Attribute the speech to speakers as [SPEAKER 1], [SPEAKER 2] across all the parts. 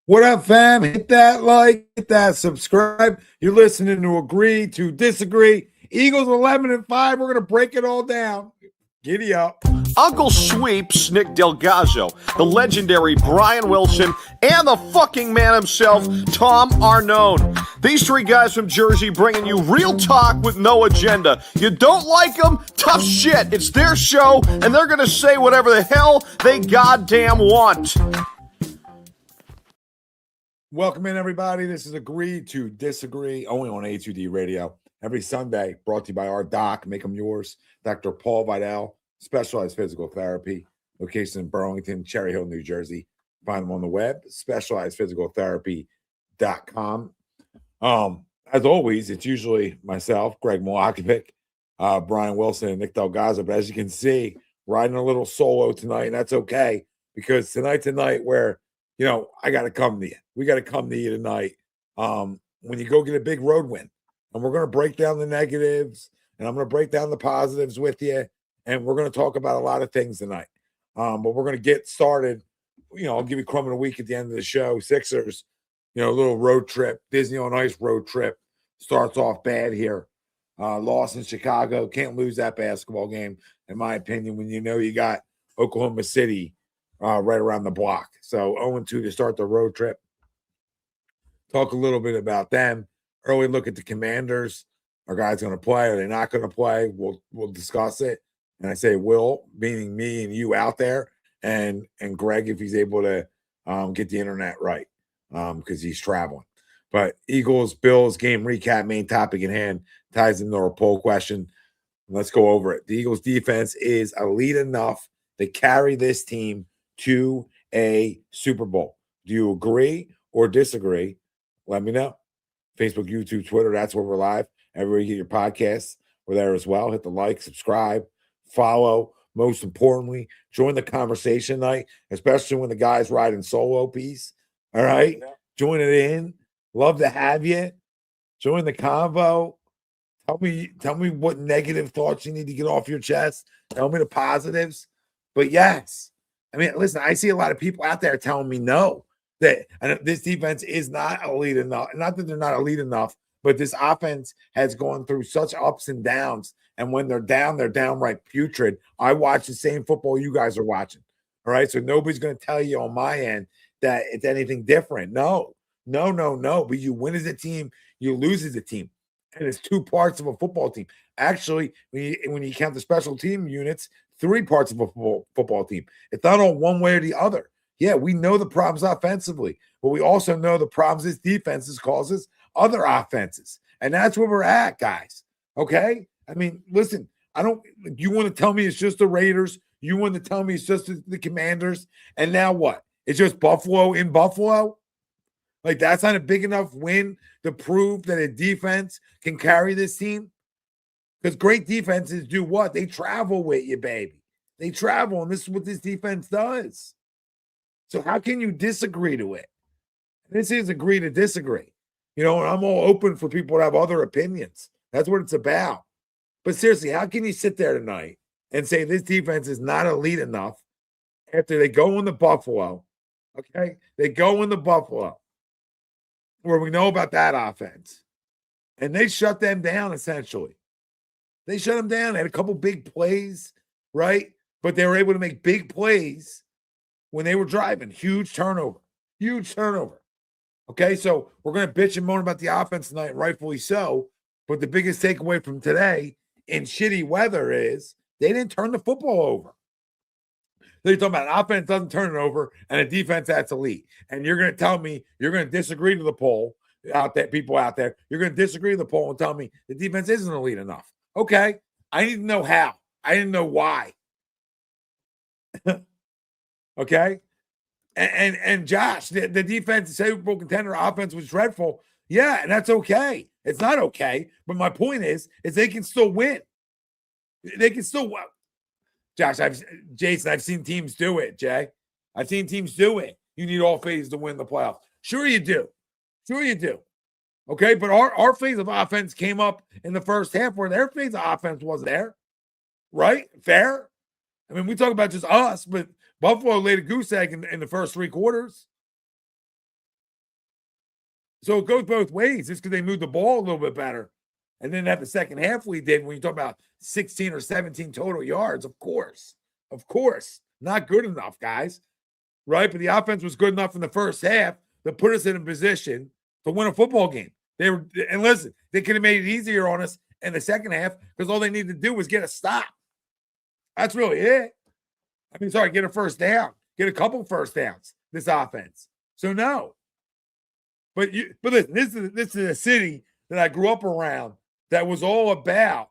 [SPEAKER 1] What up, fam? Hit that like, hit that subscribe. You're listening to Agree to Disagree. Eagles 11-5. We're going to break it all down. Giddy up.
[SPEAKER 2] Uncle Sweeps, Nick Delgazzo, the legendary Brian Wilson, and the fucking man himself, Tom Arnone. These three guys from Jersey bringing you real talk with no agenda. You don't like them? Tough shit. It's their show, and they're going to say whatever the hell they goddamn want.
[SPEAKER 1] Welcome in, everybody. This is Agree to Disagree, only on A2D Radio. Every Sunday, brought to you by our doc, make them yours, Dr. Paul Vidal, Specialized Physical Therapy, location in Burlington, Cherry Hill, New Jersey. Find them on the web, specializedphysicaltherapy.com. As always, it's usually myself, Greg Milakovic, Brian Wilson, and Nick Delgazzo. But as you can see, riding a little solo tonight, and that's okay, because tonight's a night where I got to come to you. We got to come to you tonight when you go get a big road win. And we're going to break down the negatives, and I'm going to break down the positives with you, and we're going to talk about a lot of things tonight. But we're going to get started. I'll give you crumb of the week at the end of the show. Sixers, a little road trip, Disney on Ice road trip. Starts off bad here. Loss in Chicago. Can't lose that basketball game, in my opinion, when you got Oklahoma City right around the block. So 0-2 to start the road trip. Talk a little bit about them. Early look at the Commanders. Are guys going to play? Are they not going to play? We'll discuss it. And I say will, meaning me and you out there, and Greg if he's able to get the internet right because he's traveling. But Eagles, Bills game recap, main topic in hand, ties into our poll question. Let's go over it. The Eagles defense is elite enough to carry this team to a Super Bowl. Do you agree or disagree? Let me know. Facebook, YouTube, Twitter, that's where we're live. Everywhere you get your podcasts, we're there as well. Hit the like, subscribe, follow. Most importantly, join the conversation night, especially when the guys riding solo piece. All right? Yeah. Join it in. Love to have you. Join the convo. Tell me what negative thoughts you need to get off your chest. Tell me the positives. But yes, I mean, listen, I see a lot of people out there telling me no, that this defense is not elite enough. Not that they're not elite enough, but this offense has gone through such ups and downs. And when they're down, they're downright putrid. I watch the same football you guys are watching. All right. So nobody's going to tell you on my end that it's anything different. No. But you win as a team, you lose as a team. And it's two parts of a football team. Actually, when you count the special team units, three parts of a football team. It's not all one way or the other. Yeah, we know the problems offensively, but we also know the problems this defense causes other offenses. And that's where we're at, guys. Okay? I mean, listen, you want to tell me it's just the Raiders? You want to tell me it's just the Commanders? And now what? It's just Buffalo in Buffalo? Like, that's not a big enough win to prove that a defense can carry this team? Because great defenses do what? They travel with you, baby. They travel, and this is what this defense does. So how can you disagree to it? This is agree to disagree. And I'm all open for people to have other opinions. That's what it's about. But seriously, how can you sit there tonight and say this defense is not elite enough after they go into Buffalo, okay? They go into Buffalo, where we know about that offense, and they shut them down, essentially. They shut them down. They had a couple big plays, right? But they were able to make big plays when they were driving. Huge turnover. Okay, so we're going to bitch and moan about the offense tonight, rightfully so. But the biggest takeaway from today in shitty weather is they didn't turn the football over. They're talking about an offense doesn't turn it over and a defense that's elite. And you're going to tell me you're going to disagree to the poll out there, people out there. You're going to disagree to the poll and tell me the defense isn't elite enough. Okay, I need to know how. I didn't know why. Okay, and Josh, the defense, the Super Bowl contender offense was dreadful. Yeah, and that's okay. It's not okay, but my point is they can still win. They can still win. Josh, Jason, I've seen teams do it, Jay. I've seen teams do it. You need all phases to win the playoffs. Sure you do. Okay, but our phase of offense came up in the first half where their phase of offense wasn't there. Right? Fair? I mean, we talk about just us, but Buffalo laid a goose egg in the first three quarters. So it goes both ways. Just because they moved the ball a little bit better. And then at the second half we did, when you talk about 16 or 17 total yards, of course. Not good enough, guys. Right? But the offense was good enough in the first half to put us in a position to win a football game. And listen, they could have made it easier on us in the second half because all they needed to do was get a stop. That's really it. Get a first down, get a couple first downs, this offense. So no. But listen, this is a city that I grew up around that was all about,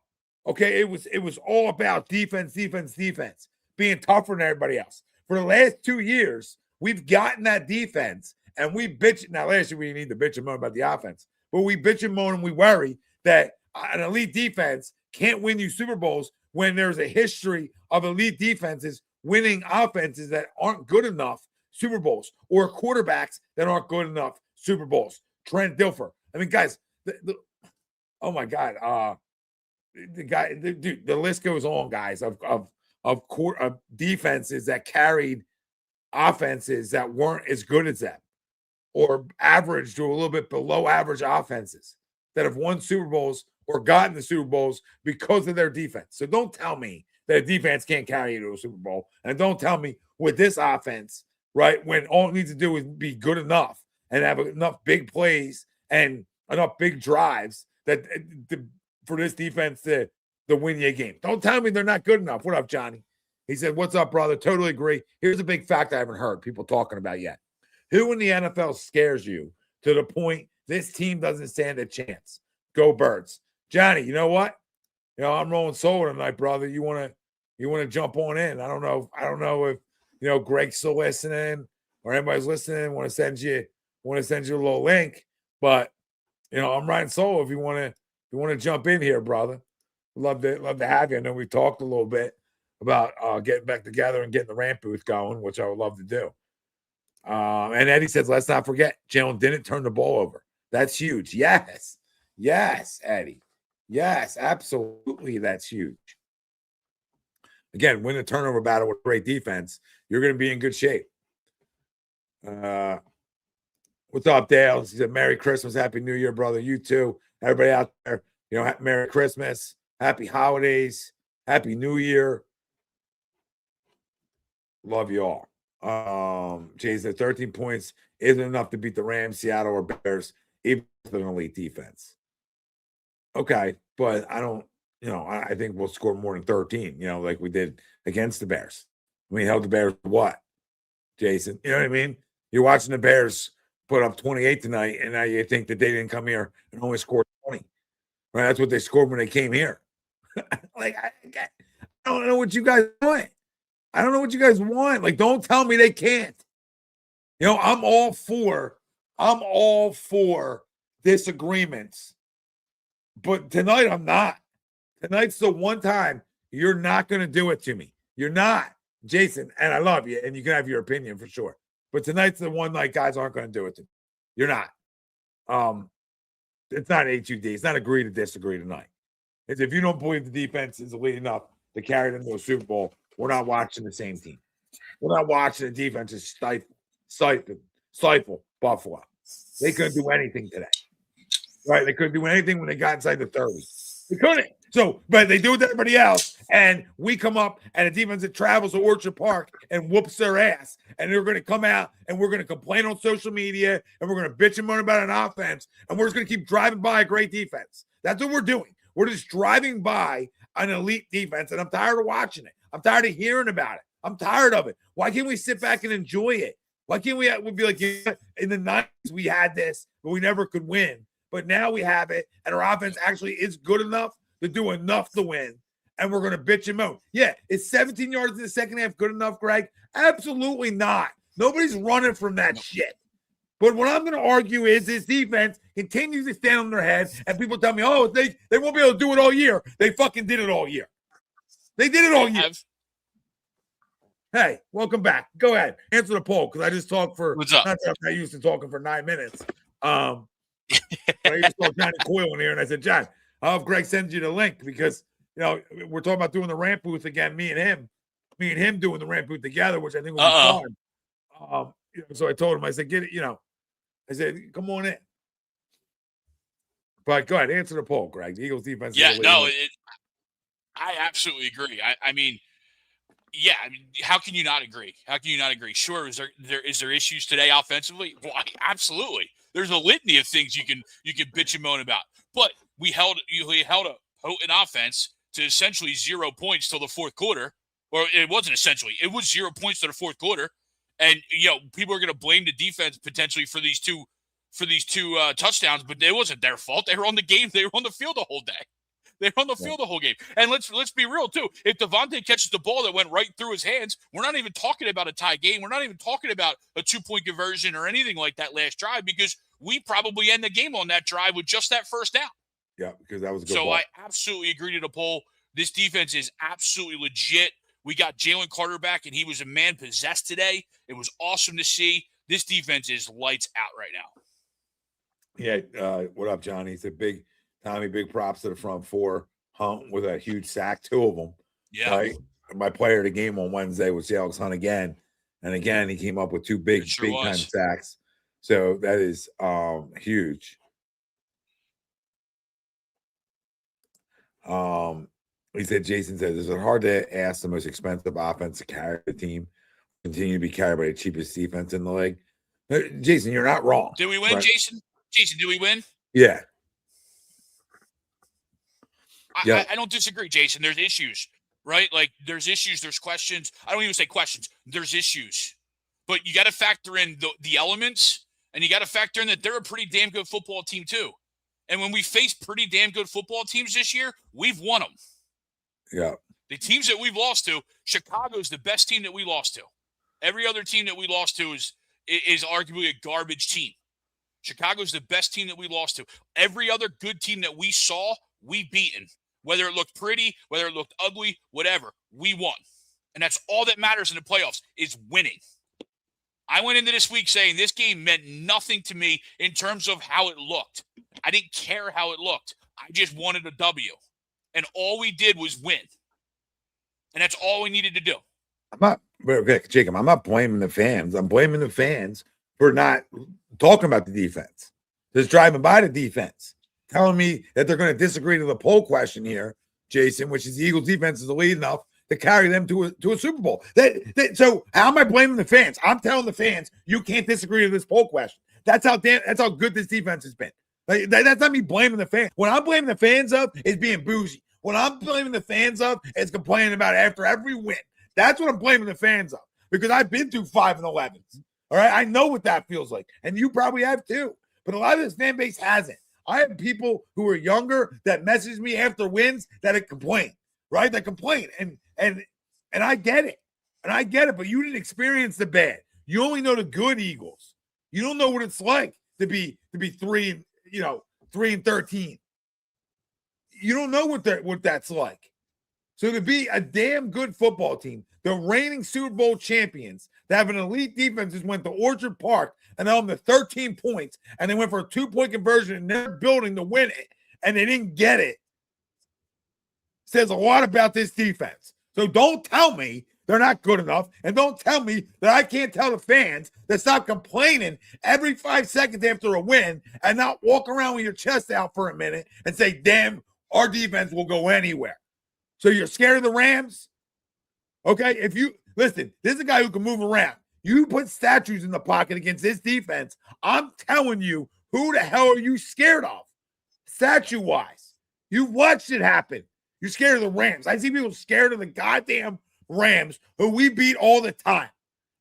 [SPEAKER 1] okay, it was all about defense, being tougher than everybody else. For the last 2 years, we've gotten that defense, and we bitch. Now, last year we didn't need to bitch and moan about the offense, but we bitch and moan and we worry that an elite defense can't win you Super Bowls when there's a history of elite defenses winning offenses that aren't good enough Super Bowls or quarterbacks that aren't good enough Super Bowls. Trent Dilfer. Guys, oh my God, the list goes on, guys, of defenses that carried offenses that weren't as good as them, or average to a little bit below average offenses that have won Super Bowls or gotten the Super Bowls because of their defense. So don't tell me that a defense can't carry you to a Super Bowl, and don't tell me with this offense, right, when all it needs to do is be good enough and have enough big plays and enough big drives that for this defense to win you a game. Don't tell me they're not good enough. What up, Johnny? He said, what's up, brother? Totally agree. Here's a big fact I haven't heard people talking about yet. Who in the NFL scares you to the point this team doesn't stand a chance? Go Birds. Johnny, you know what? I'm rolling solo tonight, brother. You want to jump on in? I don't know if Greg's still listening or anybody's listening. Want to send you a little link, but I'm riding solo if you want to jump in here, brother. Love to have you. I know we talked a little bit about getting back together and getting the ramp booth going, which I would love to do. And Eddie says, let's not forget, Jalen didn't turn the ball over. That's huge. Yes, Eddie. Yes, absolutely. That's huge. Again, win the turnover battle with great defense, you're going to be in good shape. What's up, Dale? He said, Merry Christmas, Happy New Year, brother. You too. Everybody out there, Merry Christmas, Happy Holidays, Happy New Year. Love you all. Jay said 13 points isn't enough to beat the Rams, Seattle, or Bears, even with an elite defense. Okay, but I don't, I think we'll score more than 13, like we did against the Bears. Held the Bears what, Jason? You know what I mean? You're watching the Bears put up 28 tonight, and now you think that they didn't come here and only scored 20. Right? That's what they scored when they came here. I don't know what you guys want. I don't know what you guys want. Don't tell me they can't. I'm all for disagreements. But tonight I'm not. Tonight's the one time you're not going to do it to me. You're not, Jason, and I love you, and you can have your opinion for sure. But tonight's the one night guys aren't going to do it to me. You're not. It's not HUD. It's not agree to disagree tonight. It's if you don't believe the defense is elite enough to carry them to a Super Bowl, we're not watching the same team. We're not watching the defense just stifle Buffalo. They couldn't do anything today. Right? They couldn't do anything when they got inside the 30. They couldn't. So, but they do it to everybody else, and we come up and a defense that travels to Orchard Park and whoops their ass, and they're going to come out and we're going to complain on social media, and we're going to bitch and moan about an offense, and we're just going to keep driving by a great defense. That's what we're doing. We're just driving by an elite defense, and I'm tired of watching it. I'm tired of hearing about it. I'm tired of it. Why can't we sit back and enjoy it? Why can't we be like, in the 90s we had this, but we never could win. But now we have it, and our offense actually is good enough to do enough to win, and we're going to bitch and moan. Yeah, is 17 yards in the second half good enough, Greg? Absolutely not. Nobody's running from that shit. But what I'm going to argue is this defense continues to stand on their head, and people tell me, oh, they won't be able to do it all year. They fucking did it all year. They did it all year. Hey, welcome back. Go ahead. Answer the poll, because I just talked for –
[SPEAKER 3] what's up?
[SPEAKER 1] I used to talking for 9 minutes. I just saw Johnny Coyle in here, and I said, John, I'll have Greg send you the link because, we're talking about doing the ramp booth again, me and him doing the ramp booth together, which I think will be fun. So I told him, I said, get it, I said, come on in. But go ahead, answer the poll, Greg. The Eagles defense.
[SPEAKER 3] Yeah, no, I absolutely agree. I mean, yeah, I mean, how can you not agree? How can you not agree? Sure, is there issues today offensively? Well, absolutely. There's a litany of things you can bitch and moan about. But we held a potent offense to essentially 0 points till the fourth quarter. Or it wasn't essentially. It was 0 points to the fourth quarter. And people are going to blame the defense potentially for these two touchdowns, but it wasn't their fault. They were on the game. They were on the field the whole day. They were on the field the whole game. And let's be real, too. If Devontae catches the ball that went right through his hands, we're not even talking about a tie game. We're not even talking about a 2-point conversion or anything like that last drive, because we probably end the game on that drive with just that first down.
[SPEAKER 1] Yeah, because that was a good
[SPEAKER 3] So
[SPEAKER 1] ball.
[SPEAKER 3] I absolutely agree to the poll. This defense is absolutely legit. We got Jalen Carter back, and he was a man possessed today. It was awesome to see. This defense is lights out right now.
[SPEAKER 1] Yeah, what up, Johnny? He said, big props to the front four. Hunt with a huge sack, 2 of them.
[SPEAKER 3] Yeah.
[SPEAKER 1] Right? My player of the game on Wednesday was Alex Hunt again. And again, he came up with 2 big time sacks. So that is huge. He said, Jason says, is it hard to ask the most expensive offense to carry the team, continue to be carried by the cheapest defense in the league? Jason, you're not wrong.
[SPEAKER 3] Did we win, right? Jason, did we win?
[SPEAKER 1] Yeah.
[SPEAKER 3] I don't disagree, Jason. There's issues, right? Like, there's issues, there's questions. I don't even say questions. There's issues. But you got to factor in the elements, and you got to factor in that they're a pretty damn good football team, too. And when we face pretty damn good football teams this year, we've won them.
[SPEAKER 1] Yeah.
[SPEAKER 3] The teams that we've lost to, Chicago's the best team that we lost to. Every other team that we lost to is arguably a garbage team. Chicago's the best team that we lost to. Every other good team that we saw, we beaten. Whether it looked pretty, whether it looked ugly, whatever, we won. And that's all that matters in the playoffs is winning. I went into this week saying this game meant nothing to me in terms of how it looked. I didn't care how it looked. I just wanted a W. And all we did was win. And that's all we needed to do.
[SPEAKER 1] Jacob, I'm not blaming the fans. I'm blaming the fans for not talking about the defense. Just driving by the defense. Telling me that they're going to disagree to the poll question here, Jason, which is the Eagles defense is elite enough to carry them to a Super Bowl. So how am I blaming the fans? I'm telling the fans you can't disagree to this poll question. That's how good this defense has been. That's not me blaming the fans. What I'm blaming the fans of is being bougie. What I'm blaming the fans of is complaining about after every win. That's what I'm blaming the fans of, because I've been through 5 and 11s. All right, I know what that feels like, and you probably have too. But a lot of this fan base hasn't. I have people who are younger that message me after wins that complain, right? That complain, and I get it, But you didn't experience the bad. You only know the good Eagles. You don't know what it's like to be 3 and 13. You don't know what that's like. So to be a damn good football team, the reigning Super Bowl champions, to have an elite defense just went to Orchard Park and held them to 13 points, and they went for a 2-point conversion in their building to win it, and they didn't get it, says a lot about this defense. So don't tell me they're not good enough, and don't tell me that I can't tell the fans to stop complaining every 5 seconds after a win and not walk around with your chest out for a minute and say, damn, our defense will go anywhere. So you're scared of the Rams? Okay, if you listen, this is a guy who can move around. You put statues in the pocket against this defense. I'm telling you, who the hell are you scared of? Statue-wise. You watched it happen. You're scared of the Rams. I see people scared of the goddamn Rams, who we beat all the time.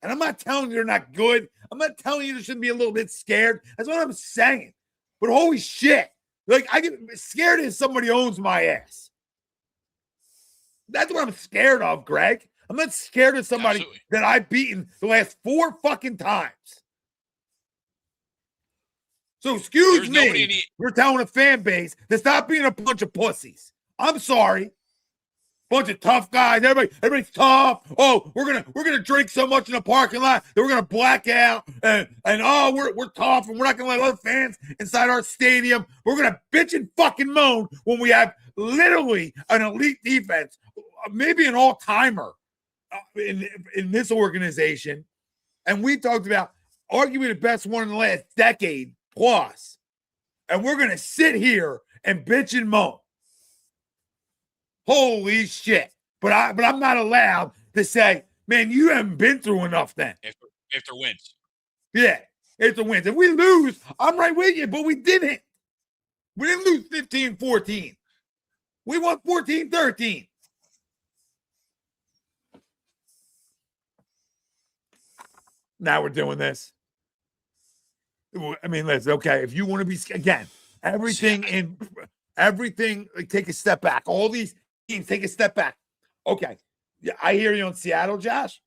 [SPEAKER 1] And I'm not telling you they're not good. I'm not telling you they shouldn't be a little bit scared. That's what I'm saying. But holy shit. Like, I get scared if somebody owns my ass. That's what I'm scared of, Greg. I'm not scared of somebody that I've beaten the last 4 fucking times. So excuse me, we're telling a fan base to stop being a bunch of pussies. I'm sorry. Bunch of tough guys. Everybody's tough. Oh, we're gonna drink so much in the parking lot that we're gonna black out. And we're tough, and we're not gonna let other fans inside our stadium. We're gonna bitch and fucking moan when we have literally an elite defense, maybe an all-timer in this organization. And we talked about arguably the best one in the last decade plus. And we're going to sit here and bitch and moan. Holy shit. But I'm not allowed to say, man, you haven't been through enough then.
[SPEAKER 3] After wins.
[SPEAKER 1] Yeah, after wins. If we lose, I'm right with you, but we didn't. We didn't lose 15-14. We won 14-13. Now we're doing this. I mean, let's okay. If you want to be again, everything, like, take a step back. All these teams take a step back. Okay, yeah, I hear you on Seattle, Josh.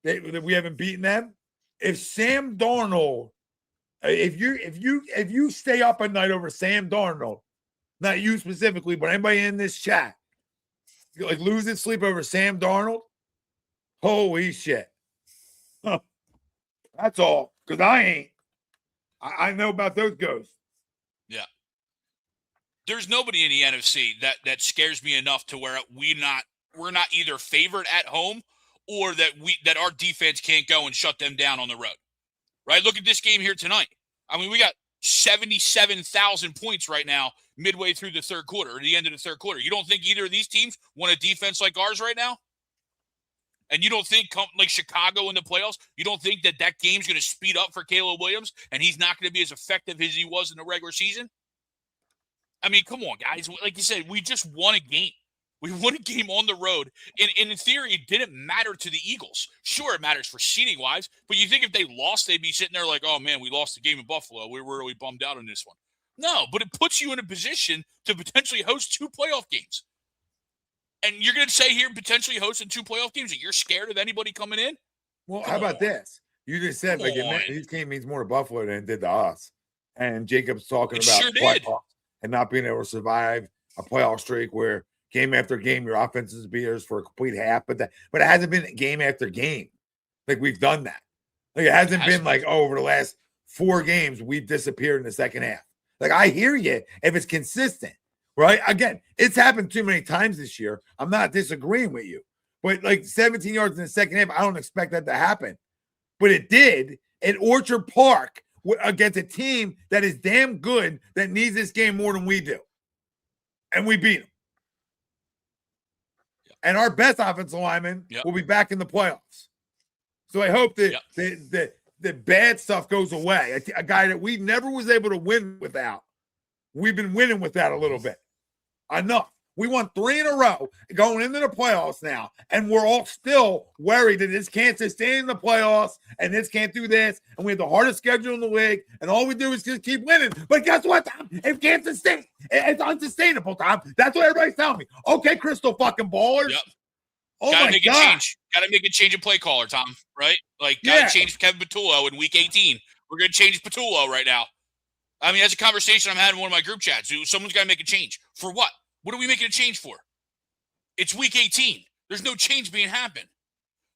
[SPEAKER 1] We haven't beaten them. If Sam Darnold, if you stay up at night over Sam Darnold, not you specifically, but anybody in this chat, like losing sleep over Sam Darnold, holy shit. Huh. That's all. Because I ain't. I know about those ghosts.
[SPEAKER 3] Yeah. There's nobody in the NFC that scares me enough to where we're not either favored at home or that our defense can't go and shut them down on the road. Right? Look at this game here tonight. I mean, we got 77,000 points right now midway through the third quarter, or the end of the third quarter. You don't think either of these teams want a defense like ours right now? And you don't think, like Chicago in the playoffs, you don't think that game's going to speed up for Caleb Williams and he's not going to be as effective as he was in the regular season? I mean, come on, guys. Like you said, we just won a game. We won a game on the road. And in theory, it didn't matter to the Eagles. Sure, it matters for seeding-wise, but you think if they lost, they'd be sitting there like, oh, man, we lost the game in Buffalo. We were really bummed out on this one. No, but it puts you in a position to potentially host 2 playoff games. And you're going to say here potentially hosting 2 playoff games that you're scared of anybody coming in?
[SPEAKER 1] Well, how about this? You just said this game means more to Buffalo than it did to us. And Jacob's talking about playoffs and not being able to survive a playoff streak where game after game your offense is beaters for a complete half. But it hasn't been game after game. Like we've done that. Like it hasn't been like over the last 4 games we've disappeared in the second half. Like I hear you if it's consistent. Right? Again, it's happened too many times this year. I'm not disagreeing with you. But like 17 yards in the second half, I don't expect that to happen. But it did at Orchard Park against a team that is damn good that needs this game more than we do. And we beat them. Yep. And our best offensive lineman will be back in the playoffs. So I hope that the bad stuff goes away. A guy that we never was able to win without. We've been winning with that a little bit. Enough. We won 3 in a row going into the playoffs now, and we're all still worried that this can't sustain the playoffs and this can't do this, and we have the hardest schedule in the league, and all we do is just keep winning. But guess what, Tom? It can't sustain. It's unsustainable, Tom. That's what everybody's telling me. Okay, crystal fucking ballers. Yep. Oh
[SPEAKER 3] gotta
[SPEAKER 1] my
[SPEAKER 3] make
[SPEAKER 1] God.
[SPEAKER 3] A change. Gotta make a change of play caller, Tom. Right? Like, gotta change Kevin Patullo in week 18. We're gonna change Patullo right now. I mean, that's a conversation I'm having in one of my group chats. Someone's got to make a change. For what? What are we making a change for? It's week 18. There's no change being happened.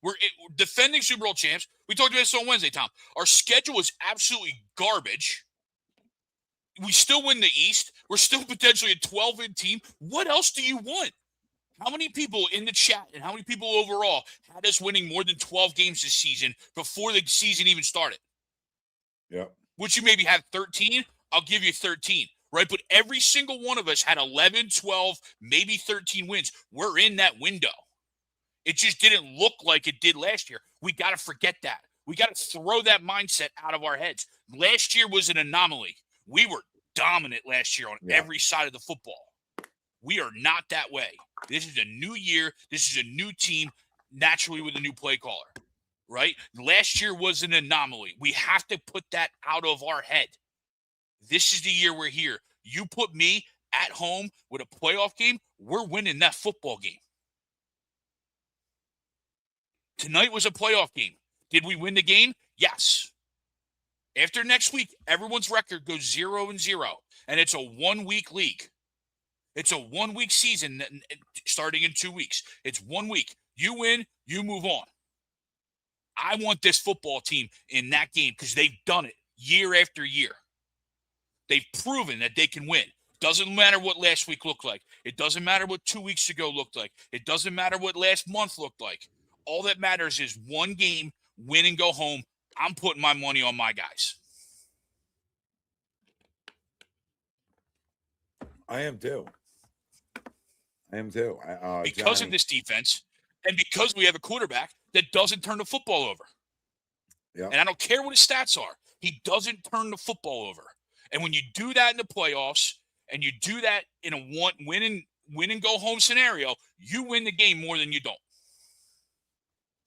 [SPEAKER 3] We're defending Super Bowl champs. We talked about this on Wednesday, Tom. Our schedule is absolutely garbage. We still win the East. We're still potentially a 12-win team. What else do you want? How many people in the chat and how many people overall had us winning more than 12 games this season before the season even started?
[SPEAKER 1] Yeah.
[SPEAKER 3] Would you maybe have 13? I'll give you 13, right? But every single one of us had 11, 12, maybe 13 wins. We're in that window. It just didn't look like it did last year. We got to forget that. We got to throw that mindset out of our heads. Last year was an anomaly. We were dominant last year on every side of the football. We are not that way. This is a new year. This is a new team, naturally with a new play caller. Right? Last year was an anomaly. We have to put that out of our head. This is the year we're here. You put me at home with a playoff game, we're winning that football game. Tonight was a playoff game. Did we win the game? Yes. After next week, everyone's record goes 0-0, and it's a 1-week league. It's a 1-week season starting in 2 weeks. It's 1 week. You win, you move on. I want this football team in that game because they've done it year after year. They've proven that they can win. Doesn't matter what last week looked like. It doesn't matter what 2 weeks ago looked like. It doesn't matter what last month looked like. All that matters is one game, win and go home. I'm putting my money on my guys.
[SPEAKER 1] I am too.
[SPEAKER 3] Because
[SPEAKER 1] Johnny,
[SPEAKER 3] of this defense, and because we have a quarterback that doesn't turn the football over.
[SPEAKER 1] yeah,
[SPEAKER 3] And I don't care what his stats are. He doesn't turn the football over. And when you do that in the playoffs, and you do that in a win and go home scenario, you win the game more than you don't.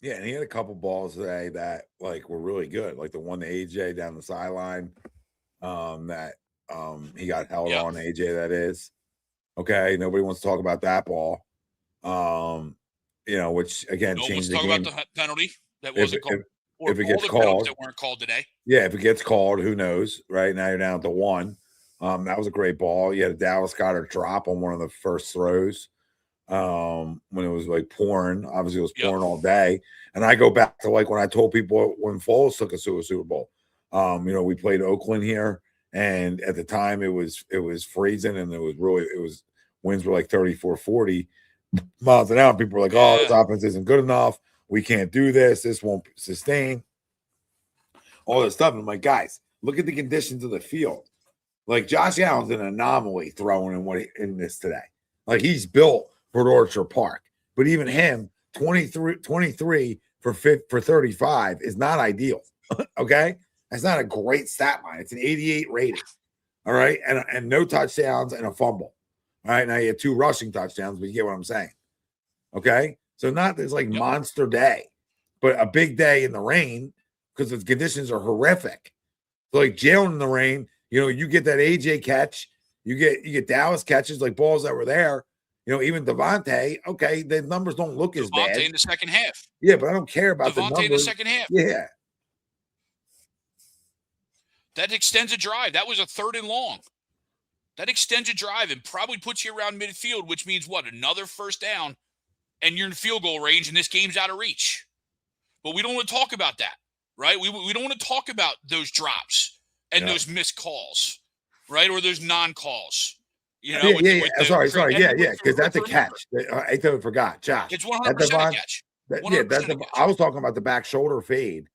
[SPEAKER 1] yeah, and he had a couple balls today that like were really good, like the one to AJ down the sideline, that he got held on. AJ, that is okay. Nobody wants to talk about that ball, which again changed the game.
[SPEAKER 3] Let's talk about the penalty that wasn't called.
[SPEAKER 1] If it gets
[SPEAKER 3] all the
[SPEAKER 1] called,
[SPEAKER 3] penalties that weren't called today.
[SPEAKER 1] Yeah, if it gets called, who knows? Right now you're down to 1. That was a great ball. You had a Dallas Goedert drop on one of the first throws. When it was like pouring, obviously it was pouring all day. And I go back to like when I told people when Foles took us to a Super Bowl. We played Oakland here, and at the time it was freezing, and winds were like 34, 40 miles an hour. People were like, "Oh, this offense isn't good enough. We can't do this. This won't sustain." All this stuff. And I'm like, guys, look at the conditions of the field. Like Josh Allen's an anomaly throwing in this today. Like he's built for Orchard Park, but even him, 23 for 35 is not ideal. Okay, that's not a great stat line. It's an 88 rating. All right, and no touchdowns and a fumble. All right, now you had 2 rushing touchdowns, but you get what I'm saying. Okay, so not this like monster day, but a big day in the rain because the conditions are horrific. So like Jalen in the rain, you get that AJ catch, you get Dallas catches like balls that were there. Even Devontae, okay, the numbers don't look as bad.
[SPEAKER 3] Devontae in the second half.
[SPEAKER 1] Yeah, but I don't care about
[SPEAKER 3] Devontae
[SPEAKER 1] the numbers.
[SPEAKER 3] in the second half.
[SPEAKER 1] Yeah.
[SPEAKER 3] That extends a drive. That was a 3rd and long. That extends a drive and probably puts you around midfield, which means what? Another first down, and you're in field goal range, and this game's out of reach. But we don't want to talk about that, right? We don't want to talk about those drops and those missed calls, right? Or those non-calls.
[SPEAKER 1] Sorry. Because that's a catch. I totally forgot, Josh.
[SPEAKER 3] It's 100% a catch.
[SPEAKER 1] I was talking about the back shoulder fade,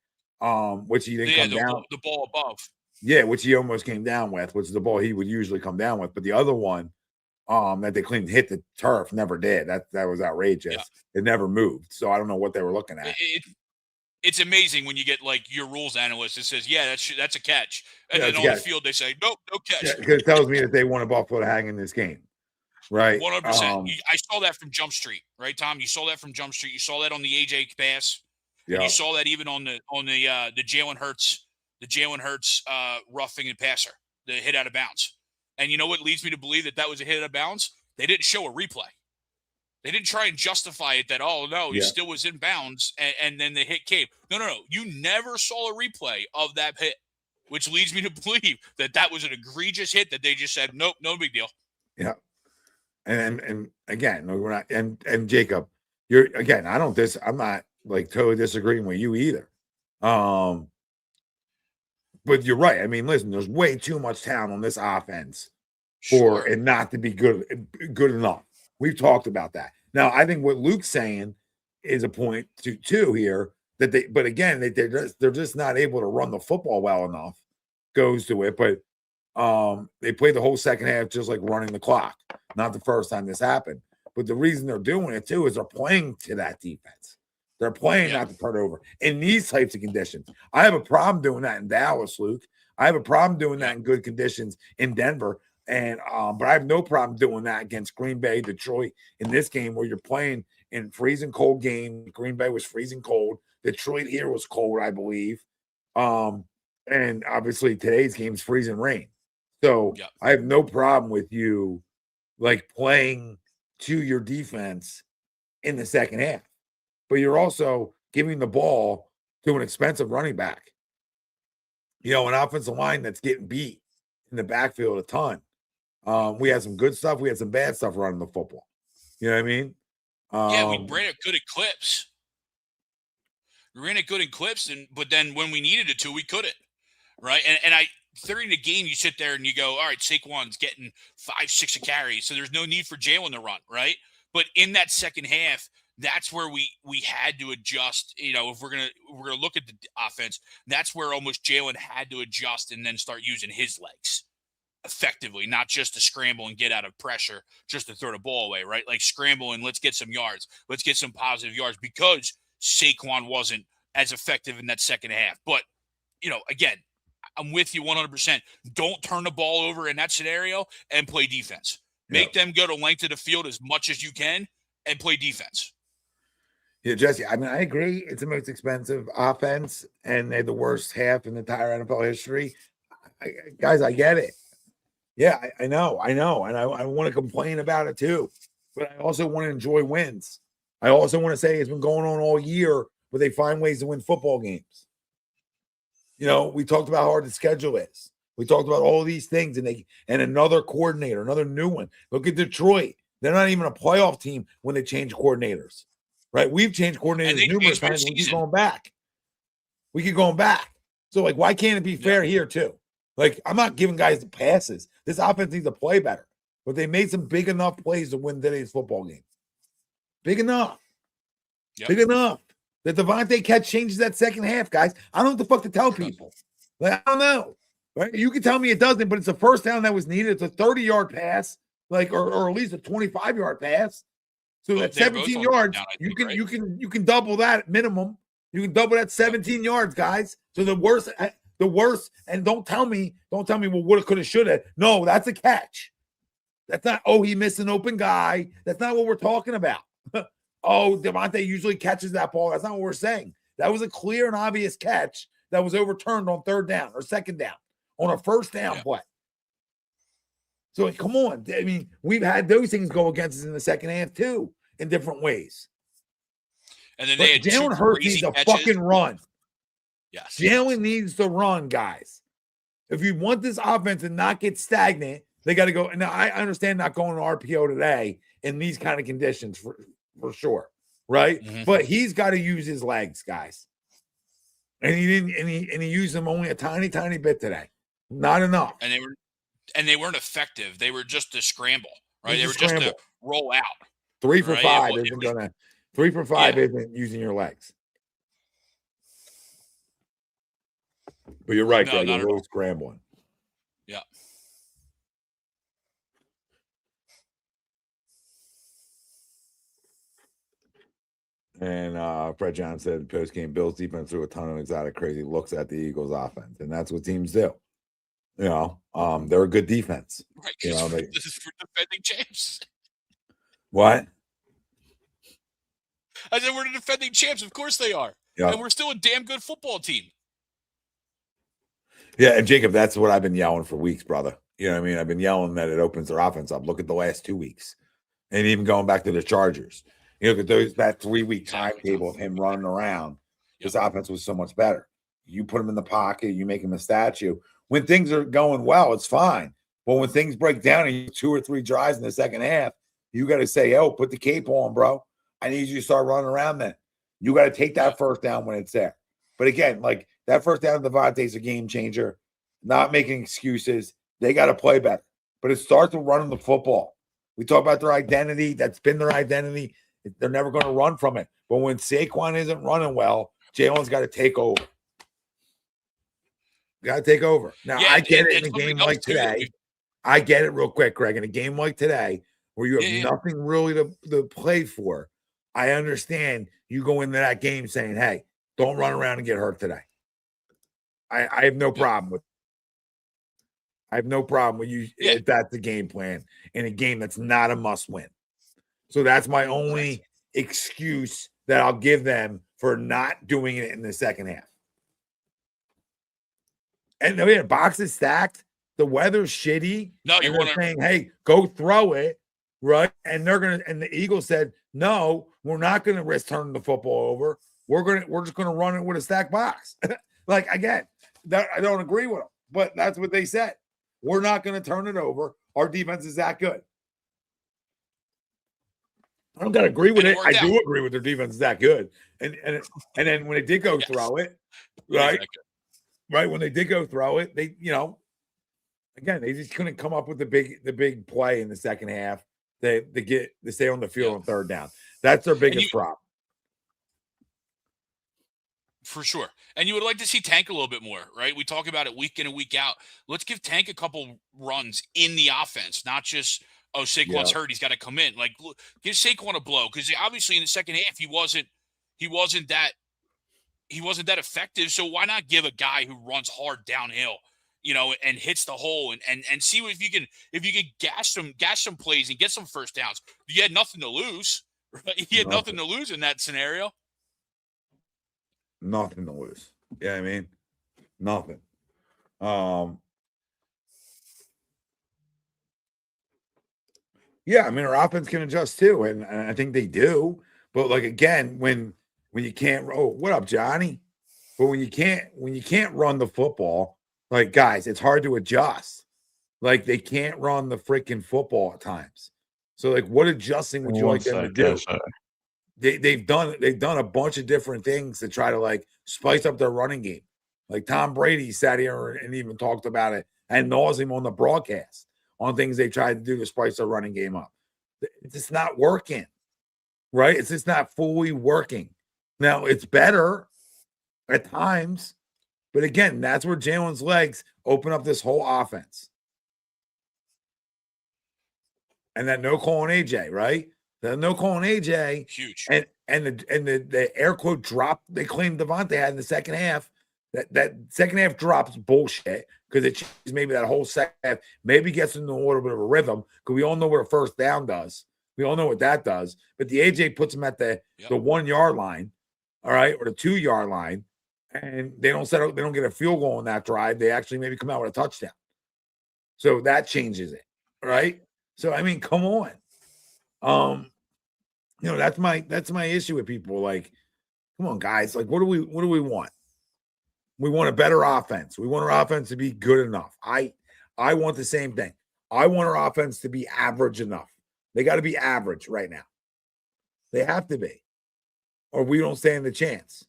[SPEAKER 1] which he didn't come down.
[SPEAKER 3] The ball above.
[SPEAKER 1] Yeah, which he almost came down with, which is the ball he would usually come down with. But the other one, that they cleaned hit the turf, never did. That was outrageous. Yeah. It never moved. So I don't know what they were looking at.
[SPEAKER 3] It's amazing when you get like your rules analyst that says, yeah, that's a catch. And then on the field, they say, nope, no catch.
[SPEAKER 1] Yeah, because it tells me that they want Buffalo to hang in this game. Right.
[SPEAKER 3] 100%. I saw that from Jump Street, right, Tom? You saw that from Jump Street. You saw that on the AJ pass. Yeah. And you saw that even on the Jalen Hurts, roughing and passer, the hit out of bounds. And you know what leads me to believe that was a hit out of bounds? They didn't show a replay. They didn't try and justify it that, oh, no, he still was in bounds, and then the hit came. No. You never saw a replay of that hit, which leads me to believe that was an egregious hit that they just said, nope, no big deal.
[SPEAKER 1] Yeah. And again, we're not, and Jacob, I'm not like totally disagreeing with you either. But you're right. I mean, listen, there's way too much talent on this offense for it not to be good enough. We've talked about that. Now, I think what Luke's saying is a point too here that they're just not able to run the football well enough. Goes to it, but they played the whole second half just like running the clock. Not the first time this happened, but the reason they're doing it too is they're playing to that defense. They're playing not to turn over in these types of conditions. I have a problem doing that in Dallas, Luke. I have a problem doing that in good conditions in Denver. And but I have no problem doing that against Green Bay, Detroit in this game where you're playing in freezing cold game. Green Bay was freezing cold. Detroit here was cold, I believe. And obviously today's game's freezing rain. So I have no problem with you like playing to your defense in the second half. But you're also giving the ball to an expensive running back. An offensive line that's getting beat in the backfield a ton. We had some good stuff. We had some bad stuff running the football. You know what I mean?
[SPEAKER 3] We ran it good at clips. But then when we needed it to, we couldn't. Right? And during the game, you sit there and you go, all right, Saquon's getting 5-6 carries, so there's no need for Jalen to run, right? But in that second half, that's where we had to adjust. If we're gonna look at the offense, that's where almost Jalen had to adjust and then start using his legs. effectively, not just to scramble and get out of pressure, just to throw the ball away, right? Like scramble and let's get some yards. Let's get some positive yards because Saquon wasn't as effective in that second half. But, again, I'm with you 100%. Don't turn the ball over in that scenario and play defense. Make them go to length of the field as much as you can and play defense.
[SPEAKER 1] Yeah, Jesse, I mean, I agree. It's the most expensive offense, and they're the worst half in the entire NFL history. Guys, I get it. Yeah, I know. And I want to complain about it too. But I also want to enjoy wins. I also want to say it's been going on all year, but they find ways to win football games. We talked about how hard the schedule is. We talked about all these things, and another coordinator, another new one. Look at Detroit. They're not even a playoff team when they change coordinators. Right? We've changed coordinators numerous times. We keep going back. So, why can't it be fair here too? I'm not giving guys the passes. This offense needs to play better. But they made some big enough plays to win today's football game. Big enough. Yep. Big enough. The Devontae catch changes that second half, guys. I don't know what the fuck to tell people. I don't know. Right? You can tell me it doesn't, but it's a first down that was needed. It's a 30-yard pass, or at least a 25-yard pass. So that's 17 yards. You can double that at minimum. You can double that 17 yards, guys. So the worst, and don't tell me, well, woulda, coulda, shoulda. No, that's a catch. That's not, he missed an open guy. That's not what we're talking about. Devontae usually catches that ball. That's not what we're saying. That was a clear and obvious catch that was overturned on third down or second down on a first down play. So, come on. I mean, we've had those things go against us in the second half, too, in different ways.
[SPEAKER 3] And then they had
[SPEAKER 1] Jalen Hurts needs a fucking run.
[SPEAKER 3] Yes.
[SPEAKER 1] Jalen needs to run, guys. If you want this offense to not get stagnant, they got to go. Now, I understand not going to RPO today in these kind of conditions for sure, right? Mm-hmm. But he's got to use his legs, guys. And he didn't, and he used them only a tiny, tiny bit today. Not enough.
[SPEAKER 3] And they weren't effective. They were just a scramble, right? They were just to roll out.
[SPEAKER 1] 3 for 5 isn't gonna. 3 for 5 isn't using your legs. But you're right, Greg. You're really scrambling.
[SPEAKER 3] Yeah.
[SPEAKER 1] And Fred John said post-game Bills defense threw a ton of exotic crazy looks at the Eagles offense, and that's what teams do. They're a good defense.
[SPEAKER 3] Right, this is for defending champs.
[SPEAKER 1] What?
[SPEAKER 3] I said we're the defending champs. Of course they are. Yeah. And we're still a damn good football team.
[SPEAKER 1] Yeah, and Jacob, that's what I've been yelling for weeks, brother. You know what I mean? I've been yelling that it opens their offense up. Look at the last 2 weeks. And even going back to the Chargers. You look at that 3-week timetable of him running around. His offense was so much better. You put him in the pocket, you make him a statue. When things are going well, it's fine. But when things break down and you 2 or 3 drives in the second half, you got to say, put the cape on, bro. I need you to start running around then. You got to take that first down when it's there. But again, that first down to Devontae's a game changer. Not making excuses. They got to play better. But it starts with running the football. We talk about their identity. That's been their identity. They're never going to run from it. But when Saquon isn't running well, Jalen's got to take over. Got to take over. Now, I get it in a game like today. I get it real quick, Greg. In a game like today, where you have nothing really to play for, I understand you go into that game saying, hey, don't run around and get hurt today. I have no problem with you if that's the game plan in a game that's not a must-win. So that's my only excuse that I'll give them for not doing it in the second half. And box is stacked. The weather's shitty.
[SPEAKER 3] No, you're
[SPEAKER 1] saying, hey, go throw it, right? And the Eagles said, no, we're not gonna risk turning the football over. We're just gonna run it with a stacked box. Again, that I don't agree with them, but that's what they said. We're not gonna turn it over. Our defense is that good. I don't gotta agree with it. I do agree with their defense is that good. And then when they did go throw it, right? Right, when they did go throw it, they, again, they just couldn't come up with the big play in the second half. They stay on the field on third down. That's their biggest problem.
[SPEAKER 3] For sure. And you would like to see Tank a little bit more, right? We talk about it week in and week out. Let's give Tank a couple runs in the offense, not just, oh, Saquon's
[SPEAKER 1] Yeah,
[SPEAKER 3] hurt, he's got to come in. Like, give Saquon a blow, because obviously in the second half he wasn't that effective. So why not give a guy who runs hard downhill, and hits the hole, and see if you can gas some plays and get some first downs. You had nothing to lose, right? You had nothing to lose in that scenario.
[SPEAKER 1] nothing to lose. Yeah, I mean, nothing. Yeah, I mean, our offense can adjust too, and I think they do. But like again, when you can't, oh, what up, Johnny? But when you can't run the football, like guys, it's hard to adjust. Like they can't run the freaking football at times. So like, what adjusting would you like them to do? They've done a bunch of different things to try to like spice up their running game. Like Tom Brady sat here and even talked about it and nauseam on the broadcast on things they tried to do to spice their running game up. It's just not working, right? It's just not fully working. Now it's better at times, but again, that's where Jalen's legs open up this whole offense. And that no calling AJ, right? The no calling AJ,
[SPEAKER 3] huge,
[SPEAKER 1] and the air quote drop they claimed Devontae had in the second half. That second half drops bullshit because it changes maybe that whole second half, maybe gets into a little bit of a rhythm because we all know what a first down does. We all know what that does. But the AJ puts them at the 1 yard line, all right, or the 2 yard line, and they don't get a field goal on that drive. They actually maybe come out with a touchdown. So that changes it, right? So I mean, come on. That's my issue with people. Like, come on, guys. Like, what do we want? We want a better offense. We want our offense to be good enough. I want the same thing. I want our offense to be average enough. They got to be average right now. They have to be, or we don't stand a chance.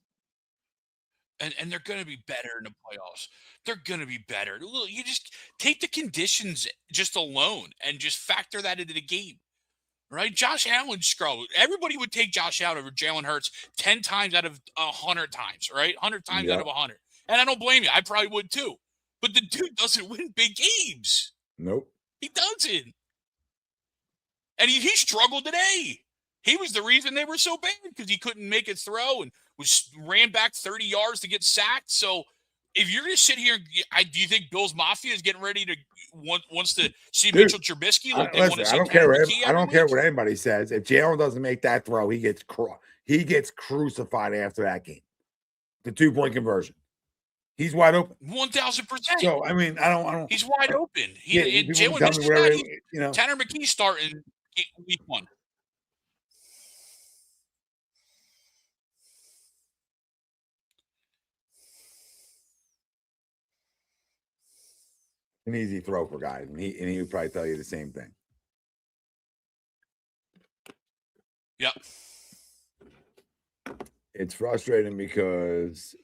[SPEAKER 3] And they're going to be better in the playoffs. They're going to be better. Look, you just take the conditions just alone and just factor that into the game. Right? Josh Allen scroll. Everybody would take Josh Allen over Jalen Hurts 10 times out of 100 times, right? 100 times out of 100. And I don't blame you. I probably would too. But the dude doesn't win big games.
[SPEAKER 1] Nope.
[SPEAKER 3] He doesn't. And he struggled today. He was the reason they were so bad because he couldn't make a throw and ran back 30 yards to get sacked. So if you're going to sit here, do you think Bills Mafia is getting ready to wants to see Mitchell Trubisky? Like
[SPEAKER 1] I don't care. I don't care what anybody says. If Jalen doesn't make that throw, he gets crucified after that game. The 2-point conversion. He's wide open.
[SPEAKER 3] 1,000%.
[SPEAKER 1] So I mean, I don't.
[SPEAKER 3] He's wide open.
[SPEAKER 1] Jalen misses that.
[SPEAKER 3] Tanner McKee starting week 1.
[SPEAKER 1] An easy throw for guys, and he would probably tell you the same thing.
[SPEAKER 3] Yep.
[SPEAKER 1] It's frustrating because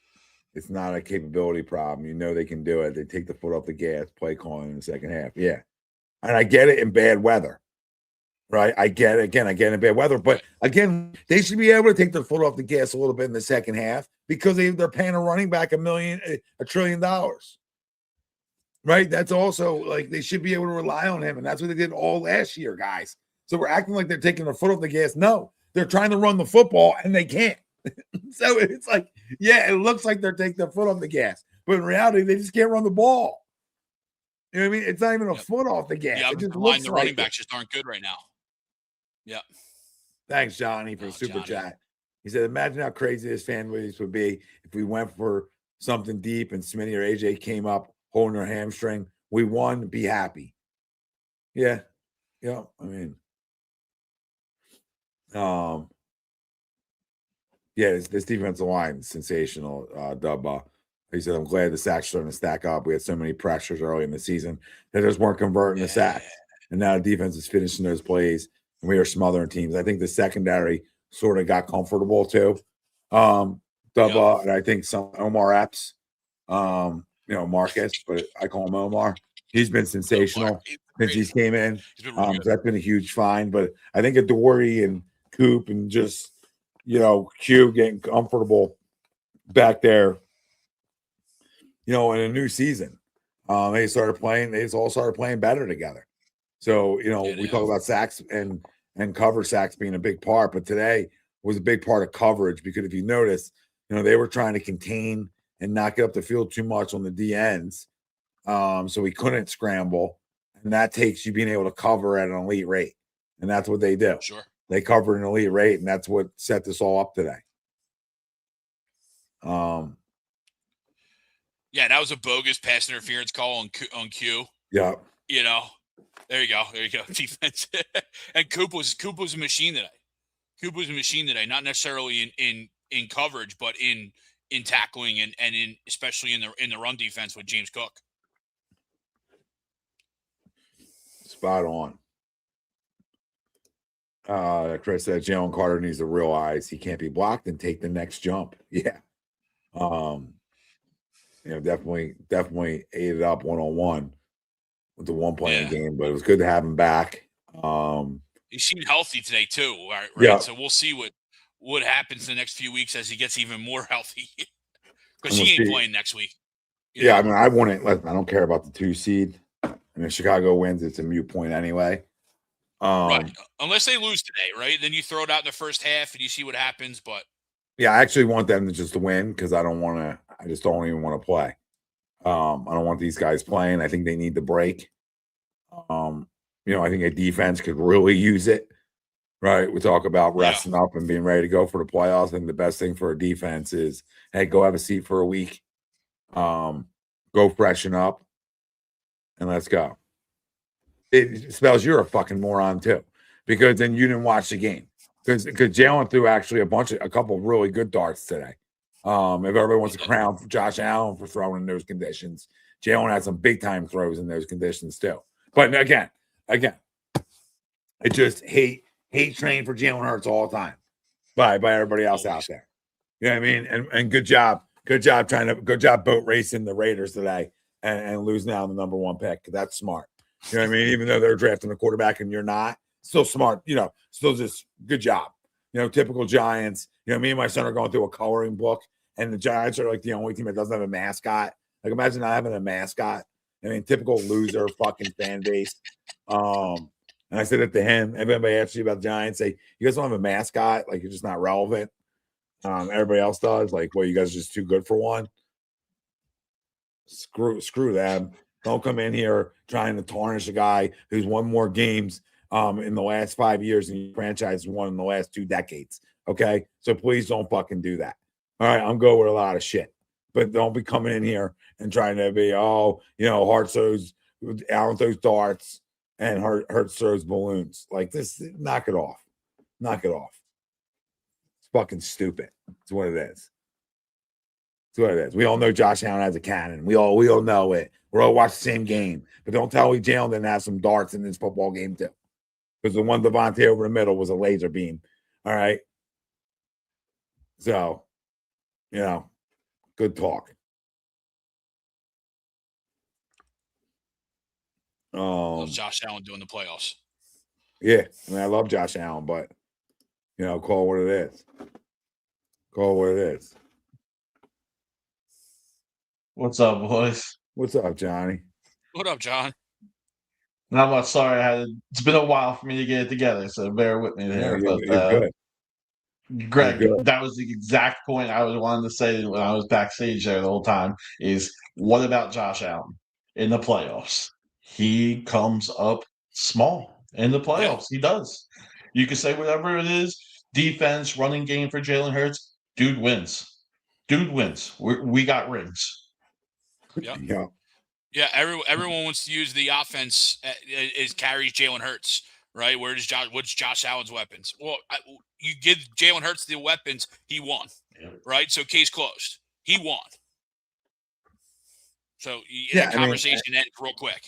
[SPEAKER 1] it's not a capability problem. You know they can do it. They take the foot off the gas, play calling in the second half. Yeah. And I get it in bad weather. Right? I get it. Again, I get it in bad weather. But again, they should be able to take their foot off the gas a little bit in the second half because they're paying a running back $1 trillion. Right? That's also like they should be able to rely on him. And that's what they did all last year, guys. So we're acting like they're taking their foot off the gas. No, they're trying to run the football and they can't. So it's like, yeah, it looks like they're taking their foot off the gas. But in reality, they just can't run the ball. You know what I mean? It's not even a foot off the gas.
[SPEAKER 3] Yeah,
[SPEAKER 1] it just looks
[SPEAKER 3] the running backs just aren't good right now. Yeah.
[SPEAKER 1] Thanks, Johnny, for the super chat. He said, imagine how crazy this fan base would be if we went for something deep and Smitty or AJ came up holding their hamstring. We won, be happy. Yeah. Yeah. I mean, yeah, this defensive line is sensational, Dub. He said, I'm glad the sacks starting to stack up. We had so many pressures early in the season that just weren't converting the sacks. And now the defense is finishing those plays, and we are smothering teams. I think the secondary sort of got comfortable too. And I think some Omar Epps, Marcus, but I call him Omar. He's been sensational since he came in. So that's been a huge find. But I think Adoree and Coop and just, Q getting comfortable back there, in a new season. They all started playing better together. So, we talk about sacks and cover sacks being a big part, but today was a big part of coverage because if you notice, they were trying to contain and not get up the field too much on the D ends. So we couldn't scramble. And that takes you being able to cover at an elite rate. And that's what they do.
[SPEAKER 3] Sure.
[SPEAKER 1] They covered an elite rate, and that's what set this all up today.
[SPEAKER 3] Yeah, that was a bogus pass interference call on Q.
[SPEAKER 1] Yeah.
[SPEAKER 3] There you go. Defense. And Coop was a machine today. Coop was a machine today, not necessarily in coverage, but in tackling and in especially in the run defense with James Cook.
[SPEAKER 1] Spot on. Chris said Jalen Carter needs to realize he can't be blocked and take the next jump. Yeah. Definitely ate it up one-on-one with the 1 point in the game, but it was good to have him back.
[SPEAKER 3] He seemed healthy today too, right?
[SPEAKER 1] Yeah.
[SPEAKER 3] So we'll see what happens the next few weeks as he gets even more healthy. Because he ain't playing next week.
[SPEAKER 1] I mean, I don't care about the 2 seed. I mean, if Chicago wins, it's a moot point anyway.
[SPEAKER 3] Right. Unless they lose today, right? Then you throw it out in the first half and you see what happens. But
[SPEAKER 1] yeah, I actually want them to just win because I just don't even want to play. I don't want these guys playing. I think they need the break. I think a defense could really use it. Right. We talk about resting up and being ready to go for the playoffs. And the best thing for a defense is, hey, go have a seat for a week. Go freshen up and let's go. It spells you're a fucking moron too, because then you didn't watch the game. Because Jalen threw actually a couple of really good darts today. If everybody wants to crown for Josh Allen for throwing in those conditions, Jalen had some big time throws in those conditions too. But again, I just hate train for Jalen Hurts all the time by everybody else out there. You know what I mean? And good job boat racing the Raiders today and losing out on the number 1 pick. That's smart. You know what I mean? Even though they're drafting a quarterback and you're not, still smart, still just good job. Typical Giants. Me and my son are going through a coloring book, and the Giants are like the only team that doesn't have a mascot. Like, imagine not having a mascot. I mean, typical loser fucking fan base. And I said it to him. Everybody asks you about the Giants, say, you guys don't have a mascot? Like, you're just not relevant. Everybody else does. Like, well, you guys are just too good for one. Screw them. Don't come in here trying to tarnish a guy who's won more games in the last 5 years than your franchise won in the last 2 decades. Okay? So please don't fucking do that. All right, I'm going with a lot of shit. But don't be coming in here and trying to be, Hart throws, Allen throws darts, and Hurt throws balloons. Like this, knock it off. Knock it off. It's fucking stupid. It's what it is. It's what it is. We all know Josh Allen has a cannon. We all know it. We're all watching the same game. But don't tell me Jalen didn't have some darts in this football game too. Because the one Devontae over the middle was a laser beam. All right. So, good talk.
[SPEAKER 3] Josh Allen doing the playoffs.
[SPEAKER 1] Yeah, I mean, I love Josh Allen, but call what it is. Call what it is.
[SPEAKER 4] What's up, boys?
[SPEAKER 1] What's up, Johnny?
[SPEAKER 3] What up, John?
[SPEAKER 4] Not much. Sorry, it's been a while for me to get it together, so bear with me there.
[SPEAKER 1] You're good.
[SPEAKER 4] Greg, that was the exact point I was wanting to say when I was backstage there the whole time. Is what about Josh Allen in the playoffs? He comes up small in the playoffs. He does. You can say whatever it is. Defense, running game for Jalen Hurts. Dude wins. We got rings.
[SPEAKER 3] Yeah. Everyone wants to use the offense as carries Jalen Hurts, right? What's Josh Allen's weapons? Well, you give Jalen Hurts the weapons, he won, right? So case closed. He won. So that conversation ends real quick.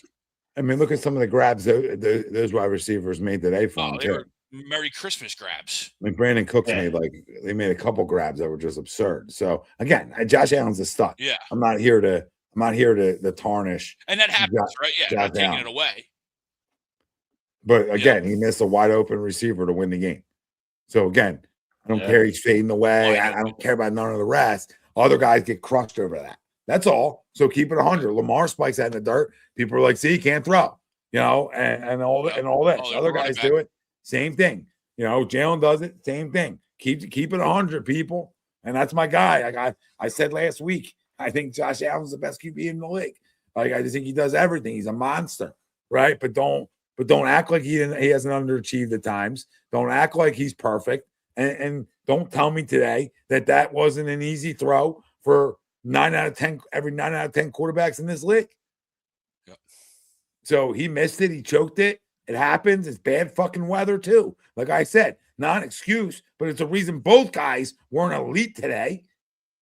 [SPEAKER 1] I mean, look at some of the grabs those wide receivers made today for him too.
[SPEAKER 3] Merry Christmas grabs.
[SPEAKER 1] I mean, Brandon Cooks made a couple grabs that were just absurd. So again, Josh Allen's a stud.
[SPEAKER 3] Yeah,
[SPEAKER 1] I'm not here to tarnish.
[SPEAKER 3] And that happens, right? Yeah, not taking it away.
[SPEAKER 1] But again, he missed a wide open receiver to win the game. So again, I don't care. He's fading away. I don't care about none of the rest. Other guys get crushed over that. That's all. So keep it 100. Lamar spikes that in the dirt. People are like, see, he can't throw, and all that and all this. Other guys do it. Same thing. Jalen does it. Same thing. Keep it 100, people. And that's my guy. I said last week, I think Josh Allen's the best QB in the league. Like, I just think he does everything. He's a monster, right? But don't act like he hasn't underachieved at times. Don't act like he's perfect. And don't tell me today that wasn't an easy throw for 9 out of 10, every 9 out of 10 quarterbacks in this league.
[SPEAKER 3] Yep.
[SPEAKER 1] So he missed it. He choked it. It happens. It's bad fucking weather too. Like I said, not an excuse, but it's a reason both guys weren't elite today.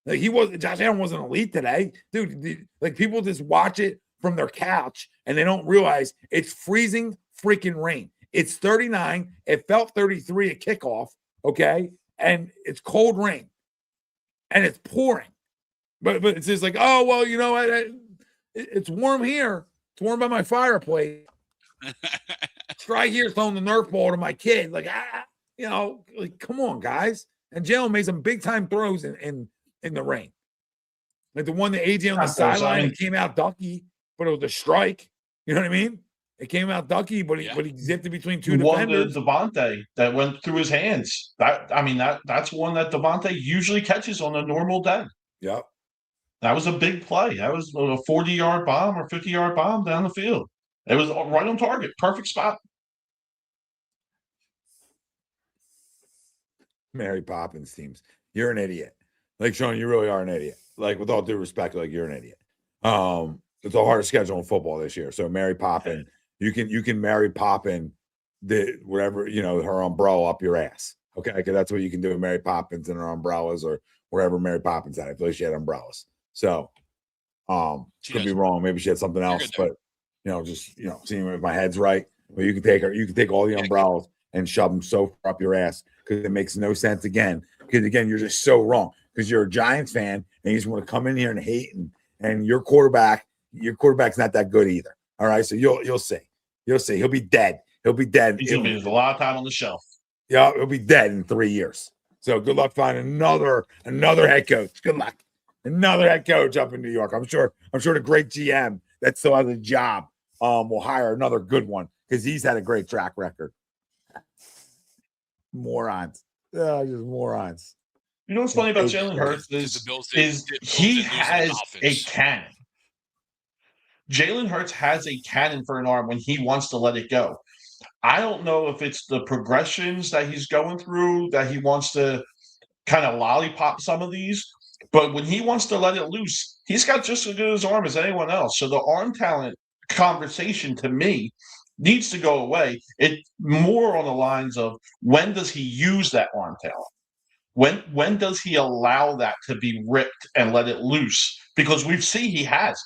[SPEAKER 1] Like Josh Allen wasn't elite today. Dude, like people just watch it from their couch and they don't realize it's freezing freaking rain. It's 39. It felt 33 at kickoff. Okay. And it's cold rain and it's pouring. But it's just like, oh, well, you know what? It's warm here. It's warm by my fireplace. Try here throwing the Nerf ball to my kid. Like, like, come on, guys. And Jalen made some big time throws in the rain. Like the one that AJ on the sideline, it came out ducky, but it was a strike. You know what I mean? It came out ducky, but he zipped it between two defenders.
[SPEAKER 4] One Devontae that went through his hands. That's one that Devontae usually catches on a normal day.
[SPEAKER 1] Yep.
[SPEAKER 4] That was a big play. That was a 40-yard bomb or 50-yard bomb down the field. It was right on target. Perfect spot.
[SPEAKER 1] Mary Poppins teams. You're an idiot. Like, Sean, you really are an idiot. Like, with all due respect, like, you're an idiot. It's the hardest schedule in football this year. So Mary Poppin, you can Mary Poppin whatever, her umbrella up your ass. Okay. Because that's what you can do with Mary Poppins and her umbrellas or wherever Mary Poppins had. I feel like she had umbrellas. So could be wrong. Maybe she had something else, but seeing if my head's right. But you can take all the umbrellas and shove them so far up your ass because it makes no sense again. Because again, you're just so wrong. Because you're a Giants fan and you just want to come in here and hate and your quarterback's not that good either. All right. So you'll see. You'll see. He'll be dead.
[SPEAKER 4] He's gonna be a lot of time on the shelf.
[SPEAKER 1] Yeah, he'll be dead in 3 years. So good luck finding another head coach. Good luck. Another head coach up in New York. I'm sure the great GM that still has a job will hire another good one because he's had a great track record. Morons. Just morons.
[SPEAKER 4] You know what's funny about Jalen Hurts is he has a cannon. Jalen Hurts has a cannon for an arm when he wants to let it go. I don't know if it's the progressions that he's going through that he wants to kind of lollipop some of these, but when he wants to let it loose, he's got just as good as arm as anyone else. So the arm talent conversation to me needs to go away. It's more on the lines of when does he use that arm talent? When does he allow that to be ripped and let it loose? Because we see he has.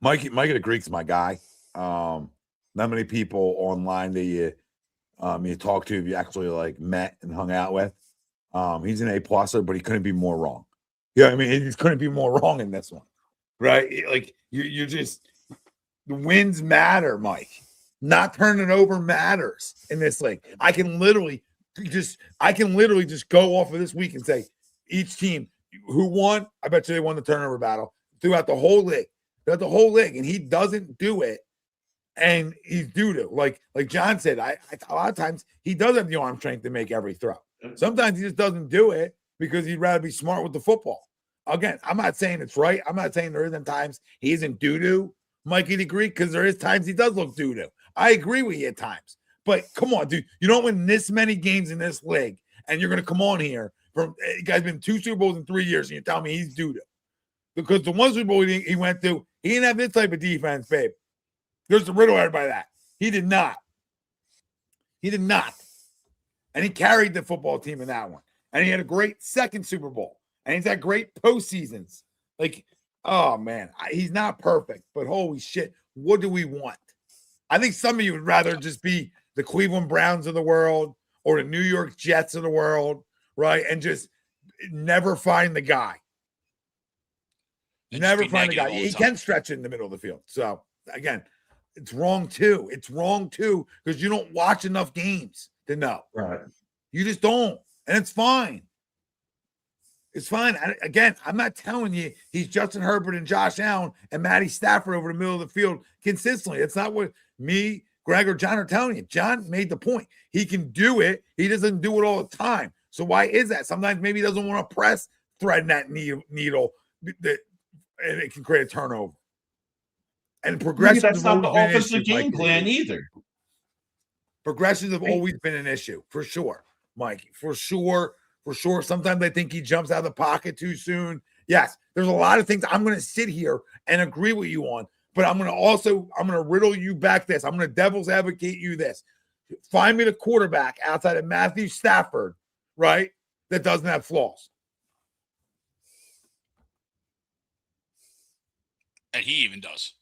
[SPEAKER 1] Mike the Greek's my guy. Not many people online that you talk to, you actually like met and hung out with. He's an A+er, but he couldn't be more wrong. Yeah, I mean, he couldn't be more wrong in this one, right? Like you're just the wins matter, Mike. Not turning over matters in this league. I can literally just go off of this week and say each team who won. I bet you they won the turnover battle throughout the whole league. And he doesn't do it. And he's due to, like John said, a lot of times he does have the arm strength to make every throw. Sometimes he just doesn't do it because he'd rather be smart with the football. Again, I'm not saying it's right. I'm not saying there isn't times he isn't doo-doo, Mikey the Greek, because there is times he does look doo-doo. I agree with you at times. But come on, dude. You don't win this many games in this league, and you're going to come on here. You guys been 2 Super Bowls in 3 years, and you're telling me he's doo-doo. Because the one Super Bowl he went to, he didn't have this type of defense, babe. There's the riddle by that. He did not. And he carried the football team in that one. And he had a great second Super Bowl. And he's had great postseasons. Like, oh, man. He's not perfect. But holy shit, what do we want? I think some of you would rather just be the Cleveland Browns of the world or the New York Jets of the world, right? And just never find the guy. Never find the guy. He can stretch in the middle of the field. So, again, it's wrong too. Because you don't watch enough games to know.
[SPEAKER 4] Right.
[SPEAKER 1] You just don't. And it's fine. It's fine. Again, I'm not telling you he's Justin Herbert and Josh Allen and Matty Stafford over the middle of the field consistently. It's not what me, Greg, or John are telling you. John made the point. He can do it. He doesn't do it all the time. So why is that? Sometimes maybe he doesn't want to press, thread that needle, and it can create a turnover. And progressions.
[SPEAKER 4] That's not the offensive game plan either.
[SPEAKER 1] Progressions have always been an issue, for sure, Mike. For sure. Sometimes I think he jumps out of the pocket too soon. Yes, there's a lot of things I'm going to sit here and agree with you on, but I'm going to riddle you back this. I'm going to devil's advocate you this. Find me the quarterback outside of Matthew Stafford, right, that doesn't have flaws.
[SPEAKER 3] And he even does.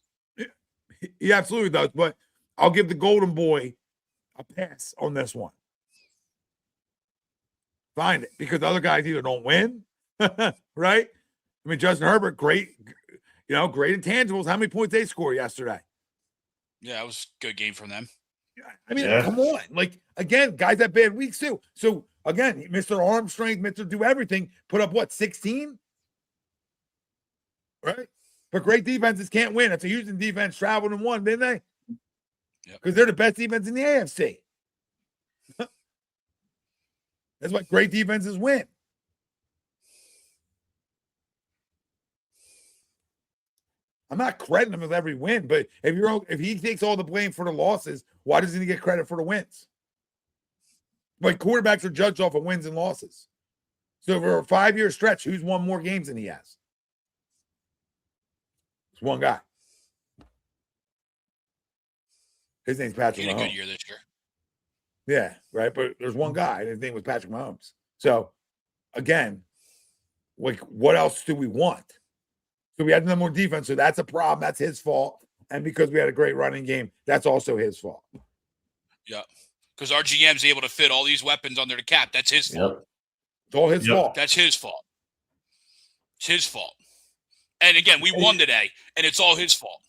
[SPEAKER 1] He absolutely does, but I'll give the Golden Boy a pass on this one. Find it, because other guys either don't win, right? I mean, Justin Herbert, great intangibles. How many points they score yesterday?
[SPEAKER 3] Yeah, it was a good game from them.
[SPEAKER 1] I mean, Come on. Like, again, guys have bad weeks too. So, again, Mr. Arm Strength, Mr. Do Everything, put up, 16? Right? But great defenses can't win. It's a Houston defense traveled and won, didn't they? Because they're the best defense in the AFC. That's why great defenses win. I'm not crediting him with every win, but if he takes all the blame for the losses, why doesn't he get credit for the wins? Like, quarterbacks are judged off of wins and losses. So for a 5-year stretch, who's won more games than he has? It's one guy. His name's Patrick Mahomes.
[SPEAKER 3] He had a good year this year.
[SPEAKER 1] Yeah, right. But there's one guy, and his name was Patrick Mahomes. So, again, like, what else do we want? So we had no more defense, so that's a problem. That's his fault. And because we had a great running game, that's also his fault.
[SPEAKER 3] Yeah, because our GM's able to fit all these weapons under the cap. That's his fault.
[SPEAKER 1] It's all his fault.
[SPEAKER 3] That's his fault. It's his fault. And again, we won today, and it's all his fault.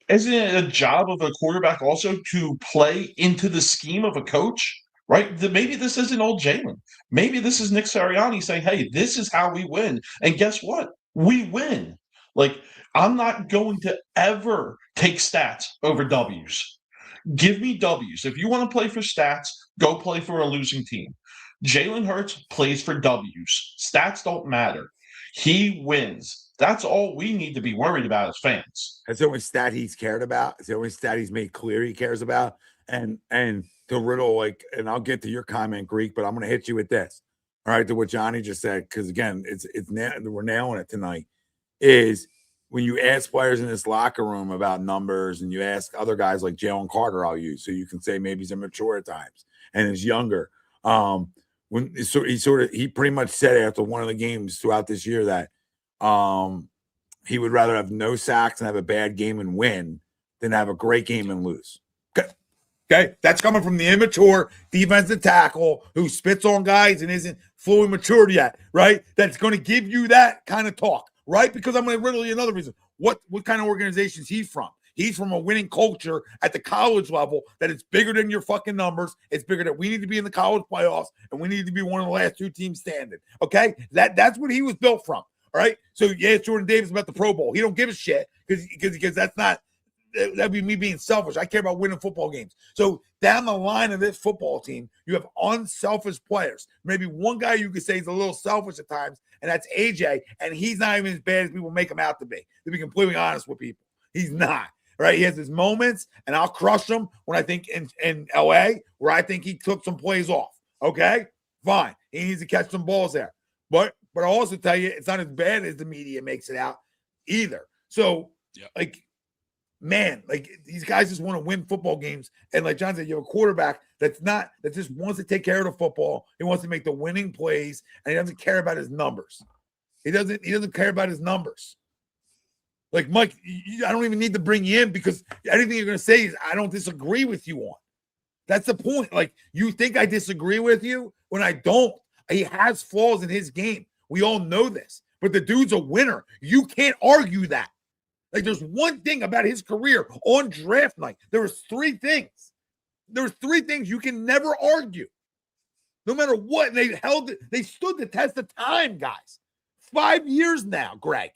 [SPEAKER 4] Isn't it a job of a quarterback also to play into the scheme of a coach? Right? Maybe this isn't old Jalen. Maybe this is Nick Sirianni saying, hey, this is how we win. And guess what? We win. Like, I'm not going to ever take stats over W's. Give me W's. If you want to play for stats, go play for a losing team. Jalen Hurts plays for W's. Stats don't matter. He wins. That's all we need to be worried about as fans.
[SPEAKER 1] That's the only stat he's cared about. It's the only stat he's made clear he cares about. And to riddle, like, and I'll get to your comment, Greek, but I'm going to hit you with this. All right, to what Johnny just said, because again, we're nailing it tonight. Is when you ask players in this locker room about numbers, and you ask other guys like Jalen Carter, I'll use, so you can say maybe he's immature at times and is younger. He pretty much said after one of the games throughout this year that he would rather have no sacks and have a bad game and win than have a great game and lose. Okay, that's coming from the immature defensive tackle who spits on guys and isn't fully matured yet, right? That's going to give you that kind of talk, right? Because I'm going to riddle you another reason. What kind of organization is he from? He's from a winning culture at the college level that it's bigger than your fucking numbers. It's bigger that we need to be in the college playoffs and we need to be one of the last 2 teams standing. Okay, that's what he was built from. All right. So yeah, it's Jordan Davis about the Pro Bowl. He don't give a shit because that's not. That'd be me being selfish. I care about winning football games. So down the line of this football team, you have unselfish players. Maybe one guy you could say is a little selfish at times, and that's AJ. And he's not even as bad as people make him out to be. To be completely honest with people, he's not. Right? He has his moments, and I'll crush him when I think in LA, where I think he took some plays off. Okay, fine. He needs to catch some balls there. But I'll also tell you, it's not as bad as the media makes it out either. So, man, these guys just want to win football games. And like John said, you have a quarterback that just wants to take care of the football. He wants to make the winning plays, and he doesn't care about his numbers. He doesn't care about his numbers. Like, Mike, I don't even need to bring you in because anything you're going to say is I don't disagree with you on. That's the point. Like, you think I disagree with you when I don't. He has flaws in his game. We all know this. But the dude's a winner. You can't argue that. Like, there's one thing about his career on draft night. There was 3 things. There was 3 things you can never argue. No matter what, and they stood the test of time, guys. 5 years now, Greg.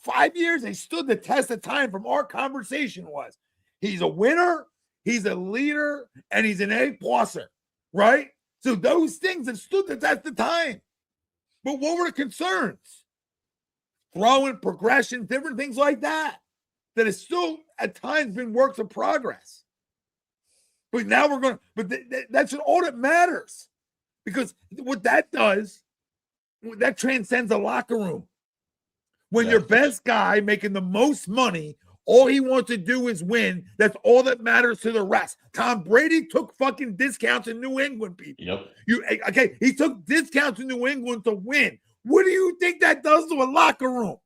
[SPEAKER 1] 5 years, they stood the test of time from our conversation was, he's a winner, he's a leader, and he's an A-pluser, right? So those things have stood the test of time. But what were the concerns? Throwing, progression, different things like that has still at times been works of progress. But now we're going to, that's all that matters. Because what that does, that transcends the locker room. When your best guy making the most money, all he wants to do is win. That's all that matters to the rest. Tom Brady took fucking discounts in New England, people.
[SPEAKER 4] Yep.
[SPEAKER 1] He took discounts in New England to win. What do you think that does to a locker room?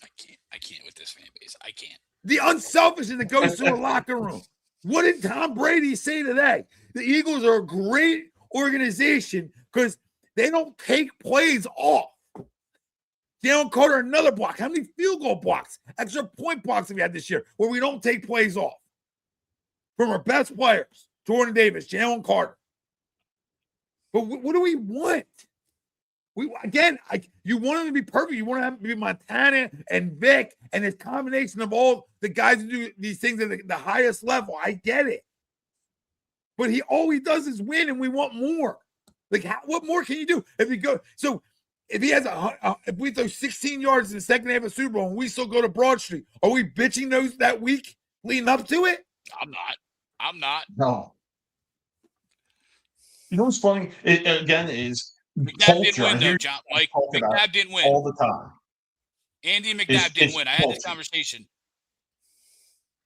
[SPEAKER 3] I can't with this fan base. I can't.
[SPEAKER 1] The unselfishness that goes to a locker room. What did Tom Brady say today? The Eagles are a great organization because they don't take plays off. Jalen Carter, another block. How many field goal blocks, extra point blocks have we had this year where we don't take plays off? From our best players, Jordan Davis, Jalen Carter. But what do we want? You want them to be perfect. You want to have to be Montana and Vic and this combination of all the guys who do these things at the highest level. I get it. But all he does is win, and we want more. Like, what more can you do? If he has if we throw 16 yards in the second half of Super Bowl and we still go to Broad Street, are we bitching those that week leading up to it?
[SPEAKER 3] I'm not.
[SPEAKER 4] No. You know what's funny? Is
[SPEAKER 3] McNabb didn't win, though, John. Mike, McNabb didn't win.
[SPEAKER 4] All the time.
[SPEAKER 3] Andy McNabb didn't win. I had this conversation.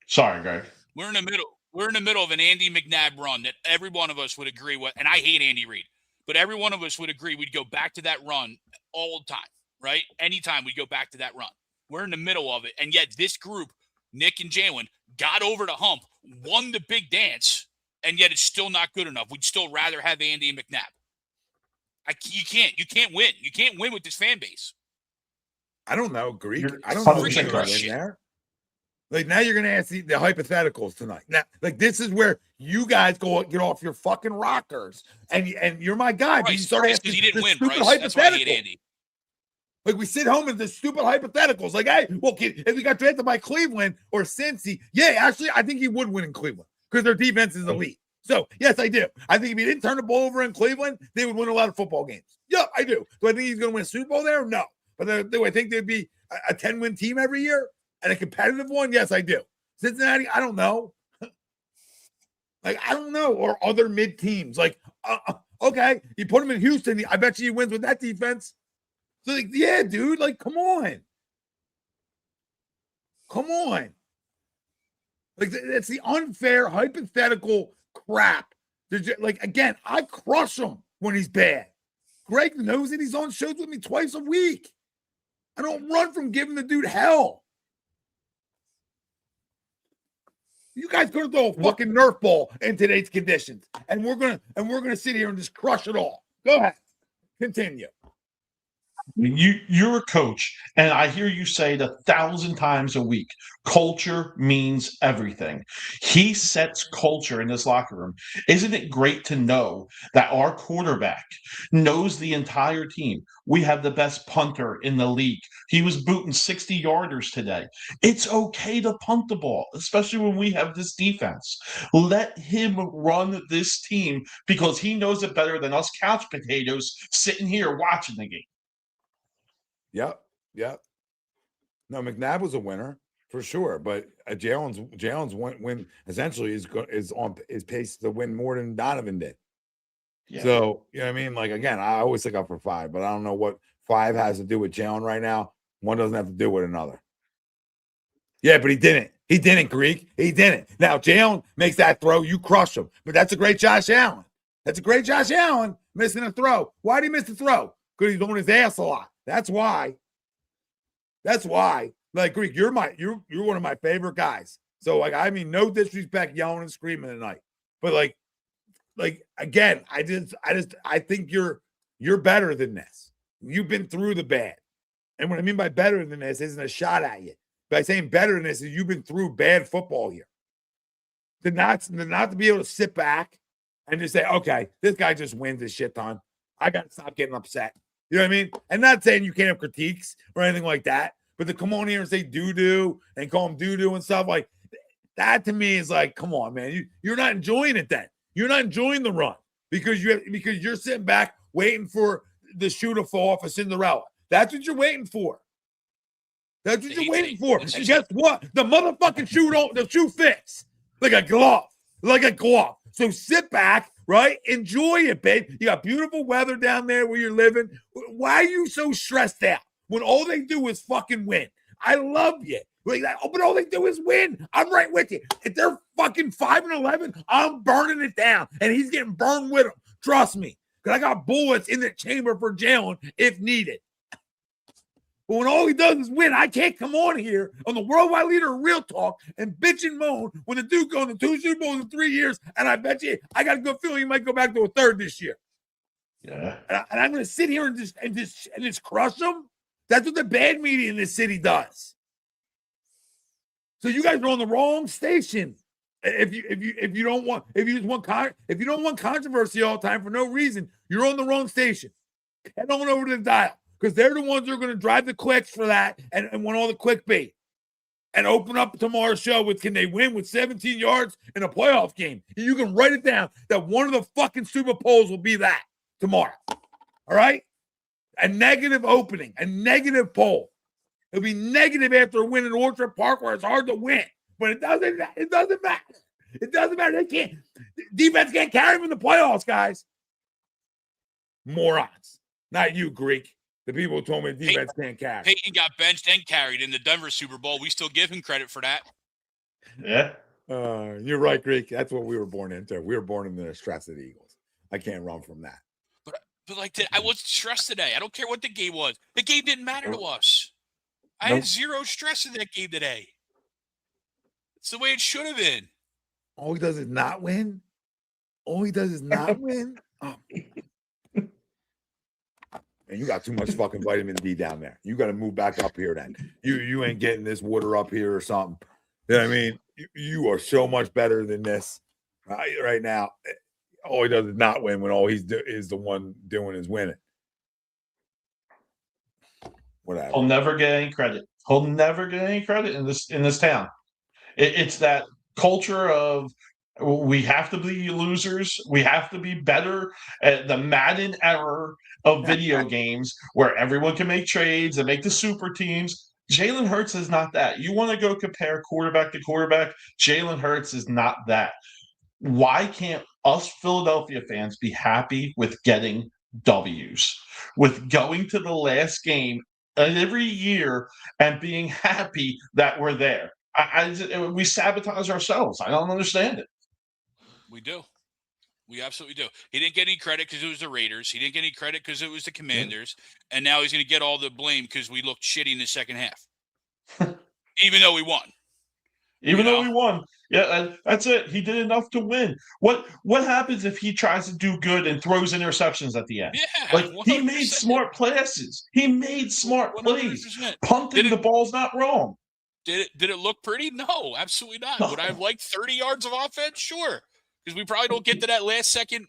[SPEAKER 4] Sorry, Greg.
[SPEAKER 3] We're in the middle of an Andy McNabb run that every one of us would agree with, and I hate Andy Reid, but every one of us would agree we'd go back to that run all the time, right? Anytime we'd go back to that run. We're in the middle of it, and yet this group, Nick and Jalen, got over the hump, won the big dance, and yet it's still not good enough. We'd still rather have Andy McNabb. You can't win. You can't win with this fan base.
[SPEAKER 1] I don't know, Greek. I don't know
[SPEAKER 3] freaking
[SPEAKER 1] what's in there. Like, now you're going to ask the hypotheticals tonight. Now, like, this is where you guys go get off your fucking rockers, and you're my guy. But you start asking
[SPEAKER 3] he didn't win,
[SPEAKER 1] stupid
[SPEAKER 3] Bryce. That's why I hate
[SPEAKER 1] hypotheticals.
[SPEAKER 3] Andy.
[SPEAKER 1] Like, we sit home and the stupid hypotheticals. Like, hey, well, if we got drafted by Cleveland or Cincy, yeah, actually, I think he would win in Cleveland because their defense is elite. So, yes, I do. I think if he didn't turn the ball over in Cleveland, they would win a lot of football games. Yeah, I do. Do I think he's going to win a Super Bowl there? No. But do I think there'd be a 10-win team every year and a competitive one? Yes, I do. Cincinnati, I don't know. Like, I don't know. Or other mid teams. Like, okay, you put him in Houston. I bet you he wins with that defense. So, like, yeah, dude, like, come on. Come on. Like, it's the unfair, hypothetical crap. Like, again, I crush him when he's bad. Greg knows it. He's on shows with me twice a week. I don't run from giving the dude hell. You guys gonna throw a fucking Nerf ball in today's conditions, and we're gonna sit here and just crush it all. Go ahead, continue.
[SPEAKER 4] You're a coach, and I hear you say it 1,000 times a week. Culture means everything. He sets culture in this locker room. Isn't it great to know that our quarterback knows the entire team? We have the best punter in the league. He was booting 60-yarders today. It's okay to punt the ball, especially when we have this defense. Let him run this team because he knows it better than us couch potatoes sitting here watching the game.
[SPEAKER 1] Yep. No, McNabb was a winner for sure, but Jalen's win essentially is paced to win more than Donovan did. Yeah. So you know what I mean? Like, again, I always stick up for 5, but I don't know what 5 has to do with Jalen right now. One doesn't have to do with another. Yeah, but he didn't. He didn't, Greek. He didn't. Now Jalen makes that throw, you crush him. But that's a great Josh Allen. That's a great Josh Allen missing a throw. Why did he miss the throw? Because he's on his ass a lot. That's why. Like, Greek, you're one of my favorite guys. So, like, I mean, no disrespect, yelling and screaming tonight. But like again, I think you're better than this. You've been through the bad. And what I mean by better than this isn't a shot at you. By saying better than this is you've been through bad football here. To not be able to sit back and just say, okay, this guy just wins a shit ton. I got to stop getting upset. You know what I mean? And not saying you can't have critiques or anything like that, but to come on here and say doo-doo and call him doo-doo and stuff like that, to me is like, come on, man. You're not enjoying it then. You're not enjoying the run because you're sitting back waiting for the shoe to fall off a Cinderella. That's what you're waiting for. That's what you're waiting for. And guess what? The motherfucking the shoe fits like a glove. So sit back, right? Enjoy it, babe. You got beautiful weather down there where you're living. Why are you so stressed out when all they do is fucking win? I love you. But all they do is win. I'm right with you. If they're fucking 5-11, I'm burning it down. And he's getting burned with them. Trust me. Because I got bullets in the chamber for Jalen if needed. But when all he does is win, I can't come on here on the worldwide leader of Real Talk and bitch and moan when the dude goes to 2 Super Bowls in 3 years. And I bet you, I got a good feeling he might go back to a third this year.
[SPEAKER 4] Yeah.
[SPEAKER 1] And I'm going to sit here and just crush him. That's what the bad media in this city does. So you guys are on the wrong station. If you don't want controversy all the time for no reason, you're on the wrong station. Head on over to the dial because they're the ones who are going to drive the clicks for that and want all the clickbait. And open up tomorrow's show with can they win with 17 yards in a playoff game? And you can write it down that one of the fucking Super Bowls will be that tomorrow. All right? A negative opening, a negative poll. It'll be negative after a win in Orchard Park where it's hard to win. But it doesn't matter. It doesn't matter. Defense can't carry them in the playoffs, guys. Morons. Not you, Greek. The people who told me defense can't carry.
[SPEAKER 3] Peyton got benched and carried in the Denver Super Bowl. We still give him credit for that.
[SPEAKER 4] Yeah.
[SPEAKER 1] You're right, Greek. That's what we were born into. We were born in the stress of the Eagles. I can't run from that.
[SPEAKER 3] But like, I wasn't stressed today. I don't care what the game was. The game didn't matter to us. I had zero stress in that game today. It's the way it should have been.
[SPEAKER 1] All he does is not win. All he does is not win. Oh. And you got too much fucking vitamin D down there. You got to move back up here then. You ain't getting this water up here or something. You know what I mean? You are so much better than this right now. All he does is not win when all he's is the one doing is winning. Whatever.
[SPEAKER 4] He'll never get any credit. He'll never get any credit in this town. It's that culture of we have to be losers. We have to be better at the Madden era of video games where everyone can make trades and make the super teams. Jalen Hurts is not that. You want to go compare quarterback to quarterback? Jalen Hurts is not that. Why can't us Philadelphia fans be happy with getting W's, with going to the last game every year and being happy that we're there? We sabotage ourselves. I don't understand it.
[SPEAKER 3] We do. We absolutely do. He didn't get any credit because it was the Raiders. He didn't get any credit because it was the Commanders. Yeah. And now he's going to get all the blame because we looked shitty in the second half. Even though we won.
[SPEAKER 4] Even though we won. Yeah, that's it. He did enough to win. What happens if he tries to do good and throws interceptions at the end?
[SPEAKER 3] Yeah,
[SPEAKER 4] like
[SPEAKER 3] 100%.
[SPEAKER 4] He made smart passes. He made smart 100%. Plays. Punting the ball's not wrong.
[SPEAKER 3] Did it look pretty? No, absolutely not. Would I have liked 30 yards of offense? Sure. Because we probably don't get to that last second.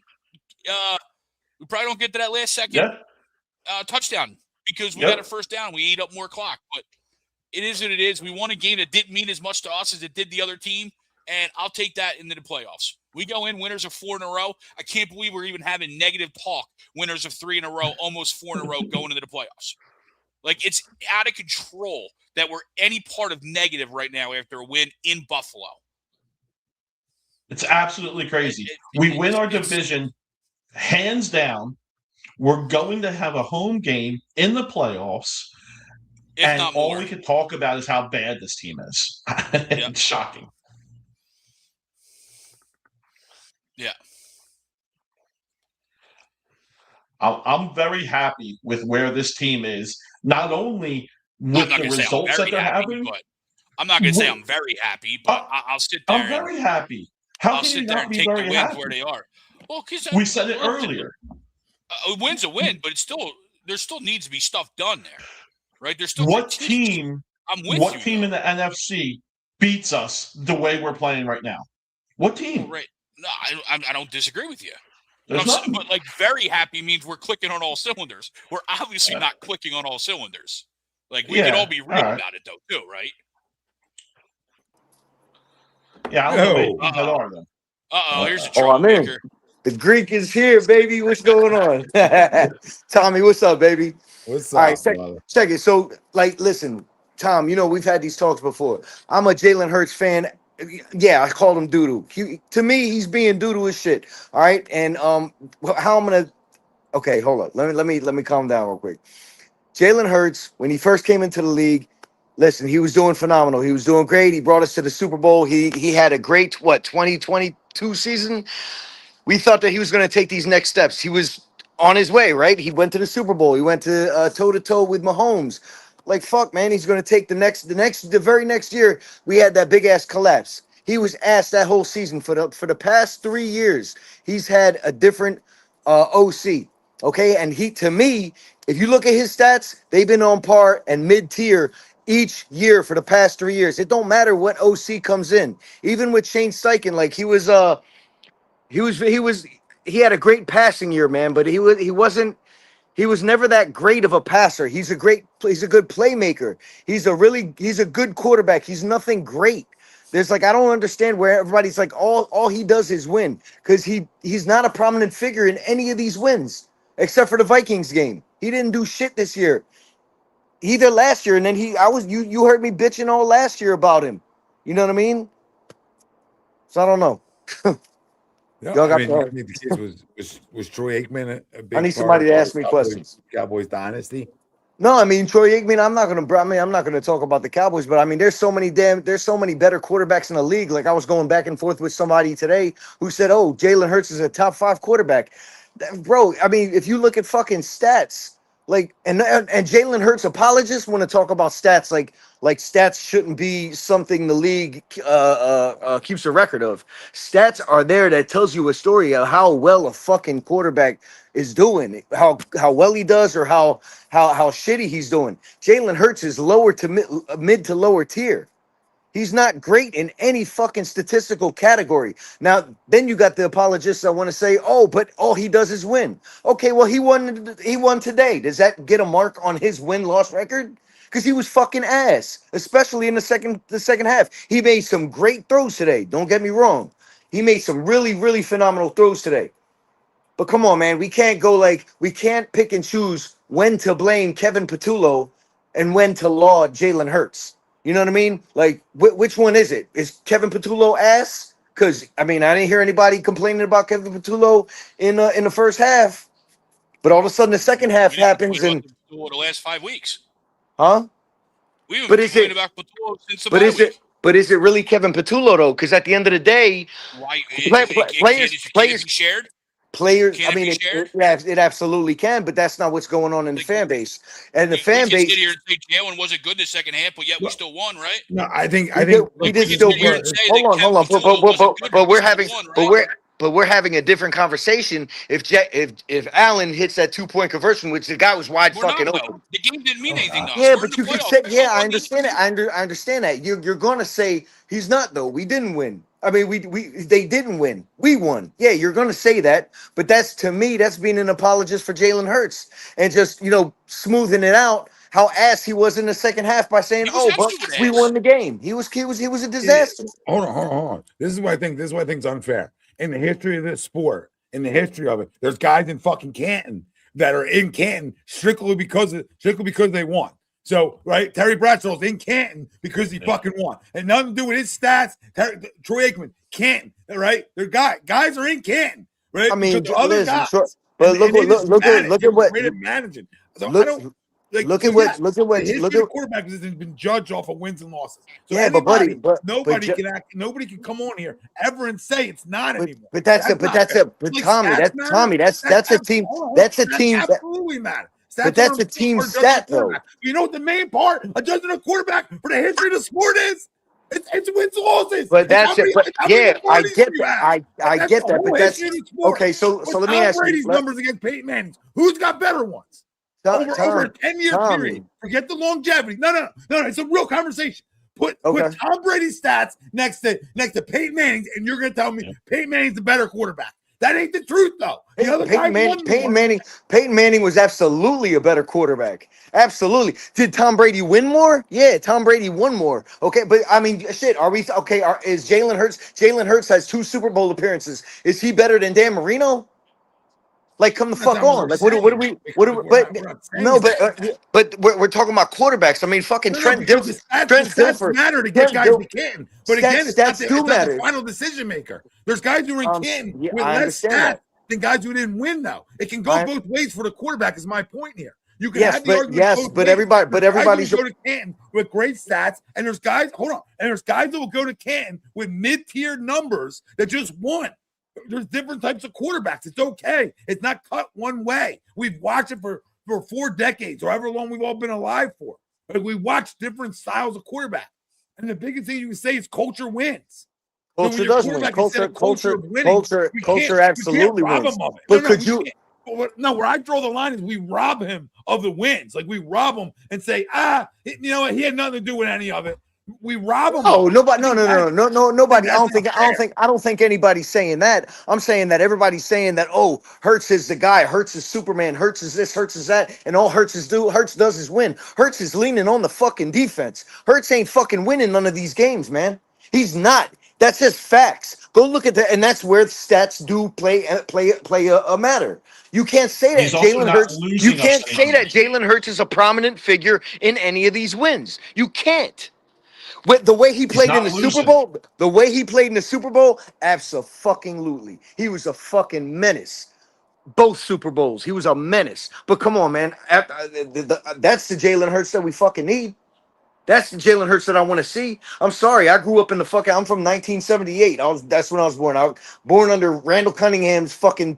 [SPEAKER 3] Touchdown because we got a first down. We ate up more clock. But it is what it is. We won a game that didn't mean as much to us as it did the other team, and I'll take that into the playoffs. We go in winners of 4 in a row. I can't believe we're even having negative talk. Winners of 3 in a row, almost 4 in a row going into the playoffs. Like, it's out of control that we're any part of negative right now after a win in Buffalo.
[SPEAKER 4] It's absolutely crazy. We win our division hands down. We're going to have a home game in the playoffs. And all we could talk about is how bad this team is. It's shocking.
[SPEAKER 3] Yeah.
[SPEAKER 4] I'm very happy with where this team is, not only with the results that they're having.
[SPEAKER 3] But I'm not going to say I'm very happy, but I'll sit there.
[SPEAKER 4] I'm very happy. How can you not be very happy?
[SPEAKER 3] Where they are. Well, because
[SPEAKER 4] we said it earlier.
[SPEAKER 3] A win's a win, but there still needs to be stuff done there, right? There's still
[SPEAKER 4] what team in the NFC beats us the way we're playing right now? What team?
[SPEAKER 3] Right. No, I don't disagree with you.
[SPEAKER 4] There's nothing.
[SPEAKER 3] But like very happy means we're clicking on all cylinders. We're obviously not clicking on all cylinders. Like we can all be real about it though, too, right?
[SPEAKER 4] Yeah, I don't know what that are though.
[SPEAKER 3] Here's a troublemaker.
[SPEAKER 5] The Greek is here, baby. What's going on? Tommy, what's up, baby?
[SPEAKER 1] What's
[SPEAKER 5] All
[SPEAKER 1] up,
[SPEAKER 5] right, check it. So, like, listen, Tom, you know, we've had these talks before. I'm a Jalen Hurts fan. Yeah, I called him doodoo. To me, he's being doodoo as shit. All right. And how I'm gonna okay, hold up. Let me calm down real quick. Jalen Hurts, when he first came into the league, listen, he was doing phenomenal. He was doing great. He brought us to the Super Bowl. He had a great 2022 season. We thought that he was going to take these next steps. He was on his way, right? He went to the Super Bowl. He went to toe-to-toe with Mahomes. Like, fuck, man, he's going to take the very next year, we had that big-ass collapse. He was asked that whole season for the past 3 years. He's had a different OC, okay? And to me, if you look at his stats, they've been on par and mid-tier each year for the past 3 years. It don't matter what OC comes in. Even with Shane Steichen, like he had a great passing year, man, but he was never that great of a passer. He's a good playmaker. He's a good quarterback. He's nothing great. There's like, I don't understand where everybody's like, all he does is win, because he's not a prominent figure in any of these wins except for the Vikings game. He didn't do shit this year, either last year, and then you heard me bitching all last year about him. You know what I mean? So I don't know.
[SPEAKER 1] No, I think the case was Troy Aikman a big
[SPEAKER 5] I need somebody to ask me questions.
[SPEAKER 1] Cowboys dynasty.
[SPEAKER 5] No, I mean Troy Aikman. I'm not gonna talk about the Cowboys, but I mean there's so many better quarterbacks in the league. Like I was going back and forth with somebody today who said, "Oh, Jalen Hurts is a top 5 quarterback." Bro, I mean if you look at fucking stats, like and Jalen Hurts apologists want to talk about stats like stats shouldn't be something the league keeps a record of. Stats are there that tells you a story of how well a fucking quarterback is doing, how well he does, or how shitty he's doing. Jalen Hurts is lower to mid to lower tier. He's not great in any fucking statistical category. Now, then you got the apologists that want to say, "Oh, but all he does is win." Okay, well he won today. Does that get a mark on his win-loss record? Because he was fucking ass, especially in the second half. He made some great throws today. Don't get me wrong. He made some really, really phenomenal throws today. But come on, man. We can't pick and choose when to blame Kevin Patullo and when to laud Jalen Hurts. You know what I mean? Like, which one is it? Is Kevin Patullo ass? Because, I mean, I didn't hear anybody complaining about Kevin Patullo in the first half. But all of a sudden, the second half happens and
[SPEAKER 3] the last 5 weeks.
[SPEAKER 5] Huh?
[SPEAKER 3] We've been complaining about Patullo since the bye week.
[SPEAKER 5] But is it really Kevin Patullo though? Because at the end of the day,
[SPEAKER 3] players shared.
[SPEAKER 5] Players, I mean, it absolutely can, but that's not what's going on in the fan base. And the fan base.
[SPEAKER 3] Sit here and say Jalen wasn't good in the second half, but yet we still won, right?
[SPEAKER 1] No, I think
[SPEAKER 5] we did still win. Hold on, but we're having a different conversation. If Allen hits that 2-point conversion, which the guy was wide fucking open.
[SPEAKER 3] The game didn't mean anything though.
[SPEAKER 5] Yeah, but you could say, I understand it. I understand that. You're gonna say he's not though. We didn't win. I mean, they didn't win. We won. Yeah, you're gonna say that, but to me, that's being an apologist for Jalen Hurts and just smoothing it out how ass he was in the second half by saying, "Oh, but we won the game." He was a disaster.
[SPEAKER 1] Hold on. This is why I think it's unfair. In the history of this sport, in the history of it, there's guys in fucking Canton that are in Canton strictly because they won. So, right, Terry Bradshaw's in Canton because he fucking won. And nothing to do with his stats. Troy Aikman, Canton, right? They're guys are in Canton, right?
[SPEAKER 5] I mean,
[SPEAKER 1] other guys.
[SPEAKER 5] But look at what
[SPEAKER 1] managing. So
[SPEAKER 5] look at what
[SPEAKER 1] quarterback has been judged off of wins and losses. So
[SPEAKER 5] yeah,
[SPEAKER 1] nobody can come on here ever and say it's not anymore.
[SPEAKER 5] But Tommy, that's a team. That's a team.
[SPEAKER 1] Absolutely matter.
[SPEAKER 5] But that's a team stat, though.
[SPEAKER 1] You know what the main part of judging a quarterback for the history of the sport is? It's wins and losses.
[SPEAKER 5] But that's it. But yeah, I get that. I get that. But that's okay. So let me ask you.
[SPEAKER 1] Brady's numbers against Peyton Manning's. Who's got better ones? Over a 10-year period. Forget the longevity. No. It's a real conversation. Put Tom Brady's stats next to Peyton Manning's, and you're going to tell me Peyton Manning's the better quarterback. That ain't the truth, though. The other guy won
[SPEAKER 5] Peyton Manning was absolutely a better quarterback. Absolutely. Did Tom Brady win more? Yeah, Tom Brady won more. Okay, but I mean, shit. Are we okay? Is Jalen Hurts? Jalen Hurts has 2 Super Bowl appearances. Is he better than Dan Marino? Like, come the fuck on. Like, what are we? But we're talking about quarterbacks. I mean, fucking Trent Dilfer.
[SPEAKER 1] Stats matter to get guys to Canton. But again, it's not the final decision maker. There's guys who are in Canton with less stats than guys who didn't win, though. It can go both ways for the quarterback, is my point here. You can have the argument but everybody's go to Canton with great stats, and there's guys, and there's guys that will go to Canton with mid-tier numbers that just won. There's different types of quarterbacks. It's okay. It's not cut one way. We've watched it for 4 decades, or however long we've all been alive for. But we watch different styles of quarterback. And the biggest thing you can say is culture wins.
[SPEAKER 5] Culture does win. Culture absolutely wins.
[SPEAKER 1] But where I draw the line is we rob him of the wins. Like, we rob him and say, you know what? He had nothing to do with any of it. We rob them.
[SPEAKER 5] Oh, nobody. No. Nobody. I don't think anybody's saying that. I'm saying that everybody's saying that. Oh, Hurts is the guy. Hurts is Superman. Hurts is this. Hurts is that. And all Hurts does is win. Hurts is leaning on the fucking defense. Hurts ain't fucking winning none of these games, man. He's not. That's just facts. Go look at that, and that's where stats do play a matter. You can't say that Jalen Hurts. You can't say that Jalen Hurts is a prominent figure in any of these wins. You can't. With the way he played in the Super Bowl, abso-fucking-lutely. He was a fucking menace. Both Super Bowls, he was a menace. But come on, man. That's the Jalen Hurts that we fucking need. That's the Jalen Hurts that I want to see. I'm sorry. I grew up in I'm from 1978. That's when I was born. I was born under Randall Cunningham's fucking,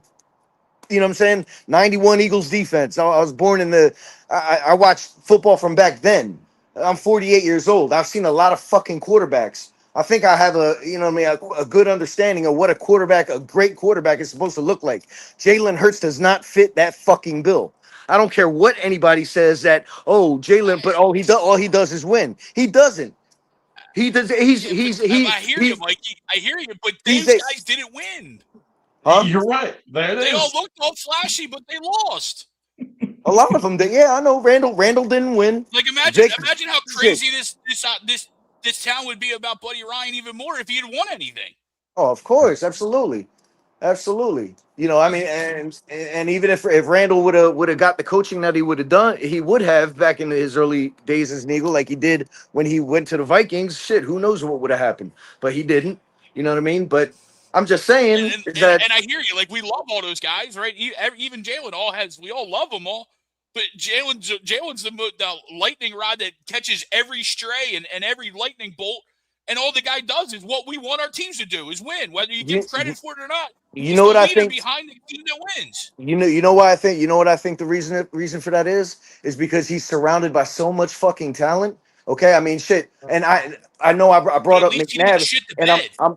[SPEAKER 5] you know what I'm saying, 91 Eagles defense. I was born in I watched football from back then. I'm 48 years old. I've seen a lot of fucking quarterbacks. I think I have a good understanding of what a great quarterback is supposed to look like. Jalen Hurts does not fit that fucking bill. I don't care what anybody says that, Jalen, but all he does is win. He doesn't. He does. I
[SPEAKER 3] hear you, Mikey. I hear you, but these guys didn't win.
[SPEAKER 4] Huh? You're right.
[SPEAKER 3] They all looked all flashy, but they lost.
[SPEAKER 5] A lot of them did. Yeah, I know. Randall didn't win.
[SPEAKER 3] Like, imagine how crazy this town would be about Buddy Ryan even more if he had won anything.
[SPEAKER 5] Oh, of course, absolutely. You know, I mean, and even if Randall would have got the coaching that he would have back in his early days as an Eagle, like he did when he went to the Vikings. Shit, who knows what would have happened? But he didn't. You know what I mean? But I'm just saying
[SPEAKER 3] and I hear you. Like, we love all those guys, right? Even Jalen we all love them all. But Jalen's the lightning rod that catches every stray and every lightning bolt. And all the guy does is what we want our teams to do, is win, whether you give credit for it or not.
[SPEAKER 5] You know what I think?
[SPEAKER 3] Behind the team that wins.
[SPEAKER 5] You know what I think? You know what I think the reason for that is because he's surrounded by so much fucking talent. Okay, I mean, shit, and I know I brought up McNabb, and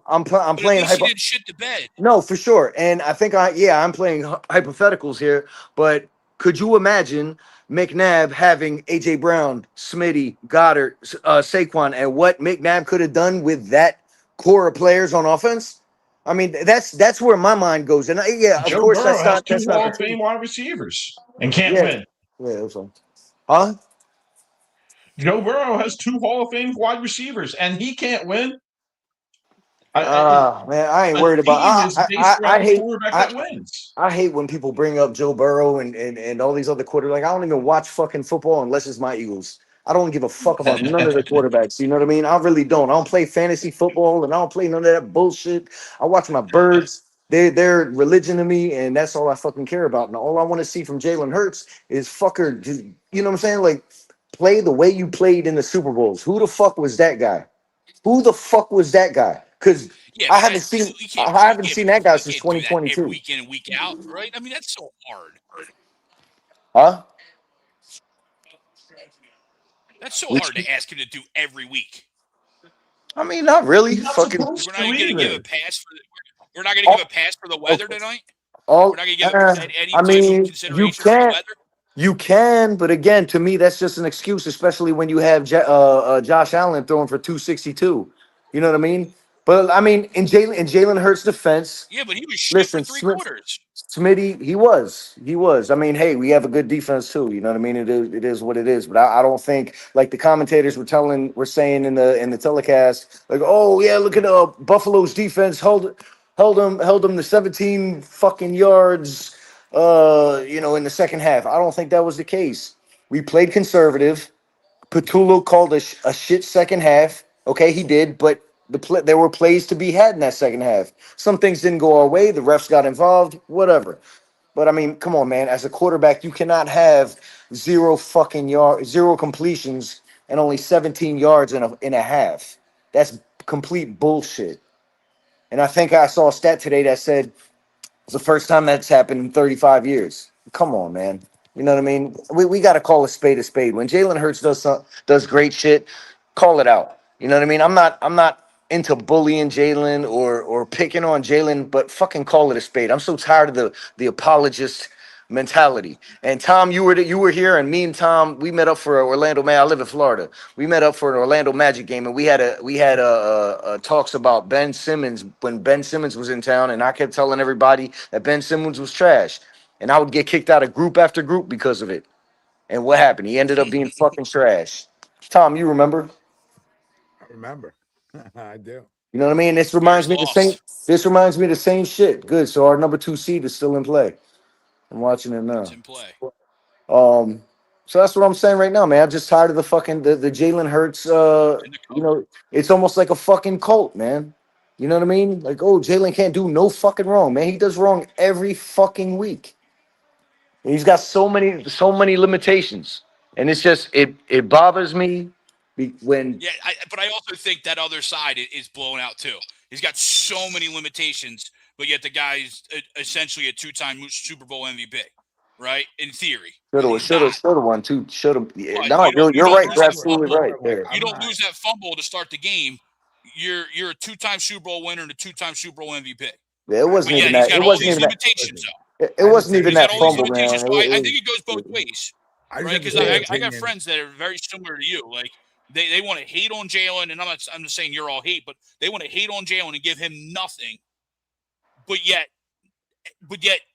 [SPEAKER 5] I'm playing.
[SPEAKER 3] He didn't shit the bed.
[SPEAKER 5] No, for sure, and I think I'm playing hypotheticals here, but could you imagine McNabb having AJ Brown, Smitty, Goddard, Saquon, and what McNabb could have done with that core of players on offense? I mean, that's where my mind goes, and
[SPEAKER 4] Joe
[SPEAKER 5] of course
[SPEAKER 4] Burrow
[SPEAKER 5] that's
[SPEAKER 4] has
[SPEAKER 5] not
[SPEAKER 4] two Hall of Fame wide receivers and can't win.
[SPEAKER 5] Yeah, also. Huh?
[SPEAKER 4] Joe Burrow has 2 Hall of Fame wide receivers and he can't win.
[SPEAKER 5] Man, I ain't worried about. I hate when people bring up Joe Burrow and all these other quarterbacks. Like, I don't even watch fucking football unless it's my Eagles. I don't give a fuck about none of the quarterbacks. You know what I mean? I really don't. I don't play fantasy football and I don't play none of that bullshit. I watch my birds. They're religion to me, and that's all I fucking care about. And all I want to see from Jalen Hurts is you know what I'm saying? Like, play the way you played in the Super Bowls. Who the fuck was that guy? Because I haven't seen that guy since 2022.
[SPEAKER 3] Week in and week out, right? I mean, that's so hard.
[SPEAKER 5] Huh?
[SPEAKER 3] That's so hard to ask him to do every week.
[SPEAKER 5] I mean, not really.
[SPEAKER 3] We're not going to give a pass for we're not going to give a pass for the weather tonight. We're not going to give any consideration for the weather.
[SPEAKER 5] You can, but again, to me, that's just an excuse, especially when you have Josh Allen throwing for 262. You know what I mean? But I mean, in Jalen Hurts' defense,
[SPEAKER 3] Yeah, but he was shit for
[SPEAKER 5] listen,
[SPEAKER 3] three quarters.
[SPEAKER 5] Smitty, he was. I mean, hey, we have a good defense too. You know what I mean? It is what it is. But I don't think like the commentators were saying in the telecast, like, oh yeah, look at Buffalo's defense held them to 17 fucking yards. In the second half, I don't think that was the case. We played conservative. Petullo called a shit second half. Okay, he did, but there were plays to be had in that second half. Some things didn't go our way. The refs got involved. Whatever. But I mean, come on, man. As a quarterback, you cannot have zero completions, and only 17 yards in a half. That's complete bullshit. And I think I saw a stat today that said it's the first time that's happened in 35 years. Come on, man. You know what I mean? We got to call a spade a spade. When Jalen Hurts does great shit, call it out. You know what I mean? I'm not into bullying Jalen or picking on Jalen, but fucking call it a spade. I'm so tired of the apologist mentality. And Tom, you were here, and me and Tom, we met up for Orlando. Man, I live in Florida. We met up for an Orlando Magic game, and we had talks about Ben Simmons when Ben Simmons was in town, and I kept telling everybody that Ben Simmons was trash, and I would get kicked out of group after group because of it. And what happened? He ended up being fucking trash. Tom, you remember?
[SPEAKER 1] I remember. I do.
[SPEAKER 5] You know what I mean? This
[SPEAKER 3] Very
[SPEAKER 5] reminds me of the same.
[SPEAKER 3] lost.
[SPEAKER 5] This reminds me of the same shit. Good. So our number 2 seed is still in play. I'm watching it
[SPEAKER 3] It's
[SPEAKER 5] now.
[SPEAKER 3] in play.
[SPEAKER 5] Um, so that's what I'm saying right now, man. I'm just tired of the Jalen Hurts.
[SPEAKER 3] In the
[SPEAKER 5] It's almost like a fucking cult, man. You know what I mean? Like, oh, Jalen can't do no fucking wrong, man. He does wrong every fucking week. And he's got so many limitations, and it's just it bothers me when
[SPEAKER 3] Yeah, but I also think that other side is blown out too. He's got so many limitations, but yet the guy's essentially a two-time Super Bowl MVP, right? In theory, when he's not.
[SPEAKER 5] should have won too. Should have.
[SPEAKER 3] But
[SPEAKER 5] No,
[SPEAKER 3] you
[SPEAKER 5] you're
[SPEAKER 3] don't
[SPEAKER 5] right.
[SPEAKER 3] lose
[SPEAKER 5] You're
[SPEAKER 3] that
[SPEAKER 5] absolutely
[SPEAKER 3] fumble.
[SPEAKER 5] right there.
[SPEAKER 3] You
[SPEAKER 1] I'm
[SPEAKER 3] don't
[SPEAKER 1] not.
[SPEAKER 3] lose that fumble to start the game. You're a two-time Super Bowl winner and a two-time Super Bowl MVP.
[SPEAKER 5] Yeah, it
[SPEAKER 3] But
[SPEAKER 5] wasn't
[SPEAKER 3] yeah,
[SPEAKER 5] even
[SPEAKER 3] he's
[SPEAKER 5] that.
[SPEAKER 3] got
[SPEAKER 5] It
[SPEAKER 3] all
[SPEAKER 5] wasn't
[SPEAKER 3] these
[SPEAKER 5] even that.
[SPEAKER 3] limitations
[SPEAKER 1] Listen,
[SPEAKER 3] though.
[SPEAKER 5] It
[SPEAKER 1] I just
[SPEAKER 5] wasn't
[SPEAKER 1] have
[SPEAKER 5] even
[SPEAKER 3] He's
[SPEAKER 1] this
[SPEAKER 3] got
[SPEAKER 5] that
[SPEAKER 3] all these
[SPEAKER 5] fumble,
[SPEAKER 1] opinion.
[SPEAKER 3] limitations.
[SPEAKER 5] man.
[SPEAKER 3] So I think it goes both ways,
[SPEAKER 1] I just
[SPEAKER 3] right?
[SPEAKER 1] have the
[SPEAKER 3] Because
[SPEAKER 1] same
[SPEAKER 3] I got
[SPEAKER 1] opinion.
[SPEAKER 3] friends that are very similar to you. Like they want to hate on Jalen, and I'm just saying you're all hate, but they want to hate on Jalen and give him nothing. But yet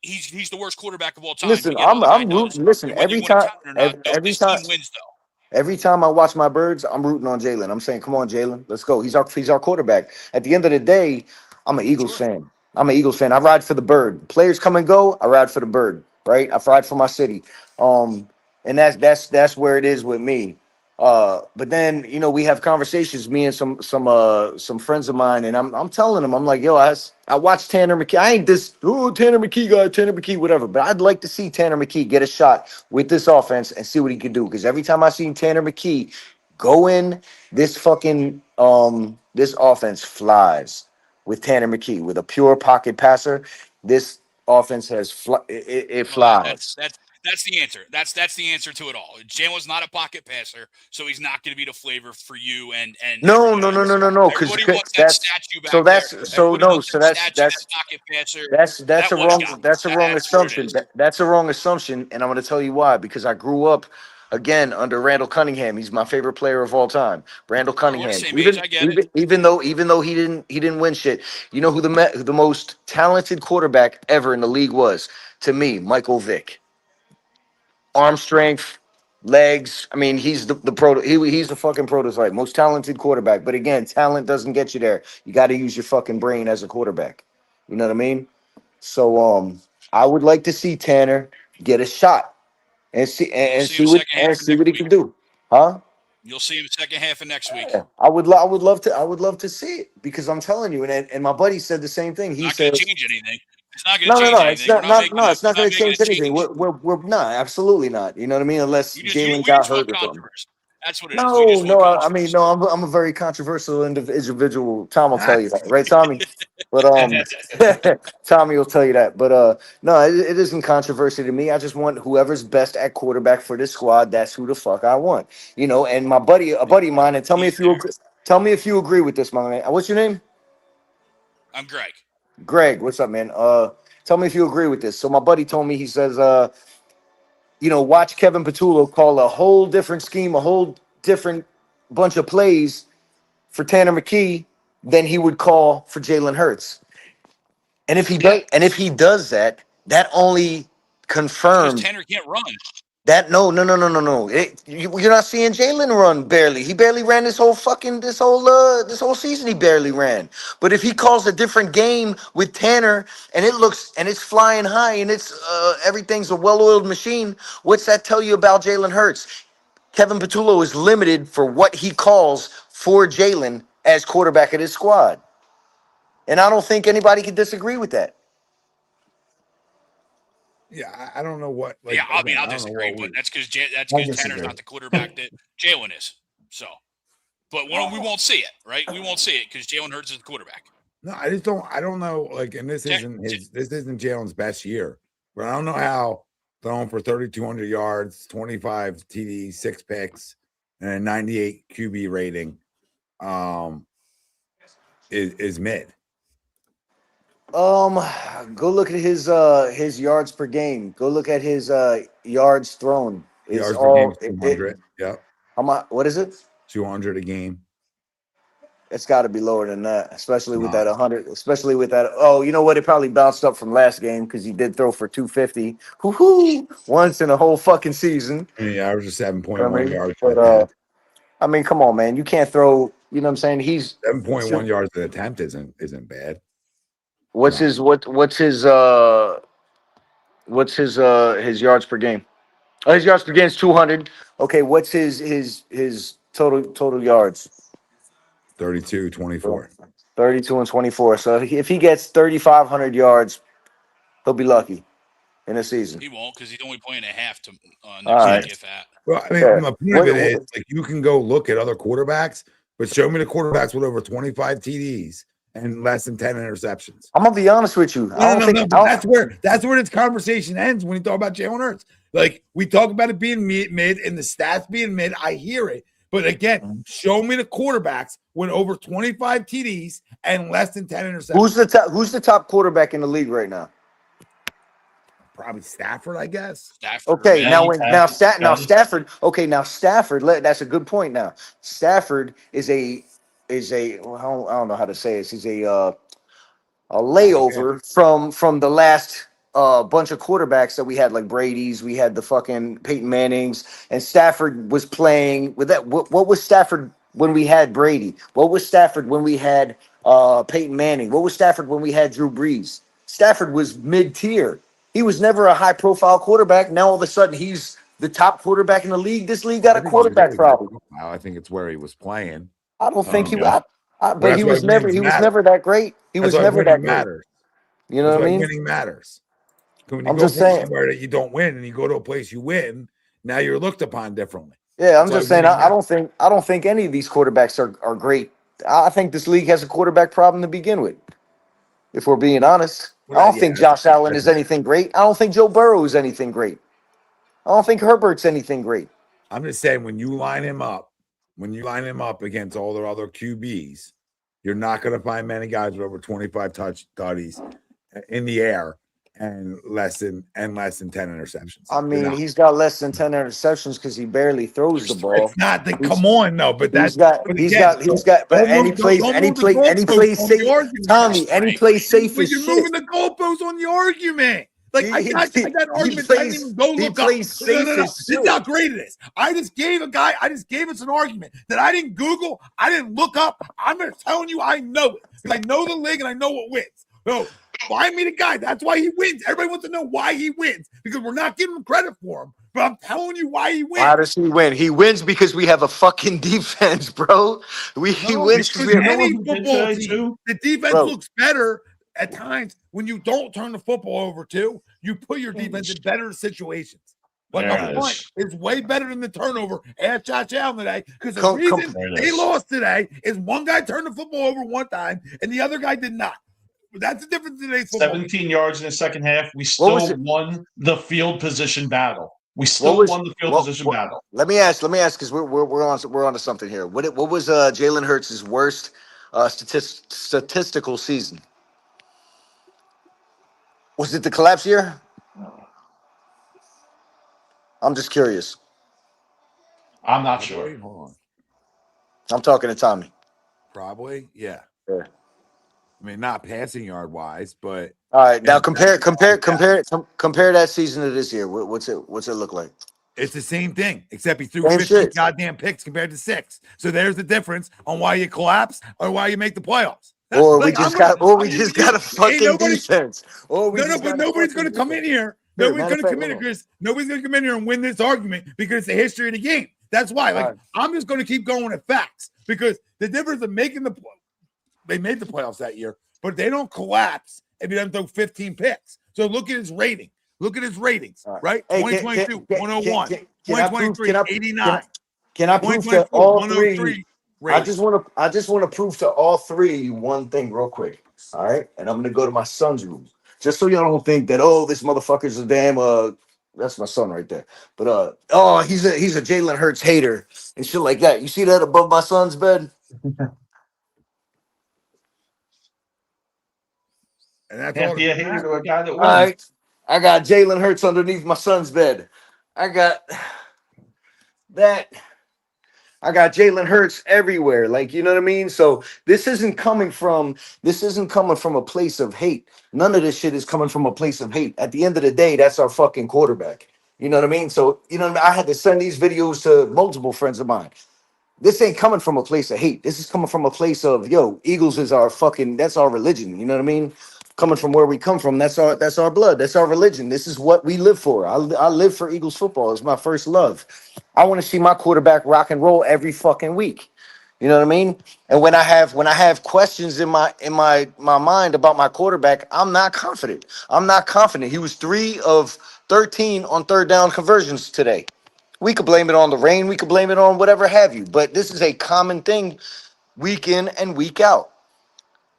[SPEAKER 3] he's the worst quarterback of all time.
[SPEAKER 5] Listen,
[SPEAKER 3] But yet other guy
[SPEAKER 5] I'm
[SPEAKER 3] does.
[SPEAKER 5] rooting. Listen,
[SPEAKER 3] And whether you
[SPEAKER 5] every
[SPEAKER 3] want to
[SPEAKER 5] time,
[SPEAKER 3] count it or not,
[SPEAKER 5] every
[SPEAKER 3] this
[SPEAKER 5] time,
[SPEAKER 3] team wins though.
[SPEAKER 5] every time I watch my birds, I'm rooting on Jalen. I'm saying, come on, Jalen, let's go. He's our quarterback. At the end of the day, I'm an Eagles
[SPEAKER 3] Sure.
[SPEAKER 5] fan. I'm an Eagles fan. I ride for the bird. Players come and go. I ride for the bird. Right. I ride for my city. And that's where it is with me. But then we have conversations, me and some friends of mine, and I'm telling them, I'm like, yo, I watched Tanner McKee. I ain't this Tanner McKee guy, Tanner McKee, whatever. But I'd like to see Tanner McKee get a shot with this offense and see what he can do. Because every time I seen Tanner McKee go in, this offense flies with Tanner McKee with a pure pocket passer. This offense it
[SPEAKER 3] Well, that,
[SPEAKER 5] flies.
[SPEAKER 3] that's that's that's the answer. That's the answer to it all. Jalen's not a pocket passer, so he's not going to be the flavor for you and
[SPEAKER 5] No,
[SPEAKER 3] everyone
[SPEAKER 5] no, no,
[SPEAKER 3] else.
[SPEAKER 5] no, no, no. Because
[SPEAKER 3] Everybody wants that
[SPEAKER 5] that's
[SPEAKER 3] statue
[SPEAKER 5] so
[SPEAKER 3] back there.
[SPEAKER 5] that's so
[SPEAKER 3] Everybody
[SPEAKER 5] no.
[SPEAKER 3] wants
[SPEAKER 5] So
[SPEAKER 3] that
[SPEAKER 5] that's
[SPEAKER 3] statue, that
[SPEAKER 5] that's
[SPEAKER 3] pocket passer.
[SPEAKER 5] that's
[SPEAKER 3] That
[SPEAKER 5] a
[SPEAKER 3] one's
[SPEAKER 5] wrong
[SPEAKER 3] gone.
[SPEAKER 5] that's a wrong
[SPEAKER 3] That's where it
[SPEAKER 5] assumption.
[SPEAKER 3] is.
[SPEAKER 5] That's a wrong assumption, and I'm going to tell you why. Because I grew up again under Randall Cunningham. He's my favorite player of all time. Randall
[SPEAKER 3] Oh, we're the
[SPEAKER 5] Cunningham.
[SPEAKER 3] same age.
[SPEAKER 5] Even
[SPEAKER 3] I get it.
[SPEAKER 5] even even though he didn't win shit. You know who the most talented quarterback ever in the league was to me? Michael Vick. Arm strength, legs. I mean, he's he's the fucking prototype, most talented quarterback. But again, talent doesn't get you there. You got to use your fucking brain as a quarterback. You know what I mean? So I would like to see Tanner get a shot and see
[SPEAKER 3] You'll
[SPEAKER 5] and
[SPEAKER 3] see him
[SPEAKER 5] see what
[SPEAKER 3] second half
[SPEAKER 5] and
[SPEAKER 3] of
[SPEAKER 5] see
[SPEAKER 3] next
[SPEAKER 5] what he
[SPEAKER 3] week.
[SPEAKER 5] can do. Huh?
[SPEAKER 3] You'll see him second half of next week.
[SPEAKER 5] Yeah. I would love to see it because I'm telling you, and my buddy said the same thing. He
[SPEAKER 3] Not going
[SPEAKER 5] said,
[SPEAKER 3] to change anything. It's not going to
[SPEAKER 5] no, no,
[SPEAKER 3] change
[SPEAKER 5] no. It's
[SPEAKER 3] anything.
[SPEAKER 5] not, not no. It's
[SPEAKER 3] We're
[SPEAKER 5] not going
[SPEAKER 3] not
[SPEAKER 5] to
[SPEAKER 3] making a
[SPEAKER 5] change anything.
[SPEAKER 3] change.
[SPEAKER 5] We're not absolutely not. You know what I mean? Unless Jalen
[SPEAKER 3] We
[SPEAKER 5] got
[SPEAKER 3] just want
[SPEAKER 5] hurt or something.
[SPEAKER 3] controversy. That's what it is. We
[SPEAKER 5] No,
[SPEAKER 3] just want
[SPEAKER 5] no. I mean,
[SPEAKER 3] controversy.
[SPEAKER 5] no. I'm a very controversial individual. Tom will tell you that, right, Tommy? But Tommy will tell you that. But no, it isn't controversy to me. I just want whoever's best at quarterback for this squad. That's who the fuck I want. And a buddy of mine, and tell me
[SPEAKER 3] He's
[SPEAKER 5] if you
[SPEAKER 3] there.
[SPEAKER 5] agree, tell me if you agree with this, my man. What's your name?
[SPEAKER 3] I'm Greg.
[SPEAKER 5] Greg. What's up, man? Tell me if you agree with this. So my buddy told me he says watch Kevin Patullo call a whole different scheme, a whole different bunch of plays for Tanner McKee than he would call for Jalen Hurts. And if he does that, that only
[SPEAKER 3] Because
[SPEAKER 5] confirms
[SPEAKER 3] Tanner can't run.
[SPEAKER 5] that. No. You're not seeing Jalen run barely. He barely ran this whole season. He barely ran. But if he calls a different game with Tanner and it's flying high and it's everything's a well-oiled machine, what's that tell you about Jalen Hurts? Kevin Patullo is limited for what he calls for Jalen as quarterback of his squad. And I don't think anybody can disagree with that.
[SPEAKER 1] Yeah, I don't know what. Like,
[SPEAKER 3] Yeah, I mean,
[SPEAKER 1] again,
[SPEAKER 3] I'll
[SPEAKER 1] I don't know
[SPEAKER 3] disagree,
[SPEAKER 1] what
[SPEAKER 3] but
[SPEAKER 1] we.
[SPEAKER 3] that's because
[SPEAKER 4] I
[SPEAKER 3] Tanner's
[SPEAKER 4] disagree.
[SPEAKER 3] not the quarterback that Jalen is. So, but we won't see it, right? We won't see it because Jalen Hurts is the quarterback.
[SPEAKER 1] No, I just don't. I don't know. Like, and this isn't Jalen's best year, but I don't know how throwing for 3,200 yards, 25 TDs, 6 picks, and a 98 QB rating, is mid.
[SPEAKER 5] Go look at his yards per game. Go look at his yards thrown. It's
[SPEAKER 1] Yards per game
[SPEAKER 5] all
[SPEAKER 1] is 200. Yep,
[SPEAKER 5] how much? What is it?
[SPEAKER 1] 200 a game.
[SPEAKER 5] It's got to be lower than that, especially with that
[SPEAKER 1] Nah.
[SPEAKER 5] 100. Especially with that. Oh, you know what? It probably bounced up from last game because he did throw for 250. Whoo-hoo, once in a whole fucking season.
[SPEAKER 1] I mean, average of
[SPEAKER 5] I
[SPEAKER 1] 7.1
[SPEAKER 5] mean,
[SPEAKER 1] yards per
[SPEAKER 5] but
[SPEAKER 1] attempt.
[SPEAKER 5] I mean, come on, man. You can't throw. You know what I'm saying?
[SPEAKER 1] 7.1 yards an attempt isn't bad.
[SPEAKER 5] What's
[SPEAKER 1] No.
[SPEAKER 5] his yards per game? Oh, his yards per game is 200. Okay, what's his total yards?
[SPEAKER 1] 32, 24.
[SPEAKER 5] 32 and 24. So if he gets 3,500 yards, he'll be lucky in a season.
[SPEAKER 3] He won't because he's only playing a half to
[SPEAKER 5] All
[SPEAKER 3] next
[SPEAKER 5] right.
[SPEAKER 3] week, if that.
[SPEAKER 1] Well, I mean,
[SPEAKER 5] Yeah.
[SPEAKER 1] my point of it is, like, you can go look at other quarterbacks, but show me the quarterbacks with over 25 TDs and less than 10 interceptions.
[SPEAKER 5] I'm gonna be honest with you. I don't think
[SPEAKER 1] But that's where this conversation ends when you talk about Jalen Hurts. Like, we talk about it being mid and the stats being mid. I hear it, but again, show me the quarterbacks with over 25 TDs and less than 10 interceptions.
[SPEAKER 5] Who's the top quarterback in the league right now?
[SPEAKER 1] Probably Stafford, I guess.
[SPEAKER 3] Stafford.
[SPEAKER 5] Okay,
[SPEAKER 3] man.
[SPEAKER 5] Stafford. Okay, now Stafford. That's a good point. Now Stafford is a well, I don't know how to say this. He's a layover from the last bunch of quarterbacks that we had, like Brady's. We had the fucking Peyton Mannings, and Stafford was playing with that. What was Stafford when we had Brady? What was Stafford when we had Peyton Manning? What was Stafford when we had Drew Brees? Stafford was mid-tier. He was never a high-profile quarterback. Now all of a sudden he's the top quarterback in the league. This league got a quarterback problem.
[SPEAKER 1] I think it's where he was playing.
[SPEAKER 5] I don't think he.
[SPEAKER 4] Okay.
[SPEAKER 5] But he was never. He was never that great. He was never that great.
[SPEAKER 1] Matters.
[SPEAKER 5] You know
[SPEAKER 1] That's
[SPEAKER 5] what I
[SPEAKER 1] why
[SPEAKER 5] mean?
[SPEAKER 1] winning matters. When you
[SPEAKER 5] I'm
[SPEAKER 1] go
[SPEAKER 5] just
[SPEAKER 1] from
[SPEAKER 5] saying.
[SPEAKER 1] somewhere that you don't win and you go to a place you win, now you're looked upon differently.
[SPEAKER 5] Yeah, I'm
[SPEAKER 1] That's
[SPEAKER 5] just
[SPEAKER 1] why
[SPEAKER 5] saying.
[SPEAKER 1] winning
[SPEAKER 5] I don't think any of these quarterbacks are great. I think this league has a quarterback problem to begin with. If we're being honest, I don't think Josh Allen is anything great. I don't think Joe Burrow is anything great. I don't think Herbert's anything great.
[SPEAKER 1] I'm just saying, when you line him up against all their other QBs, you're not going to find many guys with over 25 tutties in the air and less than 10 interceptions.
[SPEAKER 5] I mean, he's got less than 10 interceptions because he barely throws the ball.
[SPEAKER 1] It's not that. Come on, no, but that's
[SPEAKER 5] he's got. But any plays safe. Tommy, any play safe
[SPEAKER 1] but
[SPEAKER 5] is
[SPEAKER 1] you're
[SPEAKER 5] shit.
[SPEAKER 1] moving the goalposts on the argument. Like, I got arguments I didn't even go look up. No. This is how great it is. I just gave us an argument that I didn't Google, I didn't look up. I'm just telling you I know it. Because I know the league and I know what wins. So find me the guy. That's why he wins. Everybody wants to know why he wins. Because we're not giving him credit for him. But I'm telling you why he wins.
[SPEAKER 5] How does he win? He wins because we have a fucking defense, bro. He wins because we have
[SPEAKER 1] any football team. The defense looks better at times when you don't turn the football over too. You put your defense in better situations. But the point is way better than the turnover at Josh Allen today, because the reason they lost today is one guy turned the football over one time and the other guy did not. That's the difference in today's football.
[SPEAKER 4] 17 yards in the second half. We still won the field position battle. We still won the field position battle.
[SPEAKER 5] Let me ask, because we're on to something here. What was Jalen Hurts' worst statistical season? Was it the collapse year? I'm just curious.
[SPEAKER 4] I'm not
[SPEAKER 1] Probably,
[SPEAKER 4] sure.
[SPEAKER 1] hold on.
[SPEAKER 5] I'm talking to Tommy.
[SPEAKER 1] Probably, yeah.
[SPEAKER 5] Yeah.
[SPEAKER 1] I mean, not passing yard wise, but
[SPEAKER 5] All right, now
[SPEAKER 1] and
[SPEAKER 5] compare
[SPEAKER 1] yeah,
[SPEAKER 5] compare that season to this year. What's it look like?
[SPEAKER 1] it's the same thing, except he threw
[SPEAKER 5] Same
[SPEAKER 1] 15
[SPEAKER 5] shit.
[SPEAKER 1] goddamn picks compared to 6. So there's the difference on why you collapse or why you make the playoffs.
[SPEAKER 5] Or we
[SPEAKER 1] Like
[SPEAKER 5] just got a
[SPEAKER 1] ain't
[SPEAKER 5] fucking
[SPEAKER 1] nobody.
[SPEAKER 5] defense. Or we
[SPEAKER 1] No,
[SPEAKER 5] just
[SPEAKER 1] but
[SPEAKER 5] got a
[SPEAKER 1] nobody's going
[SPEAKER 5] fucking
[SPEAKER 1] to come in
[SPEAKER 5] defense.
[SPEAKER 1] here.
[SPEAKER 5] Sure,
[SPEAKER 1] Nobody's
[SPEAKER 5] matter
[SPEAKER 1] going
[SPEAKER 5] of
[SPEAKER 1] to
[SPEAKER 5] fact,
[SPEAKER 1] come in
[SPEAKER 5] hold
[SPEAKER 1] here,
[SPEAKER 5] on.
[SPEAKER 1] Chris. Nobody's going to come in here and win this argument because it's the history of the game. That's why. Like,
[SPEAKER 5] All right.
[SPEAKER 1] I'm just going to keep going with facts because the difference of making they made the playoffs that year, but they don't collapse if you don't throw 15 picks. So look at his rating. Look at his ratings,
[SPEAKER 5] All right.
[SPEAKER 1] right?
[SPEAKER 5] Hey,
[SPEAKER 1] 2022, 101.
[SPEAKER 5] can I prove?
[SPEAKER 1] 2023, 89.
[SPEAKER 5] Can I prove to
[SPEAKER 1] 2024,
[SPEAKER 5] all
[SPEAKER 1] 103
[SPEAKER 5] three?
[SPEAKER 1] rating.
[SPEAKER 5] I just want to prove to all three one thing real quick. All right, and I'm gonna go to my son's room just so y'all don't think that this motherfucker's a damn that's my son right there. But he's a Jalen Hurts hater and shit like that. You see that above my son's bed?
[SPEAKER 1] And that's
[SPEAKER 4] Can't
[SPEAKER 1] all
[SPEAKER 4] be a hater to a guy that
[SPEAKER 5] All
[SPEAKER 4] won.
[SPEAKER 5] right, I got Jalen Hurts underneath my son's bed. I got that. I got Jalen Hurts everywhere. Like, you know what I mean? So this isn't coming from a place of hate. None of this shit is coming from a place of hate. At the end of the day, that's our fucking quarterback. You know what I mean? So, you know what I mean? I had to send these videos to multiple friends of mine. This ain't coming from a place of hate. This is coming from a place of, Eagles is that's our religion. You know what I mean? Coming from where we come from, that's our blood. That's our religion. This is what we live for. I live for Eagles football. It's my first love. I want to see my quarterback rock and roll every fucking week. You know what I mean? And when I have questions in my mind about my quarterback, I'm not confident. I'm not confident. He was 3 of 13 on third down conversions today. We could blame it on the rain. We could blame it on whatever have you. But this is a common thing week in and week out.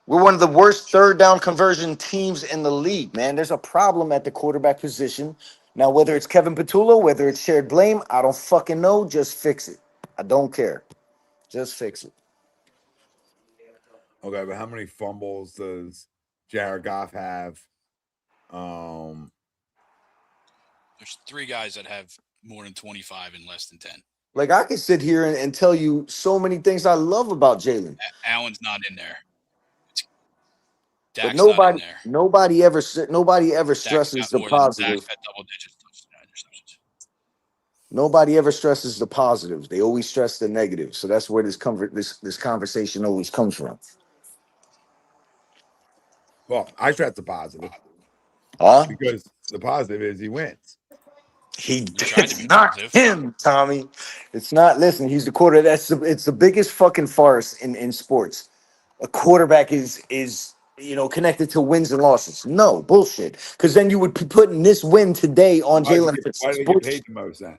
[SPEAKER 5] We're one of the worst third down conversion teams in the league, man. There's a problem at the quarterback position. Now, whether it's Kevin Patullo, whether it's shared blame, I don't fucking know. Just fix it. I don't care. Just fix it.
[SPEAKER 1] Okay, but how many fumbles does Jared Goff have?
[SPEAKER 3] There's 3 guys that have more than 25 and less than 10.
[SPEAKER 5] Like, I could sit here and tell you so many things I love about Jalen.
[SPEAKER 3] Allen's not in there.
[SPEAKER 5] But
[SPEAKER 3] Dak's not in there.
[SPEAKER 5] nobody ever
[SPEAKER 3] Dak's
[SPEAKER 5] stresses
[SPEAKER 3] got
[SPEAKER 5] the
[SPEAKER 3] more than
[SPEAKER 5] positive.
[SPEAKER 3] Dak's got double digits interceptions.
[SPEAKER 5] Nobody ever stresses the positives. They always stress the negatives. So that's where this conversation always comes from.
[SPEAKER 1] Well, I stress the positive
[SPEAKER 5] Huh?
[SPEAKER 1] because the positive is he wins.
[SPEAKER 3] tried to
[SPEAKER 5] It's
[SPEAKER 3] be
[SPEAKER 5] not
[SPEAKER 3] positive.
[SPEAKER 5] him, Tommy. It's not. Listen, he's the quarter. It's the biggest fucking farce in sports. A quarterback is connected to wins and losses. No bullshit. Because then you would be putting this win today on Jalen Hurts.
[SPEAKER 1] Why do they get paid the most then?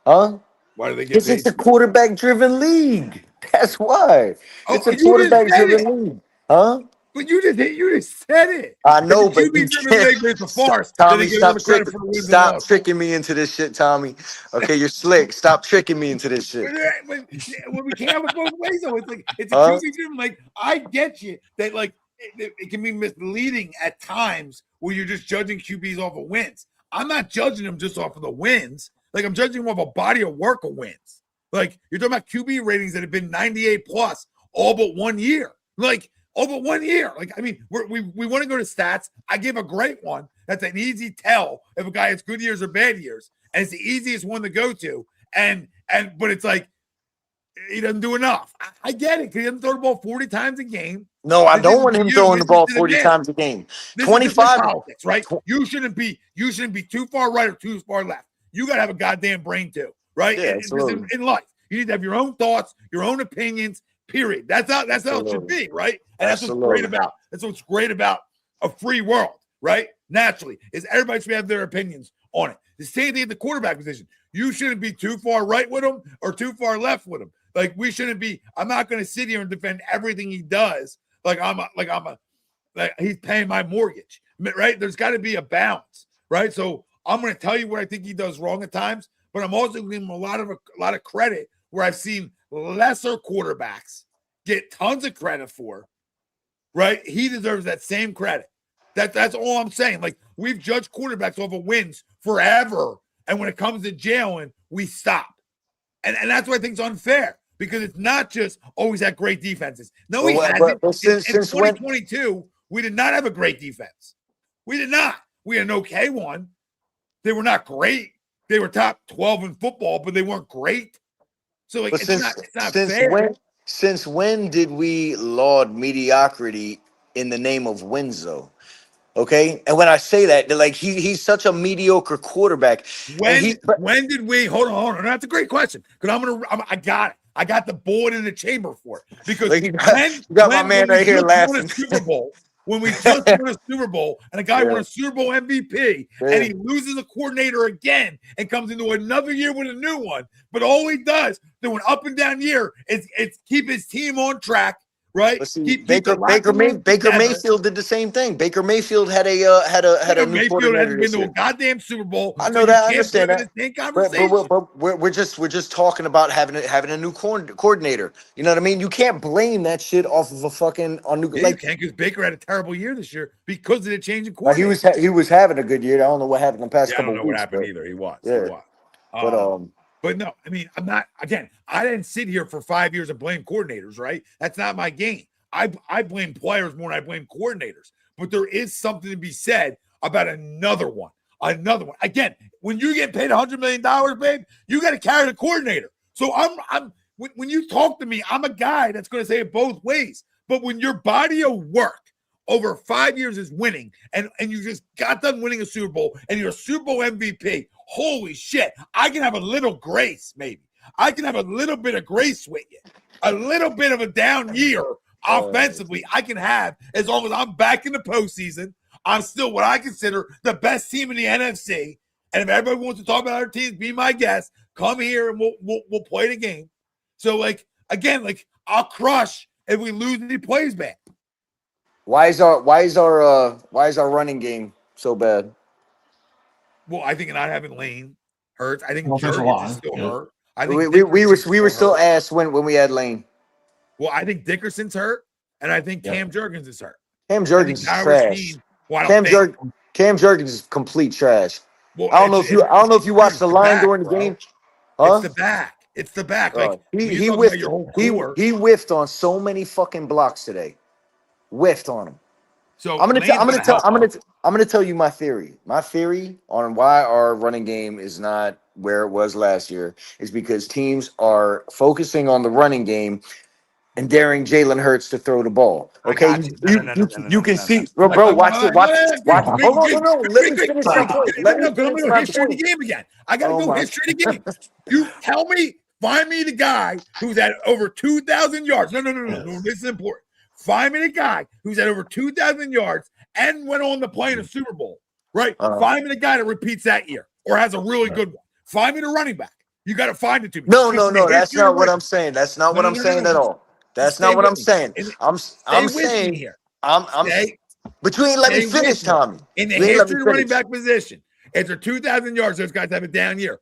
[SPEAKER 5] Huh?
[SPEAKER 1] Why do they get
[SPEAKER 5] Because
[SPEAKER 1] paid?
[SPEAKER 5] it's a quarterback-driven league. That's why. It's a
[SPEAKER 1] You just said
[SPEAKER 5] quarterback-driven league. Huh?
[SPEAKER 1] But you just said it.
[SPEAKER 5] I know,
[SPEAKER 1] it's a
[SPEAKER 5] but you
[SPEAKER 1] QB-driven league, but it's a farce.
[SPEAKER 5] Tommy,
[SPEAKER 1] They get all the credit for the wins and losses.
[SPEAKER 5] tricking me into this shit, Tommy. Okay, you're slick. Stop tricking me into this shit.
[SPEAKER 1] But we can't have it both ways, though. It's like it's a
[SPEAKER 5] Huh?
[SPEAKER 1] QB-driven. Like I get you that like it can be misleading at times where you're just judging QBs off of wins. I'm not judging them just off of the wins. Like I'm judging them off a body of work of wins. Like you're talking about QB ratings that have been 98 plus all but 1 year. Like all but 1 year. Like I mean, we want to go to stats. I give a great one. That's an easy tell if a guy has good years or bad years, and it's the easiest one to go to. But it's like he doesn't do enough. I get it because he doesn't throw the ball 40 times a game.
[SPEAKER 5] No, I don't want him throwing the ball 40 times a game.
[SPEAKER 1] This
[SPEAKER 5] 25
[SPEAKER 1] is politics, right? You shouldn't be too far right or too far left. You got to have a goddamn brain too, right?
[SPEAKER 5] Yeah,
[SPEAKER 1] in life, you need to have your own thoughts, your own opinions. Period. That's how it should be, right? And that's what's great about. That's what's great about a free world, right? Naturally, is everybody should have their opinions on it. The same thing at the quarterback position. You shouldn't be too far right with him or too far left with him. Like we shouldn't be. I'm not going to sit here and defend everything he does. Like he's paying my mortgage, right? There's got to be a balance, right? So I'm going to tell you what I think he does wrong at times, but I'm also giving him a lot of credit where I've seen lesser quarterbacks get tons of credit for, right? He deserves that same credit. That's all I'm saying. Like we've judged quarterbacks off of wins forever, And when it comes to Jalen, we stop. And that's why I think it's unfair because it's not just always had great defenses. No, he hasn't.
[SPEAKER 5] But
[SPEAKER 1] In
[SPEAKER 5] since when?
[SPEAKER 1] 2022, we did not have a great defense. We did not. We had an okay one. They were not great. They were top 12 in football, but they weren't great. So like, it's not fair.
[SPEAKER 5] Since when did we laud mediocrity in the name of wins, though? Okay, and when I say that, like he's such a mediocre quarterback.
[SPEAKER 1] When did we hold on? That's a great question because I got it. I got the board in the chamber for it because
[SPEAKER 5] like you got my man right here laughing.
[SPEAKER 1] Super Bowl. When we just won a Super Bowl and a guy won a Super Bowl MVP and he loses a coordinator again and comes into another year with a new one, but all he does through an up and down year is keep his team on track, right?
[SPEAKER 5] Baker Mayfield did the same thing. Baker Mayfield had a new
[SPEAKER 1] Mayfield hasn't been to a goddamn Super Bowl.
[SPEAKER 5] I know that. I understand that. But we're just talking about having a new coordinator. You know what I mean? You can't blame that shit off of a fucking new.
[SPEAKER 1] Yeah, you can't because Baker had a terrible year this year because of the change in coordinator.
[SPEAKER 5] He was having a good year. I don't know what happened in the past couple
[SPEAKER 1] I don't know what happened either. He was. But no, I mean, I'm not. Again, I didn't sit here for 5 years and blame coordinators, right? That's not my game. I blame players more than I blame coordinators. But there is something to be said about another one. Again, when you get paid $100 million, babe, you got to carry the coordinator. So when you talk to me, I'm a guy that's going to say it both ways. But when your body of work over 5 years is winning, and you just got done winning a Super Bowl, and you're a Super Bowl MVP, holy shit, I can have a little grace, maybe. I can have a little bit of grace with you. A little bit of a down year offensively I can have as long as I'm back in the postseason. I'm still what I consider the best team in the NFC. And if everybody wants to talk about our teams, be my guest. Come here and we'll play the game. So, like, again, like, I'll crush if we lose and he plays bad.
[SPEAKER 5] Why is our running game so bad?
[SPEAKER 1] Well, I think not having Lane hurts. I think Jurgens is still hurt. I think
[SPEAKER 5] we were still asked when we had Lane.
[SPEAKER 1] Well, I think Dickerson's hurt, and I think Cam Jurgens is hurt.
[SPEAKER 5] Cam Jurgens is trash. Cam Jurgens is complete trash. Well, I don't know if you watched the line during the game.
[SPEAKER 1] Huh? It's the back. Like
[SPEAKER 5] he whiffed on so many fucking blocks today. Whiffed on him. So I'm gonna tell you my theory. My theory on why our running game is not where it was last year is because teams are focusing on the running game and daring Jalen Hurts to throw the ball. Okay, you can see, bro. Watch it. Hold on. Let me finish my point. Let me go history of the game again.
[SPEAKER 1] I gotta go history of the game. You tell me, find me the guy who's at over 2,000 yards. No. This is important. Find me the guy who's at over 2,000 yards and went on to play in a Super Bowl. Right? Find me the guy that repeats that year or has a really good one. Find me the running back. You got to find it to me.
[SPEAKER 5] No. That's not what I'm saying. That's not what I'm saying at all. That's not what I'm saying. I'm saying here. But you ain't let me finish, Tommy.
[SPEAKER 1] In the history of the running back position, after 2,000 yards, those guys have a down year.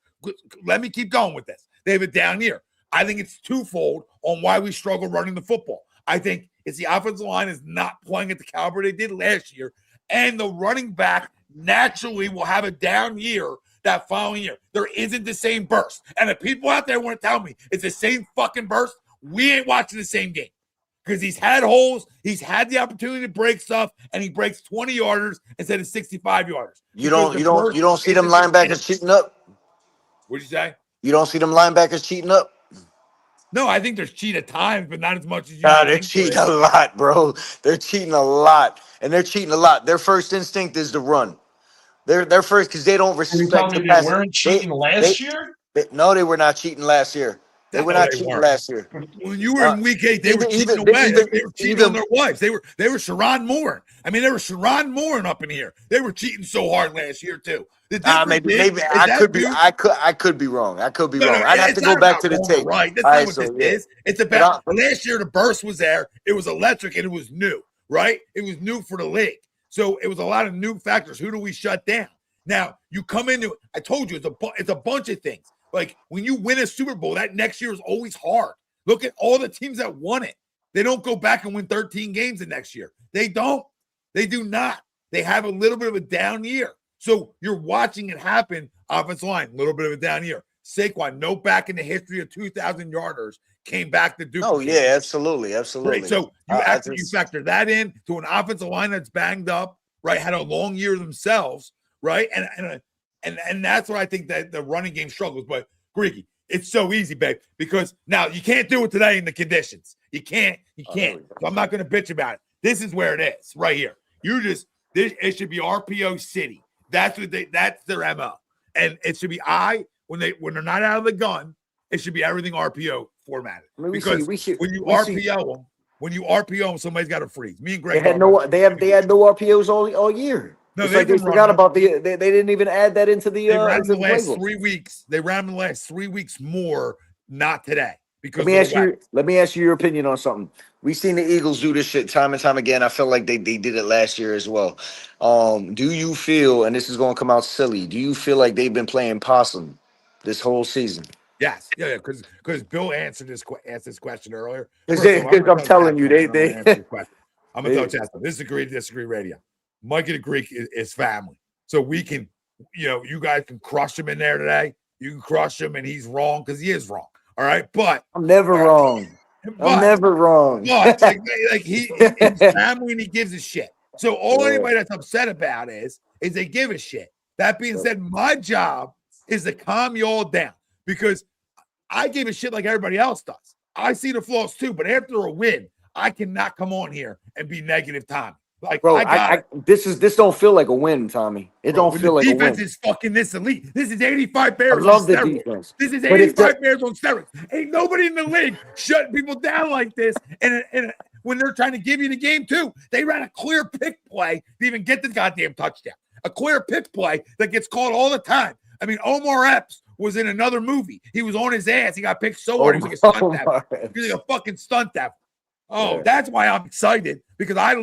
[SPEAKER 1] Let me keep going with this. They have a down year. I think it's twofold on why we struggle running the football. I think it's the offensive line is not playing at the caliber they did last year, and the running back naturally will have a down year that following year. There isn't the same burst. And if people out there want to tell me it's the same fucking burst, we ain't watching the same game. Because he's had holes, he's had the opportunity to break stuff, and he breaks 20 yarders instead of 65 yarders.
[SPEAKER 5] You don't see them linebackers cheating up?
[SPEAKER 1] What'd you say?
[SPEAKER 5] You don't see them linebackers cheating up?
[SPEAKER 1] No, I think there's cheat at times, but not as much as you.
[SPEAKER 5] They're cheating a lot, bro. They're cheating a lot, and they're cheating a lot. Their first instinct is to run. They're first because they don't respect the pass.
[SPEAKER 4] They weren't cheating last year?
[SPEAKER 5] No, they were not cheating last year. They were not cheating last year.
[SPEAKER 1] When you were in week 8, they were cheating away. They were cheating on their wives. They were Sharon Moore. I mean, they were Sharon Moore up in here. They were cheating so hard last year too.
[SPEAKER 5] Maybe I could be wrong. I could be wrong. I'd have to go back to the tape.
[SPEAKER 1] Right. That's not what this is. It's about last year the burst was there. It was electric and it was new, right? It was new for the league. So it was a lot of new factors. Who do we shut down? Now, you come into it. I told you it's a bunch of things. Like when you win a Super Bowl, that next year is always hard. Look at all the teams that won it. They don't go back and win 13 games the next year. They don't. They do not. They have a little bit of a down year. So you're watching it happen. Offensive line, a little bit of it down here. Saquon, no back in the history of 2,000 yarders came back to do.
[SPEAKER 5] Oh yeah, absolutely.
[SPEAKER 1] Right. So you factor that in to an offensive line that's banged up, right? Had a long year themselves, right? And that's why I think that the running game struggles. But Greeky, it's so easy, babe, because now you can't do it today in the conditions. You can't. So I'm not going to bitch about it. This is where it is, right here. It should be RPO City. That's their MO, and it should be when they're not out of the gun. It should be everything RPO formatted. When you RPO them, somebody's got to freeze. Me and Greg
[SPEAKER 5] they had no RPOs all year. No, it's like they forgot about they didn't even add that into the.
[SPEAKER 1] They ran the last 3 weeks. They ran the last 3 weeks more. Not today. Because
[SPEAKER 5] let me ask you your opinion on something. We've seen the Eagles do this shit time and time again. I feel like they did it last year as well. Do you feel, and this is going to come out silly, do you feel like they've been playing possum this whole season?
[SPEAKER 1] Yes, yeah, because Bill asked this question earlier.
[SPEAKER 5] Because I'm telling you,
[SPEAKER 1] I'm gonna tell Chester. This is agree to disagree radio. Mike and the Greek is family, so we can, you guys can crush him in there today. You can crush him, and he's wrong because he is wrong. All right, but
[SPEAKER 5] I'm never wrong. I'm never wrong.
[SPEAKER 1] But he's family and he gives a shit. So anybody that's upset about is they give a shit. That being said, my job is to calm you all down because I give a shit like everybody else does. I see the flaws too, but after a win, I cannot come on here and be negative, Tommy. Like, bro,
[SPEAKER 5] this don't feel like a win, Tommy. It don't feel like a win.
[SPEAKER 1] Defense is fucking this elite. This is 85 Bears.
[SPEAKER 5] I love the defense.
[SPEAKER 1] This is 85 Bears on steroids. Ain't nobody in the league shutting people down like this. And when they're trying to give you the game too, they ran a clear pick play to even get the goddamn touchdown. A clear pick play that gets called all the time. I mean, Omar Epps was in another movie. He was on his ass. He got picked so hard. He was like a stunt devil. He was like a fucking stunt devil. Oh, that's why I'm excited because I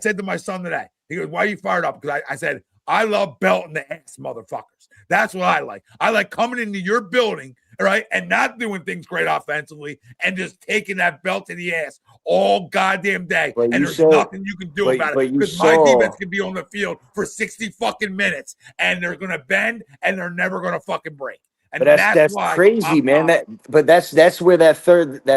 [SPEAKER 1] said to my son today, he goes, why are you fired up? Because I said, I love belting the ass, motherfuckers. That's what I like. I like coming into your building, all right, and not doing things great offensively and just taking that belt to the ass all goddamn day. And there's nothing you can do about it because my defense can be on the field for 60 fucking minutes and they're going to bend and they're never going to fucking break. And
[SPEAKER 5] but that's crazy, man. That's where that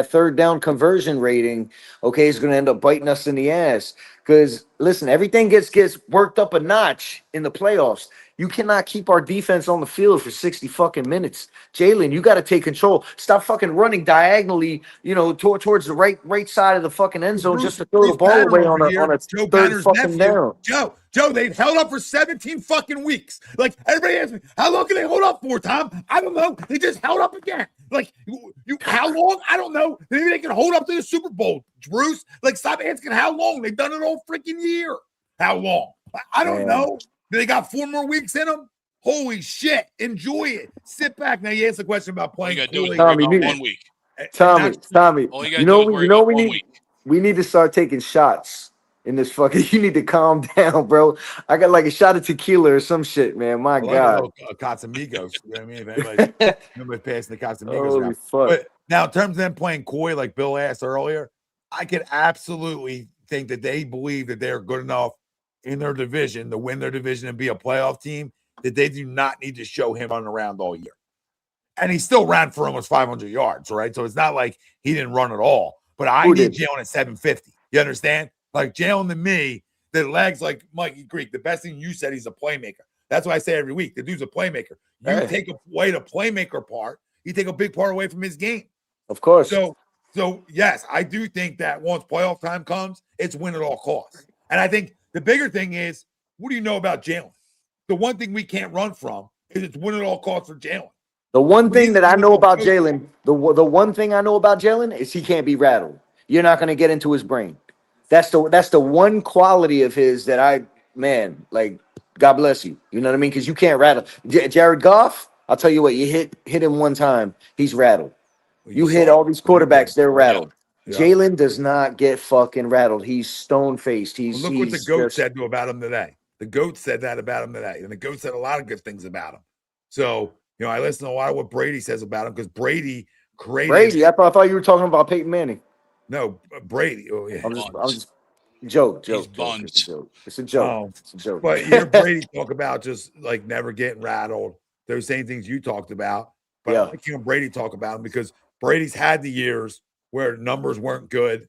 [SPEAKER 5] third down conversion rating, is going to end up biting us in the ass. Because listen, everything gets worked up a notch in the playoffs. You cannot keep our defense on the field for 60 fucking minutes. Jalen, you got to take control. Stop fucking running diagonally, towards the right side of the fucking end zone just to throw the ball away on a third fucking down.
[SPEAKER 1] Joe, they've held up for 17 fucking weeks. Like, everybody asks me, how long can they hold up for, Tom? I don't know. They just held up again. Like, how long? I don't know. Maybe they can hold up to the Super Bowl, Bruce. Like, stop asking how long. They've done it all freaking year. How long? I don't know. They got 4 more weeks in them. Holy shit. Enjoy it. Sit back. Now, you asked the question about playing.
[SPEAKER 3] All you got to do is 1 week.
[SPEAKER 5] Tommy,
[SPEAKER 3] all you got to do
[SPEAKER 5] we need to start taking shots in this fucking. You need to calm down, bro. I got like a shot of tequila or some shit, man. My God.
[SPEAKER 1] Casamigos. You know what I mean? If anybody's passing the Casamigos. But now, in terms of them playing coy, like Bill asked earlier, I could absolutely think that they believe that they're good enough in their division to win their division and be a playoff team, that they do not need to show him running around all year. And he still ran for almost 500 yards, right? So it's not like he didn't run at all. But I need Jalen at 750. You understand? Like Jalen to me, the legs like Mikey Greek. The best thing you said, he's a playmaker. That's why I say every week, the dude's a playmaker. You take away the playmaker part, you take a big part away from his game.
[SPEAKER 5] Of course.
[SPEAKER 1] So yes, I do think that once playoff time comes, it's win at all costs. And I think the bigger thing is, what do you know about Jalen? The one thing we can't run from is it's win at all costs for Jalen.
[SPEAKER 5] The one thing that I know about Jalen, the one thing I know about Jalen is he can't be rattled. You're not going to get into his brain. That's the one quality of his that God bless you. You know what I mean? Because you can't rattle. Jared Goff, I'll tell you what, you hit him one time, he's rattled. You hit all these quarterbacks, they're rattled. Yeah. Jalen does not get fucking rattled. He's stone-faced.
[SPEAKER 1] Look what the GOAT said about him today. The GOAT said that about him today. And the GOAT said a lot of good things about him. So, I listen to a lot of what Brady says about him because Brady created.
[SPEAKER 5] Brady? I thought you were talking about Peyton Manning.
[SPEAKER 1] No, Brady. Oh, yeah.
[SPEAKER 5] I'm just Joke.
[SPEAKER 3] He's
[SPEAKER 5] It's a
[SPEAKER 3] buns.
[SPEAKER 5] joke. It's a joke. It's a joke.
[SPEAKER 1] But you hear Brady talk about just like never getting rattled. Those same things you talked about. But I like hearing Brady talk about them because Brady's had the years where numbers weren't good.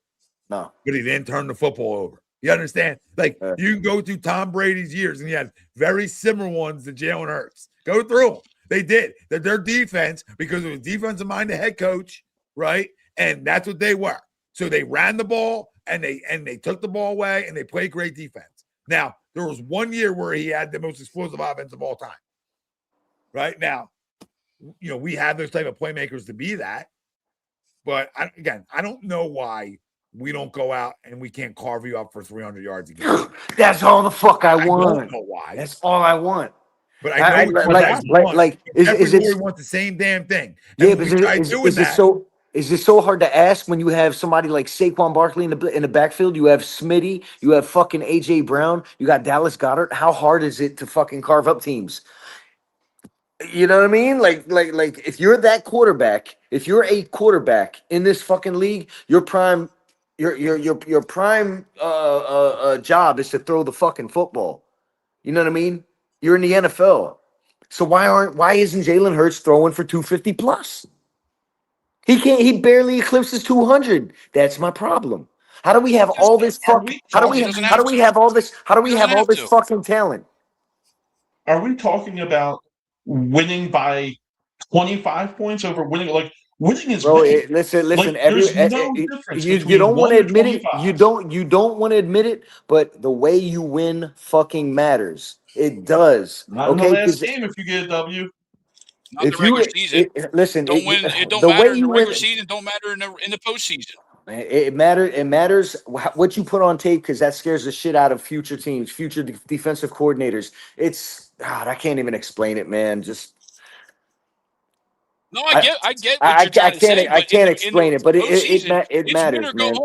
[SPEAKER 5] No.
[SPEAKER 1] But he didn't turn the football over. You understand? Like you can go through Tom Brady's years and you had very similar ones to Jalen Hurts. Go through them. They did. Their defense, because it was defensive minded head coach, right? And that's what they were. So they ran the ball and they took the ball away and they played great defense. Now, there was 1 year where he had the most explosive offense of all time. Right now, we have those type of playmakers to be that. But I don't know why we don't go out and we can't carve you up for 300 yards again.
[SPEAKER 5] That's all the fuck I want.
[SPEAKER 1] I don't know why.
[SPEAKER 5] That's all I want.
[SPEAKER 1] But I know
[SPEAKER 5] is it
[SPEAKER 1] wants the same damn thing.
[SPEAKER 5] Yeah, but is it so hard to ask when you have somebody like Saquon Barkley in the backfield? You have Smitty, you have fucking AJ Brown, you got Dallas Goedert. How hard is it to fucking carve up teams? You know what I mean? Like if you're that quarterback, if you're a quarterback in this fucking league, your prime job is to throw the fucking football. You know what I mean? You're in the NFL. So why isn't Jalen Hurts throwing for 250 plus? He barely eclipses 200. That's my problem. How do we have all this fucking fucking talent?
[SPEAKER 4] Are we talking about winning by 25 points over winning? Like winning is winning.
[SPEAKER 5] Listen.
[SPEAKER 4] Like, there's no difference
[SPEAKER 5] You
[SPEAKER 4] between
[SPEAKER 5] don't want to
[SPEAKER 4] 1 and
[SPEAKER 5] admit it.
[SPEAKER 4] 25.
[SPEAKER 5] You don't want to admit it. But the way you win fucking matters. It does.
[SPEAKER 4] Not in the last game if you get a W.
[SPEAKER 3] Not the regular season.
[SPEAKER 5] Listen,
[SPEAKER 3] don't win. It don't matter in the regular season. Don't matter in the postseason.
[SPEAKER 5] It matters what you put on tape because that scares the shit out of future teams, future defensive coordinators. It's God, I can't even explain it, man. Just
[SPEAKER 3] no, I get what you're trying to say.
[SPEAKER 5] I can't explain it, but it matters, man.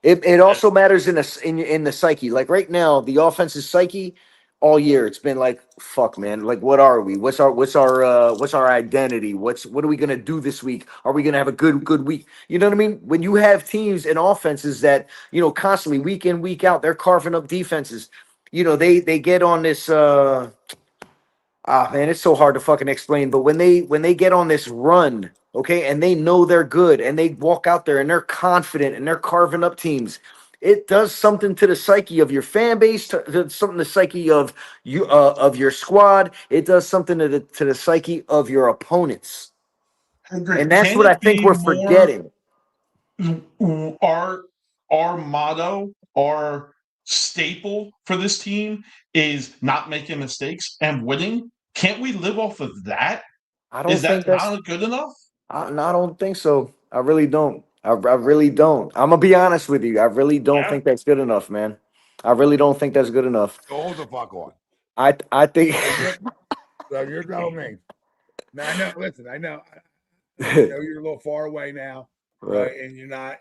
[SPEAKER 5] It also matters in the psyche. Like right now, the offense's psyche. All year it's been like fuck, man. Like, what are we? What's our identity? What are we gonna do this week? Are we gonna have a good week? You know what I mean? When you have teams and offenses that constantly week in week out, they're carving up defenses. They get on this. Man, it's so hard to fucking explain. But when they get on this run, okay, and they know they're good, and they walk out there and they're confident and they're carving up teams. It does something to the psyche of your fan base, something to the psyche of you of your squad. It does something to the psyche of your opponents, and that's what I think we're forgetting.
[SPEAKER 4] Our motto, our staple for this team is not making mistakes and winning. Can't we live off of that? Is that not good enough?
[SPEAKER 5] I don't think so. I really don't. I really don't. I'm gonna be honest with you. I really don't think that's good enough, man. I really don't think that's good enough.
[SPEAKER 1] So hold the fuck on.
[SPEAKER 5] I think.
[SPEAKER 1] So you're telling me. Now I know. Listen, I know you're a little far away now, right? And you're not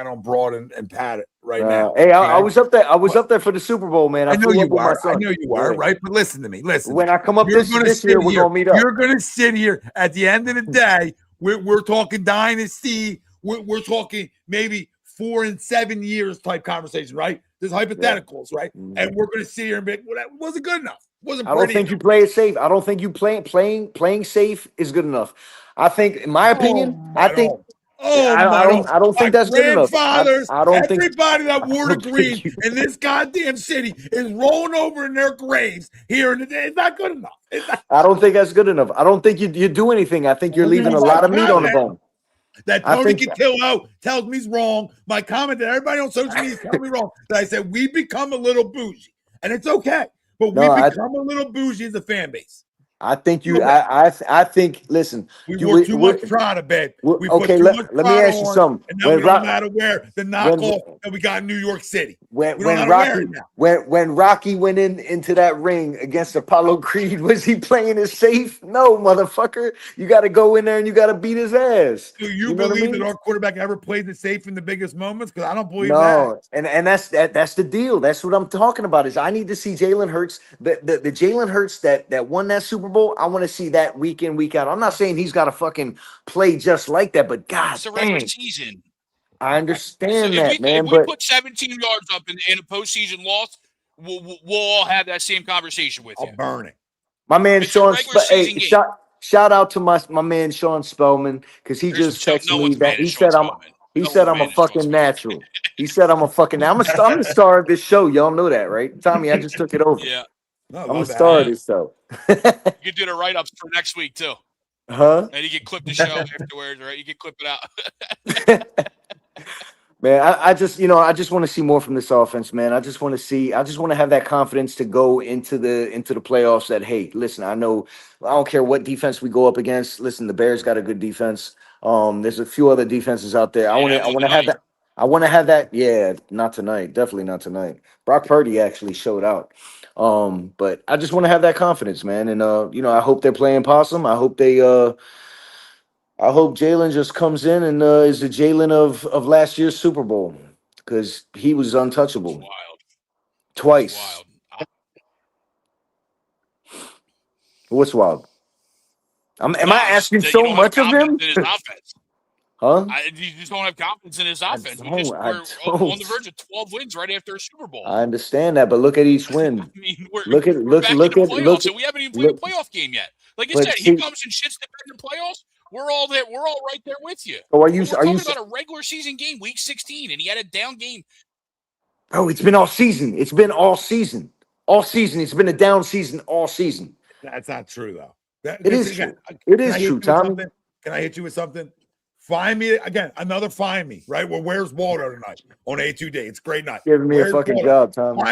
[SPEAKER 1] on Broad and Pat right now.
[SPEAKER 5] Hey, I was up there. I was up there for the Super Bowl, man.
[SPEAKER 1] I know you were. I know you were, right? But listen to me. Listen.
[SPEAKER 5] When I come up this year, we're gonna meet up.
[SPEAKER 1] You're gonna sit here at the end of the day. We're talking dynasty. We're talking maybe 4 and 7 years type conversation, right? There's hypotheticals, right? And we're going to sit here and be like, well, that wasn't good enough. I
[SPEAKER 5] don't think you play it safe. I don't think you playing safe is good enough. I think, in my opinion, I don't think that's good enough. I don't think
[SPEAKER 1] everybody that wore the green in this goddamn city is rolling over in their graves here in the day. It's not good enough.
[SPEAKER 5] I don't think that's good enough. I don't think you do anything. I think you're leaving a lot of meat on the bone.
[SPEAKER 1] That Tony Cotillo tells me is wrong. My comment that everybody on social media tells me wrong. That I said we become a little bougie, and it's okay, but we become a little bougie as a fan base.
[SPEAKER 5] I think you. I think. Listen,
[SPEAKER 1] we wore too much Prada, babe. We
[SPEAKER 5] okay, let me ask you something.
[SPEAKER 1] And now we don't matter where the knockoff that we got in New York City.
[SPEAKER 5] When Rocky went into that ring against Apollo Creed, was he playing it safe? No, motherfucker. You got to go in there and you got to beat his ass.
[SPEAKER 1] Do you believe that our quarterback ever played it safe in the biggest moments? Because I don't believe that.
[SPEAKER 5] And that's the deal. That's what I'm talking about. Is I need to see Jalen Hurts, the Jalen Hurts that won that Super Bowl. I want to see that week in, week out. I'm not saying he's got to fucking play just like that, but God,
[SPEAKER 3] it's a regular season.
[SPEAKER 5] I understand
[SPEAKER 3] If
[SPEAKER 5] that, man,
[SPEAKER 3] if we
[SPEAKER 5] but
[SPEAKER 3] put 17 yards up in a postseason loss, we'll all have that same conversation with
[SPEAKER 1] I'll
[SPEAKER 3] you.
[SPEAKER 1] burn it.
[SPEAKER 5] my man
[SPEAKER 3] It's a
[SPEAKER 5] Sean,
[SPEAKER 3] regular season game.
[SPEAKER 5] shout out to my man Sean Spellman because he
[SPEAKER 3] There's
[SPEAKER 5] just texted
[SPEAKER 3] no
[SPEAKER 5] me
[SPEAKER 3] one's
[SPEAKER 5] that
[SPEAKER 3] managed Sean Spellman.
[SPEAKER 5] he
[SPEAKER 3] No
[SPEAKER 5] said
[SPEAKER 3] one's
[SPEAKER 5] I'm a
[SPEAKER 3] managed Sean
[SPEAKER 5] fucking
[SPEAKER 3] Spellman.
[SPEAKER 5] natural. He said I'm the star of this show. Y'all know that, right? Tommy, I just took it over.
[SPEAKER 3] Yeah,
[SPEAKER 1] No, I
[SPEAKER 5] I'm the
[SPEAKER 1] love
[SPEAKER 5] star of
[SPEAKER 1] that.
[SPEAKER 5] this show.
[SPEAKER 3] you could do the write-ups for next week too,
[SPEAKER 5] Huh?
[SPEAKER 3] and you can clip the show afterwards, right? You can clip it out.
[SPEAKER 5] Man, I just want to see more from this offense, man. I just want to have that confidence to go into the playoffs that, hey, listen, I don't care what defense we go up against. Listen, the Bears got a good defense. There's a few other defenses out there. I want to have that. I want to have that. Yeah, not tonight. Definitely not tonight. Brock Purdy actually showed out. But I just want to have that confidence, man. And I hope they're playing possum. I hope Jalen just comes in and is the Jalen of last year's Super Bowl because he was untouchable
[SPEAKER 3] Wild.
[SPEAKER 5] twice.
[SPEAKER 3] Wild.
[SPEAKER 5] What's wild? Am I asking
[SPEAKER 3] that
[SPEAKER 5] so
[SPEAKER 3] you don't
[SPEAKER 5] much
[SPEAKER 3] have
[SPEAKER 5] of him?
[SPEAKER 3] confidence in his offense.
[SPEAKER 5] Huh?
[SPEAKER 3] You just don't have confidence in his offense.
[SPEAKER 5] don't,
[SPEAKER 3] We're
[SPEAKER 5] I
[SPEAKER 3] on the
[SPEAKER 5] don't.
[SPEAKER 3] verge of 12 wins right after a Super Bowl.
[SPEAKER 5] I understand that, but look at each win.
[SPEAKER 3] I mean, we're
[SPEAKER 5] Look
[SPEAKER 3] back in the playoffs, and we haven't even played a playoff game yet. Like I said, he comes and shits the bed in the playoffs. We're all there. We're all right there with you.
[SPEAKER 5] So
[SPEAKER 3] We're talking about a regular season game, week 16, and he had a down game.
[SPEAKER 5] Oh, it's been all season. It's been all season. All season. It's been a down season all season.
[SPEAKER 1] That's not true, though.
[SPEAKER 5] It is true. It is true, Tommy.
[SPEAKER 1] Can I hit you with something? Find me again. Another find me. Right. Well, where's Waldo tonight on A2 Day? It's a great night.
[SPEAKER 5] Giving me a fucking job, Tommy.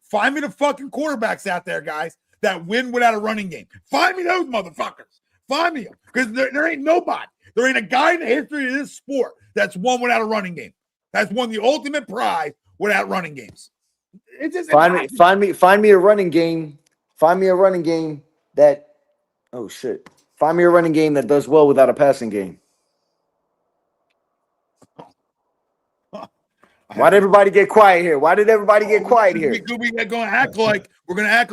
[SPEAKER 1] Find me the fucking quarterbacks out there, guys, that win without a running game. Find me those motherfuckers. Find me them because there ain't nobody. There ain't a guy in the history of this sport that's won without a running game. That's won the ultimate prize without running games. It's just
[SPEAKER 5] find me a running game. Find me a running game that. Oh shit! Find me a running game that does well without a passing game. Why did everybody get quiet here? Why did everybody get quiet here?
[SPEAKER 1] We're going to act like we can't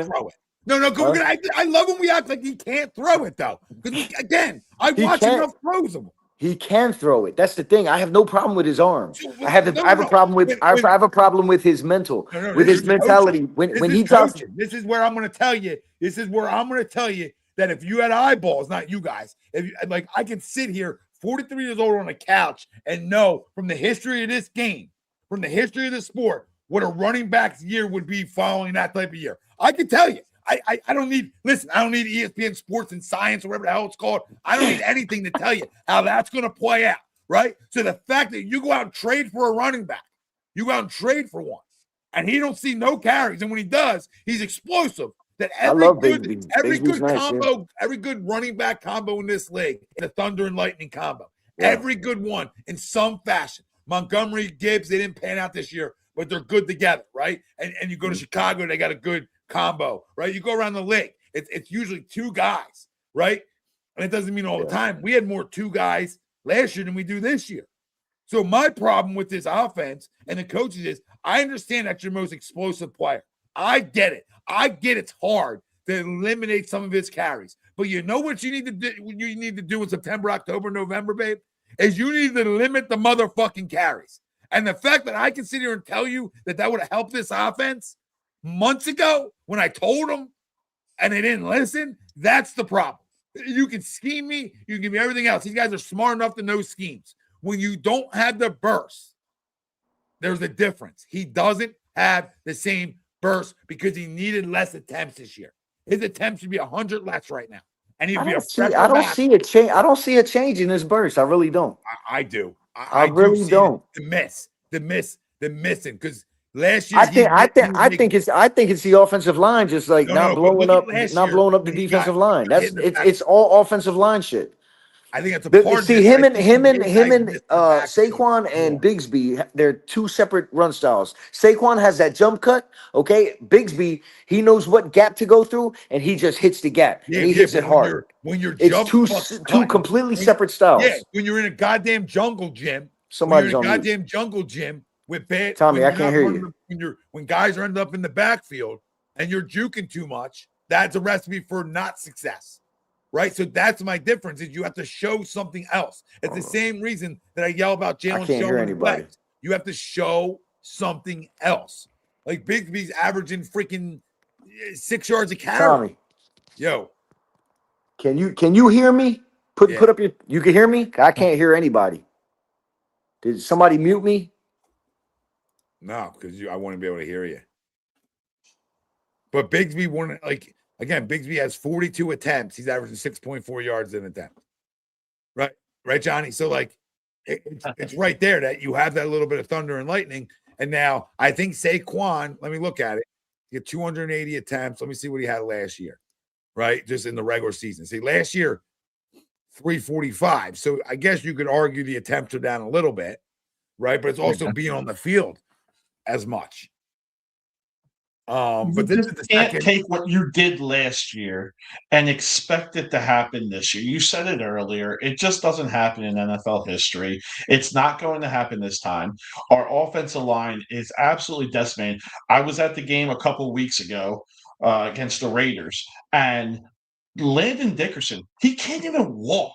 [SPEAKER 1] throw it. No, I love when we act like he can't throw it though. Because I watch enough throws of him.
[SPEAKER 5] He can throw it. That's the thing. I have no problem with his arm. I have a problem with his mental, with his mentality. When he does,
[SPEAKER 1] this is where I'm going to tell you. This is where I'm going to tell you that if you had eyeballs, not you guys, I could sit here 43 years old on a couch and know from the history of this game, from the history of the sport, what a running back's year would be following that type of year. I can tell you. I don't need ESPN Sports and Science or whatever the hell it's called. I don't need anything to tell you how that's going to play out, right? So the fact that you go out and trade for a running back, you go out and trade for one, and he don't see no carries, and when he does, he's explosive. That every good running back combo in this league, the Thunder and Lightning combo, every good one in some fashion. Montgomery, Gibbs, they didn't pan out this year, but they're good together, right? And you go to Chicago, they got a good combo, right? You go around the league, it's usually two guys, right? And it doesn't mean all the time. We had more two guys last year than we do this year. So my problem with this offense and the coaches is I understand that's your most explosive player. I get it. I get it's hard to eliminate some of his carries. But you know what you need to do? What you need to do in September, October, November, babe, is you need to limit the motherfucking carries. And the fact that I can sit here and tell you that would have helped this offense months ago when I told them and they didn't listen, that's the problem. You can scheme me. You can give me everything else. These guys are smart enough to know schemes. When you don't have the burst, there's a difference. He doesn't have the same burst because he needed less attempts this year. His attempts should be 100 less right now. And he'd be
[SPEAKER 5] I don't see a change. I don't see a change in his burst. I really don't.
[SPEAKER 1] I do.
[SPEAKER 5] I really don't.
[SPEAKER 1] The missing. Because last year,
[SPEAKER 5] I think it's the offensive line just like not blowing up the defensive line. It's all offensive line shit.
[SPEAKER 1] I think that's a part.
[SPEAKER 5] See, him and Saquon and Bigsby, they're two separate run styles. Saquon has that jump cut. Okay, Bigsby, he knows what gap to go through, and he just hits the gap. And he hits it hard. It's two completely separate styles.
[SPEAKER 1] Yeah, when you're in a goddamn jungle gym, with bad.
[SPEAKER 5] Tommy, I can't hear you.
[SPEAKER 1] When guys are ended up in the backfield and you're juking too much, that's a recipe for not success. right? So that's my difference is you have to show something else. It's the same reason that I yell about
[SPEAKER 5] I
[SPEAKER 1] Jalen
[SPEAKER 5] can't hear
[SPEAKER 1] showing
[SPEAKER 5] anybody.
[SPEAKER 1] legs. You have to show something else. Like Bigsby's averaging freaking 6 yards a carry.
[SPEAKER 5] Tommy,
[SPEAKER 1] Yo,
[SPEAKER 5] can you hear me? Put up your. You can hear me. I can't hear anybody. Did somebody mute me?
[SPEAKER 1] no, because I want to be able to hear you. But Bigsby won. Like again, Bigsby has 42 attempts. He's averaging 6.4 yards an attempt. Right, Johnny. So like, it's right there that you have that little bit of thunder and lightning. And now I think Saquon. Let me look at it. He had 280 attempts. Let me see what he had last year. Right, just in the regular season. See, last year 345. So I guess you could argue the attempts are down a little bit, right? But it's also being on the field as much. But this is the
[SPEAKER 4] can't
[SPEAKER 1] second.
[SPEAKER 4] take what you did last year and expect it to happen this year. You said it earlier. It just doesn't happen in NFL history. It's not going to happen this time. Our offensive line is absolutely decimated. I was at the game a couple weeks ago against the Raiders, and Landon Dickerson, he can't even walk.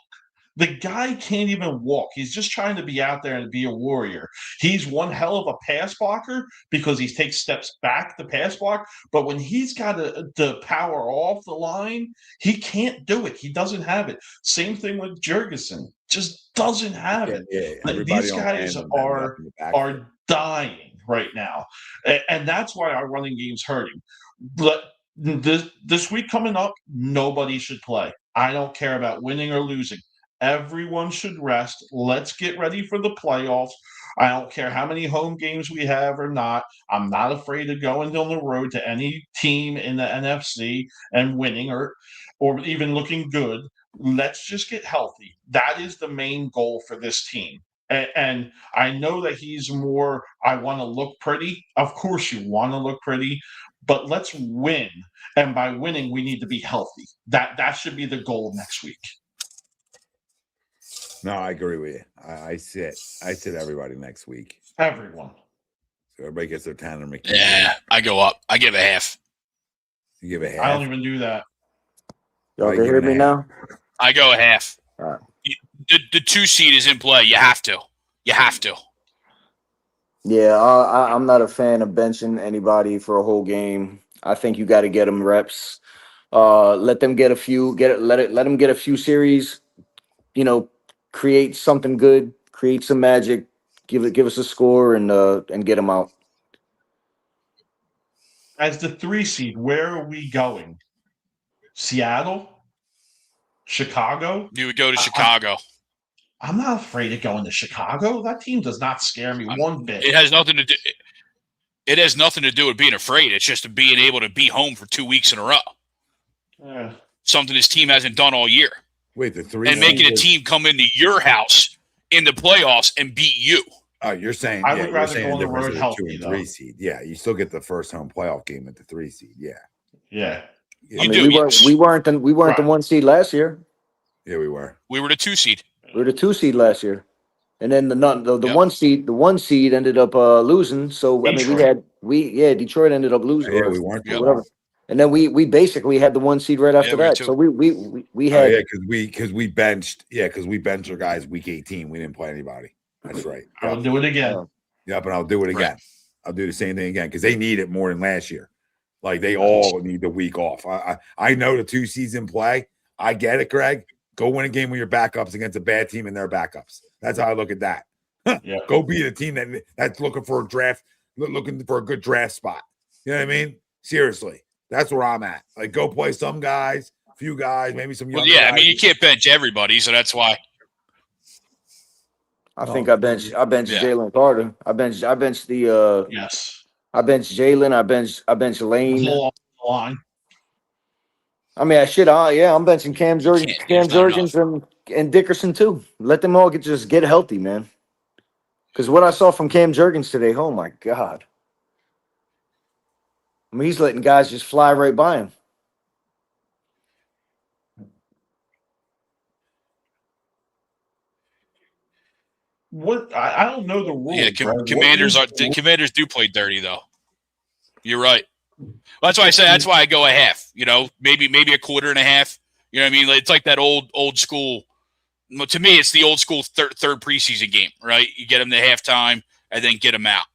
[SPEAKER 4] The guy can't even walk. He's just trying to be out there and be a warrior. He's one hell of a pass blocker because he takes steps back to pass block. But when he's got the power off the line, he can't do it. He doesn't have it. Same thing with Jurgensen. Just doesn't have it. These guys are dying right now. And that's why our running game's hurting. But this week coming up, nobody should play. I don't care about winning or losing. Everyone should rest. Let's get ready for the playoffs. I don't care how many home games we have or not. I'm not afraid of going on the road to any team in the NFC and winning or even looking good. Let's just get healthy. That is the main goal for this team. And I know that he's more, I want to look pretty. Of course you want to look pretty, but let's win. And by winning, we need to be healthy. That should be the goal next week.
[SPEAKER 1] No, I agree with you. I sit everybody next week.
[SPEAKER 4] Everyone.
[SPEAKER 1] So everybody gets their Tanner McKee.
[SPEAKER 3] Yeah, I go up. I give a half.
[SPEAKER 1] You give a half.
[SPEAKER 4] I don't even do that.
[SPEAKER 5] Y'all can hear me now?
[SPEAKER 3] I go a half.
[SPEAKER 5] All right.
[SPEAKER 3] The 2 seed is in play. You have to. You have to.
[SPEAKER 5] Yeah, I'm not a fan of benching anybody for a whole game. I think you got to get them reps. Let them get a few. Let them get a few series. You know, create something good, create some magic, give us a score, and get them out.
[SPEAKER 4] As the 3 seed, where are we going? Seattle? Chicago?
[SPEAKER 3] You would go to Chicago.
[SPEAKER 4] I'm not afraid of going to Chicago. That team does not scare me one bit.
[SPEAKER 3] It has nothing to do. It has nothing to do with being afraid. It's just being able to be home for 2 weeks in a row. Something this team hasn't done all year.
[SPEAKER 1] Wait, the 3
[SPEAKER 3] and making a team come into your house in the playoffs and beat you.
[SPEAKER 1] Oh, you're saying
[SPEAKER 4] I would rather go on the road healthy,
[SPEAKER 1] 2 and 3 seed. Yeah, you still get the first home playoff game at the 3 seed. Yeah.
[SPEAKER 5] I mean, we weren't the 1 seed last year.
[SPEAKER 1] Yeah, we were.
[SPEAKER 3] We were the 2 seed.
[SPEAKER 5] We were the 2 seed last year, and then the 1 seed ended up losing. So
[SPEAKER 4] Detroit.
[SPEAKER 5] I mean, Detroit ended up losing.
[SPEAKER 1] Yeah, we weren't.
[SPEAKER 5] Whatever. And then we basically had the 1 seed right after that. So we had
[SPEAKER 1] because we benched our guys week 18. We didn't play anybody. That's right.
[SPEAKER 4] I'll do it again.
[SPEAKER 1] Yep, and I'll do it again. I'll do the same thing again because they need it more than last year. Like they all need the week off. I know the 2 seeds in play. I get it, Greg. Go win a game with your backups against a bad team and their backups. That's how I look at that. Go beat a team that's looking for a draft, looking for a good draft spot. You know what I mean? Seriously. That's where I'm at. Like, go play some guys, few guys, maybe some young guys.
[SPEAKER 3] I mean, you can't bench everybody, so that's why.
[SPEAKER 5] I think I benched Jalen Carter. I benched the
[SPEAKER 4] yes.
[SPEAKER 5] I benched Jalen. I benched Lane.
[SPEAKER 4] Line.
[SPEAKER 5] I mean, I'm benching Cam Jurgens and Dickerson too. Let them all just get healthy, man. Because what I saw from Cam Jurgens today, oh my God. I mean, he's letting guys just fly right by him.
[SPEAKER 4] What I don't know the rules.
[SPEAKER 3] Yeah, Commanders do play dirty though. You're right. Well, that's why I say that's why I go a half. You know, maybe a quarter and a half. You know what I mean? It's like that old school. Well, to me, it's the old school third preseason game, right? You get them to halftime and then get them out.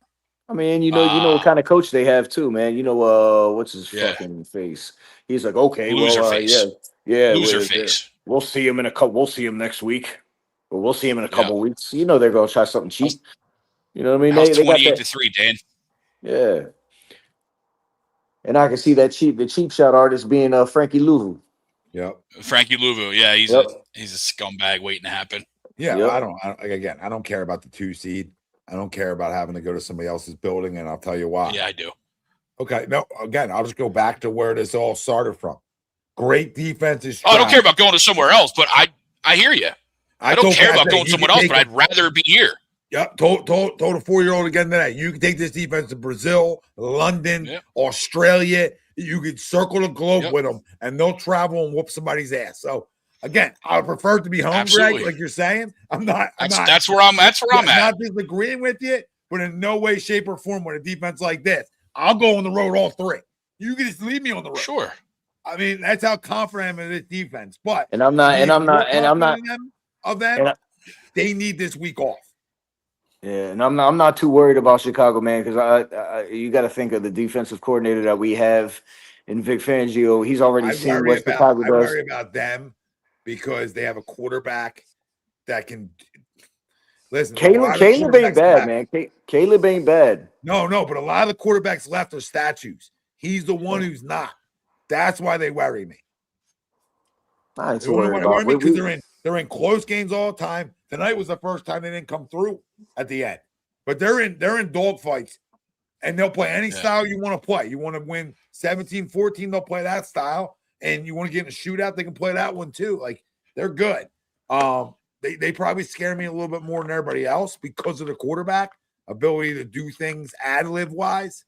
[SPEAKER 5] I mean, you know what kind of coach they have too, man. You know, what's his fucking face? He's like, okay,
[SPEAKER 3] loser face. Loser face.
[SPEAKER 5] We'll see him in a couple. We'll see him next week, or we'll see him in a couple weeks. You know, they're gonna try something cheap. You know what I mean? They
[SPEAKER 3] 28-3, Dan.
[SPEAKER 5] Yeah, and I can see the cheap shot artist being Frankie Louvu.
[SPEAKER 1] Yep.
[SPEAKER 3] Frankie Louvu. Yeah, he's a scumbag waiting to happen.
[SPEAKER 1] Yeah, I don't care about the 2 seed. I don't care about having to go to somebody else's building, and I'll tell you why.
[SPEAKER 3] Yeah, I do.
[SPEAKER 1] Okay, no, again, I'll just go back to where this all started from. Great defense is.
[SPEAKER 3] I don't care about going to somewhere else, but I hear you. I don't care about going somewhere else, but I'd rather be here.
[SPEAKER 1] Yep, told a 4-year-old again today. You can take this defense to Brazil, London, Australia. You could circle the globe with them, and they'll travel and whoop somebody's ass. So again, I would prefer to be home, Greg, like you're saying.
[SPEAKER 3] That's where I'm at.
[SPEAKER 1] I'm not disagreeing with you, but in no way, shape, or form with a defense like this, I'll go on the road all 3. You can just leave me on the road.
[SPEAKER 3] Sure.
[SPEAKER 1] I mean, that's how confident I am in this defense. But
[SPEAKER 5] I'm not.
[SPEAKER 1] They need this week off.
[SPEAKER 5] Yeah, and I'm not too worried about Chicago, man, because you got to think of the defensive coordinator that we have in Vic Fangio. He's already seen what Chicago does.
[SPEAKER 1] I worry about them because they have a quarterback that can listen.
[SPEAKER 5] Caleb ain't bad, man. Caleb ain't bad.
[SPEAKER 1] No, but a lot of the quarterbacks left are statues. He's the one who's not. That's why they worry me. Because they're in close games all the time. Tonight was the first time they didn't come through at the end. But they're in dog fights, and they'll play any style you want to play. You want to win 17-14, they'll play that style. And you want to get in a shootout, they can play that one too. Like, they're good. They probably scare me a little bit more than everybody else because of the quarterback ability to do things ad-lib wise.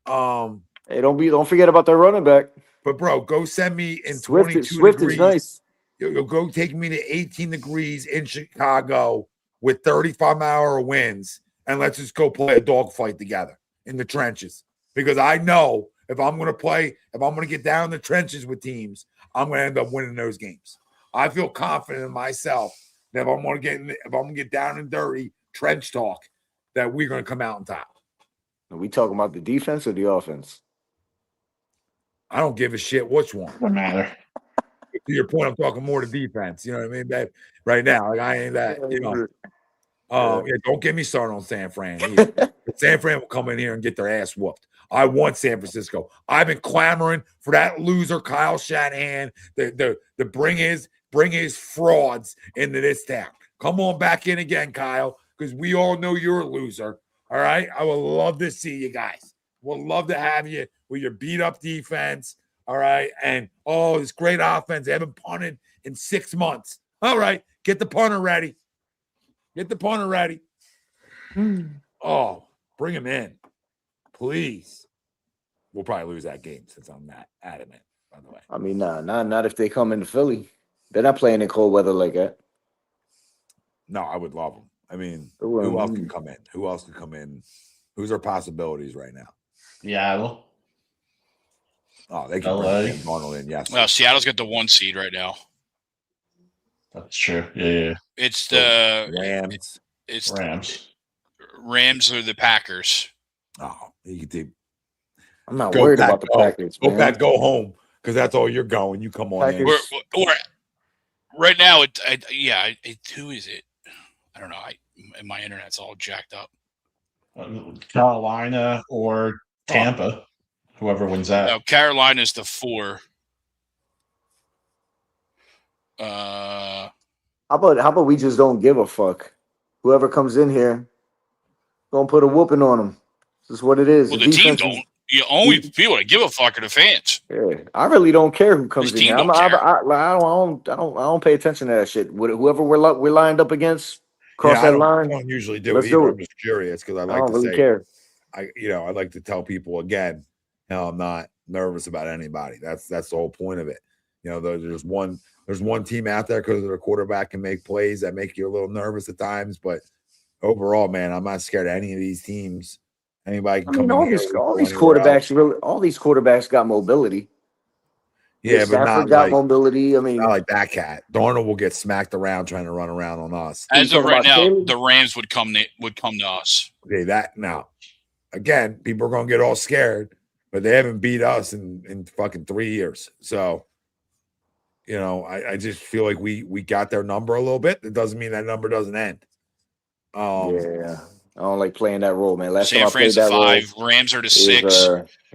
[SPEAKER 5] Hey, don't forget about their running back.
[SPEAKER 1] But bro, go send me in
[SPEAKER 5] Swift
[SPEAKER 1] 22
[SPEAKER 5] Swift
[SPEAKER 1] degrees.
[SPEAKER 5] Is nice.
[SPEAKER 1] You'll go take me to 18 degrees in Chicago with 35-mile-an-hour winds, and let's just go play a dogfight together in the trenches. Because I know if I'm going to get down in the trenches with teams, I'm going to end up winning those games. I feel confident in myself that if I'm going to get down and dirty trench talk, that we're going to come out on top.
[SPEAKER 5] Are we talking about the defense or the offense?
[SPEAKER 1] I don't give a shit which one.
[SPEAKER 4] Doesn't matter.
[SPEAKER 1] To your point, I'm talking more to defense. You know what I mean, babe? Right now, like I ain't that. You know, don't get me started on San Fran. San Fran will come in here and get their ass whooped. I want San Francisco. I've been clamoring for that loser Kyle Shanahan to bring his frauds into this town. Come on back in again, Kyle, because we all know you're a loser. All right, I would love to see you guys. Would love to have you with your beat up defense. All right. And this great offense. They haven't punted in 6 months. All right. Get the punter ready. Oh, bring him in. Please. We'll probably lose that game since I'm that adamant, by the way.
[SPEAKER 5] I mean, not if they come into Philly. They're not playing in cold weather like that.
[SPEAKER 1] No, I would love them. I mean, who else can come in? Who else can come in? Who's our possibilities right now?
[SPEAKER 4] Seattle.
[SPEAKER 1] Oh, they can bring Arnold in. Yes.
[SPEAKER 3] Well, Seattle's got the 1 seed right now.
[SPEAKER 4] That's true. Yeah.
[SPEAKER 3] It's the
[SPEAKER 1] Rams.
[SPEAKER 3] It's
[SPEAKER 4] Rams.
[SPEAKER 3] Rams or the Packers.
[SPEAKER 1] Oh,
[SPEAKER 5] I'm not worried about the Packers.
[SPEAKER 1] Go back, go home, because that's all you're going. You come on in.
[SPEAKER 3] Or right now, who is it? I don't know. My internet's all jacked up.
[SPEAKER 4] Carolina or Tampa. Whoever wins that.
[SPEAKER 3] No, Carolina's the 4. How
[SPEAKER 5] about we just don't give a fuck? Whoever comes in here, gonna put a whooping on them. This is what it is.
[SPEAKER 3] Well, the team don't. You only people that give a fuck are the fans.
[SPEAKER 5] Yeah, I really don't care who comes in here. I don't pay attention to that shit. Whoever we're lined up against, cross that line.
[SPEAKER 1] I don't usually do it either. I'm just curious because I don't really care. I like to tell people again. I'm not nervous about anybody. That's the whole point of it. There's one team out there because their quarterback can make plays that make you a little nervous at times. But overall, man, I'm not scared of any of these teams. Anybody can come in here.
[SPEAKER 5] All these quarterbacks got mobility.
[SPEAKER 1] Yeah, but
[SPEAKER 5] Stafford
[SPEAKER 1] not
[SPEAKER 5] got
[SPEAKER 1] like
[SPEAKER 5] mobility. I mean,
[SPEAKER 1] not like that cat. Darnold will get smacked around trying to run around on us.
[SPEAKER 3] As
[SPEAKER 5] you
[SPEAKER 3] of
[SPEAKER 5] talking
[SPEAKER 3] right
[SPEAKER 5] about
[SPEAKER 3] now,
[SPEAKER 5] Caleb?
[SPEAKER 3] the Rams would come to us.
[SPEAKER 1] Okay, that now. Again, people are gonna get all scared, but they haven't beat us in fucking 3 years. So, I just feel like we got their number a little bit. It doesn't mean that number doesn't end.
[SPEAKER 5] Yeah, I don't like playing that role, man. Last time
[SPEAKER 3] San
[SPEAKER 5] I played
[SPEAKER 3] Fran's the
[SPEAKER 5] that role,
[SPEAKER 3] 5, Rams are the 6,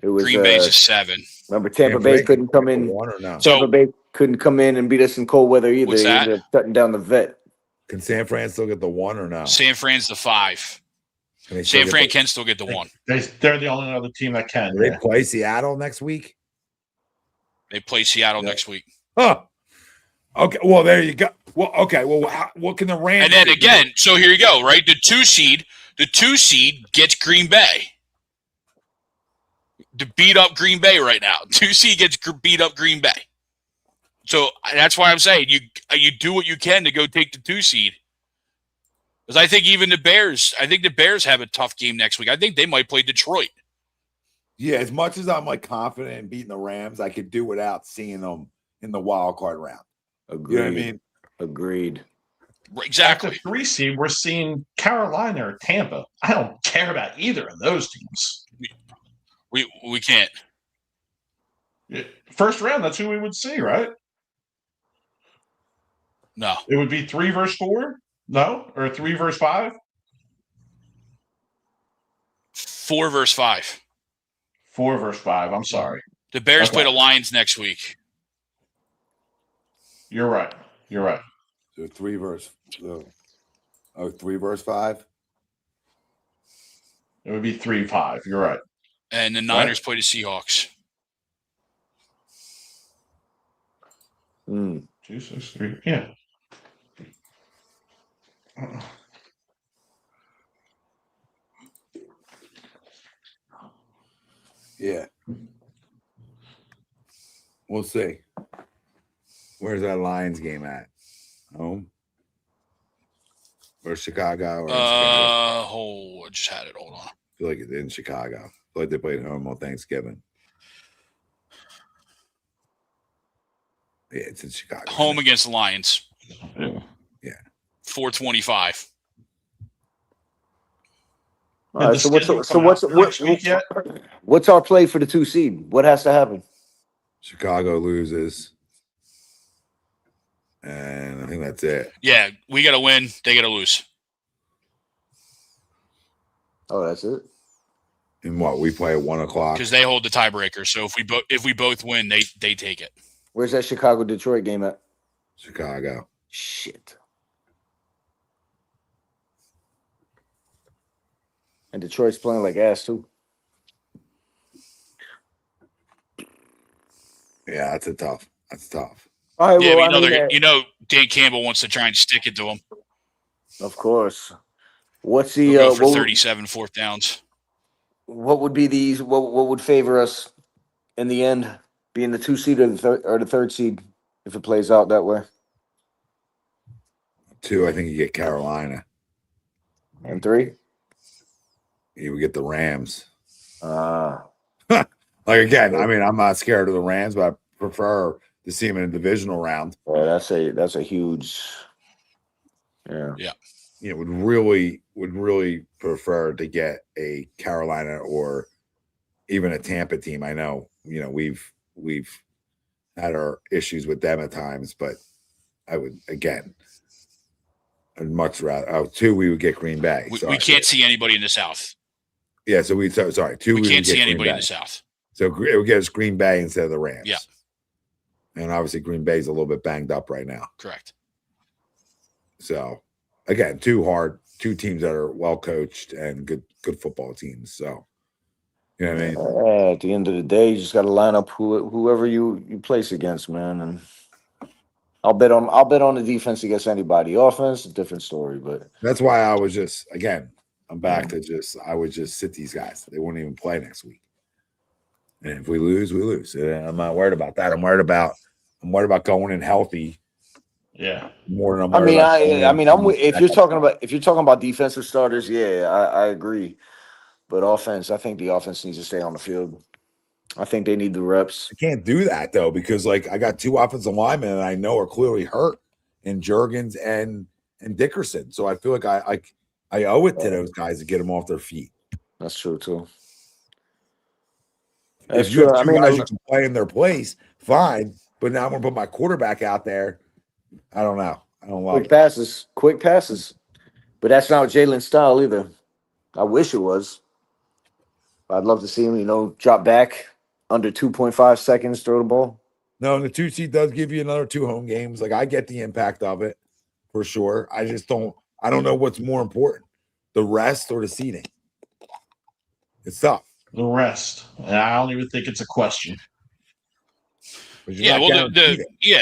[SPEAKER 5] it was
[SPEAKER 3] Green Bay's the 7.
[SPEAKER 5] remember Tampa
[SPEAKER 1] San
[SPEAKER 5] Bay
[SPEAKER 1] Fran
[SPEAKER 5] couldn't come
[SPEAKER 1] get the
[SPEAKER 5] in.
[SPEAKER 1] one or no?
[SPEAKER 3] So-
[SPEAKER 5] Tampa Bay couldn't come in and beat us in cold weather either.
[SPEAKER 3] What's
[SPEAKER 5] They
[SPEAKER 3] that?
[SPEAKER 5] ended up shutting down the vet.
[SPEAKER 1] Can San Fran still get the one or no?
[SPEAKER 3] San Fran's the 5.
[SPEAKER 1] Can they still
[SPEAKER 3] San
[SPEAKER 1] get
[SPEAKER 3] Fran
[SPEAKER 1] the-
[SPEAKER 3] can still get the 1.
[SPEAKER 4] They're the only other team that can.
[SPEAKER 1] Do they
[SPEAKER 4] Yeah.
[SPEAKER 1] play Seattle next week?
[SPEAKER 3] They play Seattle
[SPEAKER 1] Yeah.
[SPEAKER 3] next week.
[SPEAKER 1] Huh. Okay. Well, there you go. Well, okay. Well, what can the Rams?
[SPEAKER 3] And then
[SPEAKER 1] do?
[SPEAKER 3] again, so here you go, right? The 2 seed gets Green Bay. To beat up Green Bay right now. 2 seed gets beat up Green Bay. So that's why I'm saying you do what you can to go take the 2 seed. Because I think even the Bears have a tough game next week. I think they might play Detroit.
[SPEAKER 1] Yeah, as much as I'm like confident in beating the Rams, I could do without seeing them in the wild card round.
[SPEAKER 5] Agreed.
[SPEAKER 1] You know what I mean?
[SPEAKER 5] Agreed.
[SPEAKER 3] Exactly.
[SPEAKER 4] After 3 seed, we're seeing Carolina or Tampa. I don't care about either of those teams.
[SPEAKER 3] We can't.
[SPEAKER 4] First round, that's who we would see, right?
[SPEAKER 3] No.
[SPEAKER 4] It would be 3 versus 4? No? Or 3 versus 5?
[SPEAKER 3] 4 versus 5.
[SPEAKER 4] 4 versus 5. I'm sorry.
[SPEAKER 3] The Bears
[SPEAKER 4] Okay.
[SPEAKER 3] play the Lions next week.
[SPEAKER 4] You're right. You're right.
[SPEAKER 1] So 3 versus 5.
[SPEAKER 4] It would be 3-5. You're right.
[SPEAKER 3] And the Niners play the Seahawks.
[SPEAKER 4] 2, 6, 3. Yeah.
[SPEAKER 1] Yeah. We'll see. Where's that Lions game at? Home? Or Chicago? Or in Chicago?
[SPEAKER 3] I just had it. Hold on.
[SPEAKER 1] I feel like it's in Chicago. I feel like they played home on Thanksgiving. Yeah, it's in Chicago.
[SPEAKER 3] Home against the Lions.
[SPEAKER 1] Yeah.
[SPEAKER 3] 425.
[SPEAKER 5] All right.
[SPEAKER 4] the
[SPEAKER 5] So
[SPEAKER 4] schedule come out next week yet?
[SPEAKER 5] what's our play for the 2 seed? What has to happen?
[SPEAKER 1] Chicago loses. And I think that's it.
[SPEAKER 3] Yeah, we got to win. They got to lose.
[SPEAKER 5] Oh, that's it.
[SPEAKER 1] And what we play at 1 o'clock.
[SPEAKER 3] Because they hold the tiebreaker. So if we both win, they take it.
[SPEAKER 5] Where's that Chicago Detroit game at?
[SPEAKER 1] Chicago.
[SPEAKER 5] Shit. And Detroit's playing like ass too.
[SPEAKER 1] Yeah, that's tough.
[SPEAKER 5] All right.
[SPEAKER 3] Yeah,
[SPEAKER 5] well,
[SPEAKER 3] but
[SPEAKER 5] I mean,
[SPEAKER 3] Dan Campbell wants to try and stick it to him.
[SPEAKER 5] of course. What's the
[SPEAKER 3] He'll go for
[SPEAKER 5] what,
[SPEAKER 3] 37 fourth downs.
[SPEAKER 5] what would be these? What would favor us in the end? Being the 2 seed or the third seed, if it plays out that way.
[SPEAKER 1] 2, I think you get Carolina.
[SPEAKER 5] And 3.
[SPEAKER 1] You would get the Rams.
[SPEAKER 5] Ah.
[SPEAKER 1] Like again, I mean, I'm not scared of the Rams, but I prefer to see them in a divisional round.
[SPEAKER 5] Well, that's a huge. Yeah.
[SPEAKER 1] Would really prefer to get a Carolina or even a Tampa team. I know, we've had our issues with them at times, but I would again, I'd much rather. 2, we would get Green Bay.
[SPEAKER 3] We can't see anybody in the South.
[SPEAKER 1] Yeah, so sorry. 2,
[SPEAKER 3] We
[SPEAKER 1] would
[SPEAKER 3] can't
[SPEAKER 1] get
[SPEAKER 3] see
[SPEAKER 1] Green
[SPEAKER 3] anybody in
[SPEAKER 1] Bay.
[SPEAKER 3] the South.
[SPEAKER 1] So it would get us Green Bay instead of the Rams.
[SPEAKER 3] Yeah.
[SPEAKER 1] And obviously Green Bay's a little bit banged up right now.
[SPEAKER 3] Correct.
[SPEAKER 1] So again, 2 teams that are well coached and good football teams. So you know what I mean?
[SPEAKER 5] At the end of the day, you just got to line up whoever you place against, man. And I'll bet on the defense against anybody. Offense, a different story, but
[SPEAKER 1] That's why I was just I'm back to I would just sit these guys. They won't even play next week. And if we lose, we lose. And I'm not worried about that. I'm worried about going in healthy.
[SPEAKER 4] Yeah.
[SPEAKER 1] More than I'm
[SPEAKER 5] I
[SPEAKER 1] worried
[SPEAKER 5] mean,
[SPEAKER 1] about
[SPEAKER 5] if you're talking about defensive starters, yeah, I agree. But offense, I think the offense needs to stay on the field. I think they need the reps.
[SPEAKER 1] I can't do that though because like I got 2 offensive linemen that I know are clearly hurt, and Juergens and Dickerson. So I feel like I owe it to those guys to get them off their feet.
[SPEAKER 5] That's true too.
[SPEAKER 1] If you have 2 guys you can play in their place, fine. But now I'm gonna put my quarterback out there. I don't know. I don't like
[SPEAKER 5] quick passes. But that's not Jalen's style either. I wish it was. I'd love to see him, drop back under 2.5 seconds, throw the ball.
[SPEAKER 1] No, and the 2 seed does give you another 2 home games. Like I get the impact of it for sure. I don't know what's more important, the rest or the seeding. It's tough.
[SPEAKER 4] The rest. And I don't even think it's a question.
[SPEAKER 3] Yeah, well,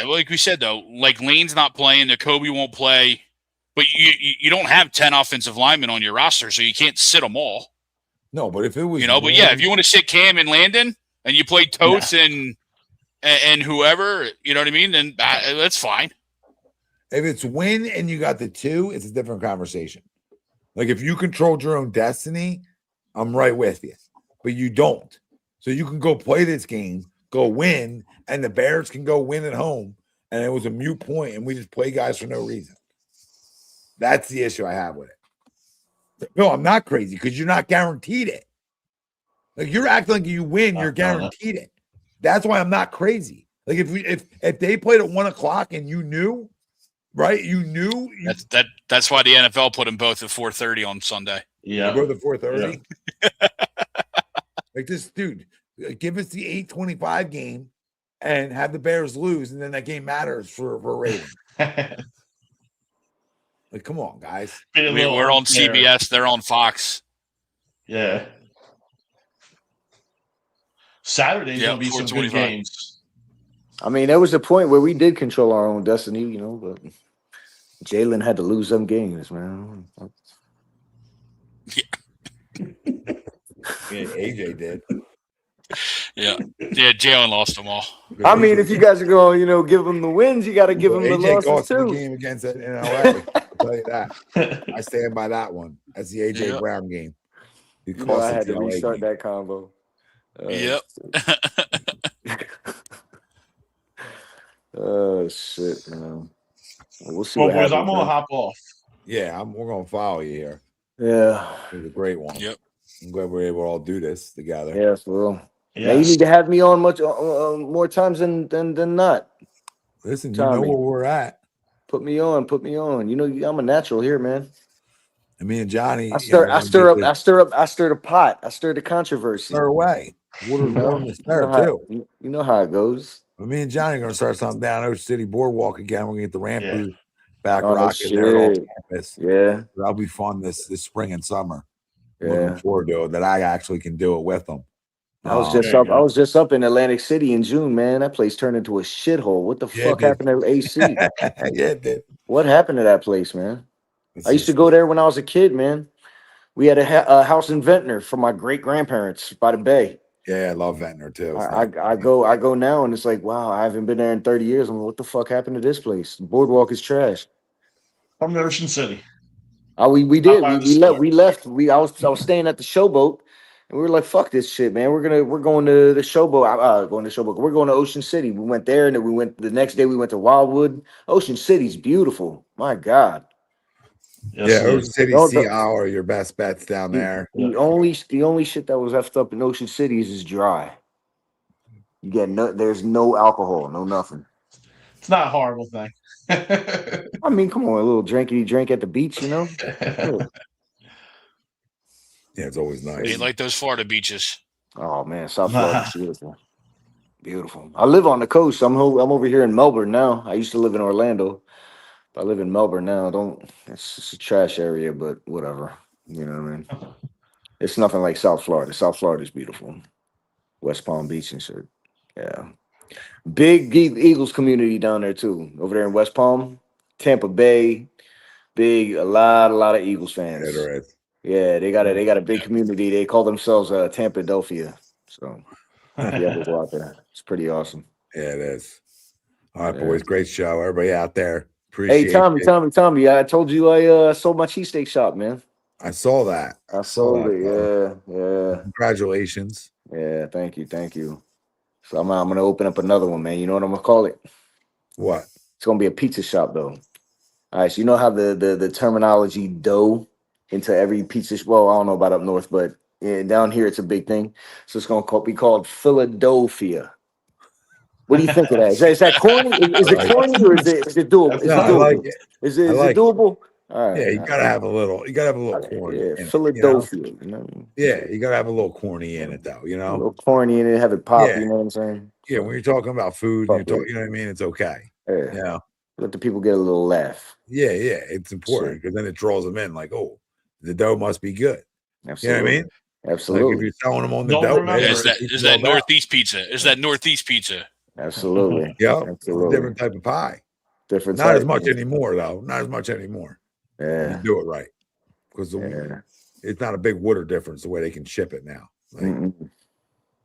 [SPEAKER 3] like we said though, like Lane's not playing, Jacoby won't play, but you don't have 10 offensive linemen on your roster, so you can't sit them all.
[SPEAKER 1] No, but if it was,
[SPEAKER 3] but yeah, if you want to sit Cam and Landon and you play Totes and whoever, you know what I mean, then that's fine.
[SPEAKER 1] If it's win and you got the 2, it's a different conversation. Like if you controlled your own destiny, I'm right with you, but you don't. So you can go play this game, go win, and the Bears can go win at home. And it was a moot point, and we just play guys for no reason. That's the issue I have with it. No, I'm not crazy because you're not guaranteed it. Like you're acting like you win, you're guaranteed it. That's why I'm not crazy. Like if they played at 1 o'clock and you knew, right?
[SPEAKER 3] That's why the NFL put them both at 4:30 on Sunday.
[SPEAKER 4] Yeah,
[SPEAKER 1] both at 4:30. Yeah. Like this dude, give us the 8:25 game and have the Bears lose, and then that game matters for ratings. Like, come on, guys.
[SPEAKER 3] We're on CBS. They're on Fox.
[SPEAKER 4] Yeah. Saturday's going to be some good games.
[SPEAKER 5] I mean, there was a point where we did control our own destiny, but Jalen had to lose some games, man.
[SPEAKER 1] Yeah, AJ did.
[SPEAKER 3] Yeah, Jalen lost them all.
[SPEAKER 5] I mean, if you guys are going, give them the wins, you got to give them the losses
[SPEAKER 1] lost
[SPEAKER 5] too.
[SPEAKER 1] The game against it in LA. I'll tell you that. I stand by that one. That's the AJ Brown game.
[SPEAKER 5] I had to restart that combo.
[SPEAKER 3] Yep.
[SPEAKER 5] Oh shit, man. We'll see.
[SPEAKER 4] Well, boys, I'm gonna hop off.
[SPEAKER 1] Yeah, we're gonna follow you here.
[SPEAKER 5] Yeah,
[SPEAKER 1] it was a great one.
[SPEAKER 3] Yep.
[SPEAKER 1] I'm glad we're able to all do this together.
[SPEAKER 5] Yeah, for real. Yes. Now you need to have me on much more times than not.
[SPEAKER 1] Listen, Tommy, you know where we're at.
[SPEAKER 5] Put me on. I'm a natural here, man.
[SPEAKER 1] And me and Johnny.
[SPEAKER 5] I stir the pot. I stir the controversy.
[SPEAKER 1] Stir away. Water's warm to stir too.
[SPEAKER 5] You know how it goes.
[SPEAKER 1] But me and Johnny are gonna start something down Ocean City Boardwalk again. We're gonna get the ramp back rocking there on campus.
[SPEAKER 5] Yeah,
[SPEAKER 1] that'll be fun this spring and summer.
[SPEAKER 5] Yeah,
[SPEAKER 1] looking forward to it, that I actually can do it with them.
[SPEAKER 5] I was just up in Atlantic City in June, man. That place turned into a shithole. What the fuck happened to AC?
[SPEAKER 1] Yeah, it did.
[SPEAKER 5] What happened to that place, man? I used to go there when I was a kid, man. We had a house in Ventnor for my great grandparents by the bay.
[SPEAKER 1] Yeah, I love Ventnor too.
[SPEAKER 5] I go now, and it's like, wow, I haven't been there in 30 years. I'm like, what the fuck happened to this place? The boardwalk is trash.
[SPEAKER 4] From Ocean City.
[SPEAKER 5] We did. We left. I was staying at the Showboat, and we were like, fuck this shit, man. We're going to the Showboat. We're going to Ocean City. We went there, and then we went the next day. We went to Wildwood. Ocean City's beautiful. My God.
[SPEAKER 1] Yes, Ocean City, Sea Isle are your best bets down there.
[SPEAKER 5] The only shit that was effed up in Ocean City is drry. You get there's no alcohol, no nothing.
[SPEAKER 4] It's not a horrible thing.
[SPEAKER 5] I mean, come on, a little drinkity drink at the beach, Yeah,
[SPEAKER 1] it's always nice.
[SPEAKER 3] They like those Florida beaches.
[SPEAKER 5] Oh man, South Florida's beautiful. Beautiful. I live on the coast. I'm over here in Melbourne now. I used to live in Orlando. I live in Melbourne now. It's just a trash area, but whatever. You know what I mean? It's nothing like South Florida. South Florida is beautiful. West Palm Beach and shit. Yeah. Big Eagles community down there too. Over there in West Palm, Tampa Bay. A lot of Eagles fans.
[SPEAKER 1] Yeah, there is.
[SPEAKER 5] Yeah, they got a big community. They call themselves Tampadelphia. So if you ever go out there, it's pretty awesome.
[SPEAKER 1] Yeah, it is. All right, boys. Great show. Everybody out there. Appreciate
[SPEAKER 5] Hey, Tommy. I told you I sold my cheesesteak shop, man.
[SPEAKER 1] I saw that.
[SPEAKER 5] I sold it. Yeah.
[SPEAKER 1] Congratulations.
[SPEAKER 5] Yeah, thank you, thank you. So I'm gonna open up another one, man. You know what I'm gonna call it?
[SPEAKER 1] What?
[SPEAKER 5] It's gonna be a pizza shop, though. All right, so you know how the terminology dough into every pizza. Well, I don't know about up north, but down here it's a big thing. So it's gonna be called Philadelphia. What do you think of that? Is that corny? Is
[SPEAKER 1] I
[SPEAKER 5] it
[SPEAKER 1] like it.
[SPEAKER 5] corny or is it doable?
[SPEAKER 4] That's
[SPEAKER 5] Is
[SPEAKER 1] No,
[SPEAKER 5] it
[SPEAKER 1] I like
[SPEAKER 5] doable?
[SPEAKER 1] it. I
[SPEAKER 5] Is it
[SPEAKER 1] like it.
[SPEAKER 5] doable? All
[SPEAKER 1] Yeah,
[SPEAKER 5] right,
[SPEAKER 1] you
[SPEAKER 5] all
[SPEAKER 1] gotta have a little. You gotta have a little
[SPEAKER 5] right.
[SPEAKER 1] corny
[SPEAKER 5] Yeah,
[SPEAKER 1] in it. You know.
[SPEAKER 5] Philadelphia. You know,
[SPEAKER 1] Yeah, you gotta have a little corny in it, though. You
[SPEAKER 5] a
[SPEAKER 1] know.
[SPEAKER 5] little corny in it, have it pop.
[SPEAKER 1] Yeah,
[SPEAKER 5] You know what I'm saying?
[SPEAKER 1] yeah.
[SPEAKER 5] So
[SPEAKER 1] When you're talking about food, and you're
[SPEAKER 5] fuck with
[SPEAKER 1] talking,
[SPEAKER 5] it.
[SPEAKER 1] you know what I mean. It's okay.
[SPEAKER 5] Yeah,
[SPEAKER 1] You know.
[SPEAKER 5] let the people get a little laugh.
[SPEAKER 1] Yeah, yeah. It's
[SPEAKER 5] Shit,
[SPEAKER 1] important because then it draws them in. Like, oh, the dough must be good. You know what I
[SPEAKER 5] absolutely,
[SPEAKER 1] mean? Like if
[SPEAKER 5] absolutely,
[SPEAKER 1] you're selling them on the
[SPEAKER 4] Don't
[SPEAKER 1] dough, they
[SPEAKER 3] Yeah,
[SPEAKER 4] remember.
[SPEAKER 1] already eat
[SPEAKER 3] is
[SPEAKER 1] it all
[SPEAKER 3] that
[SPEAKER 1] down.
[SPEAKER 3] Northeast pizza? Is that Northeast pizza?
[SPEAKER 5] absolutely,
[SPEAKER 1] Yeah, it's a
[SPEAKER 5] absolutely.
[SPEAKER 1] different type of pie.
[SPEAKER 5] Different
[SPEAKER 1] Not as
[SPEAKER 5] type.
[SPEAKER 1] much anymore, though. Not as much anymore. When you
[SPEAKER 5] Yeah,
[SPEAKER 1] do it right, because
[SPEAKER 5] yeah.
[SPEAKER 1] it's not a big water difference the way they can ship it now. Like,
[SPEAKER 5] Mm-mm.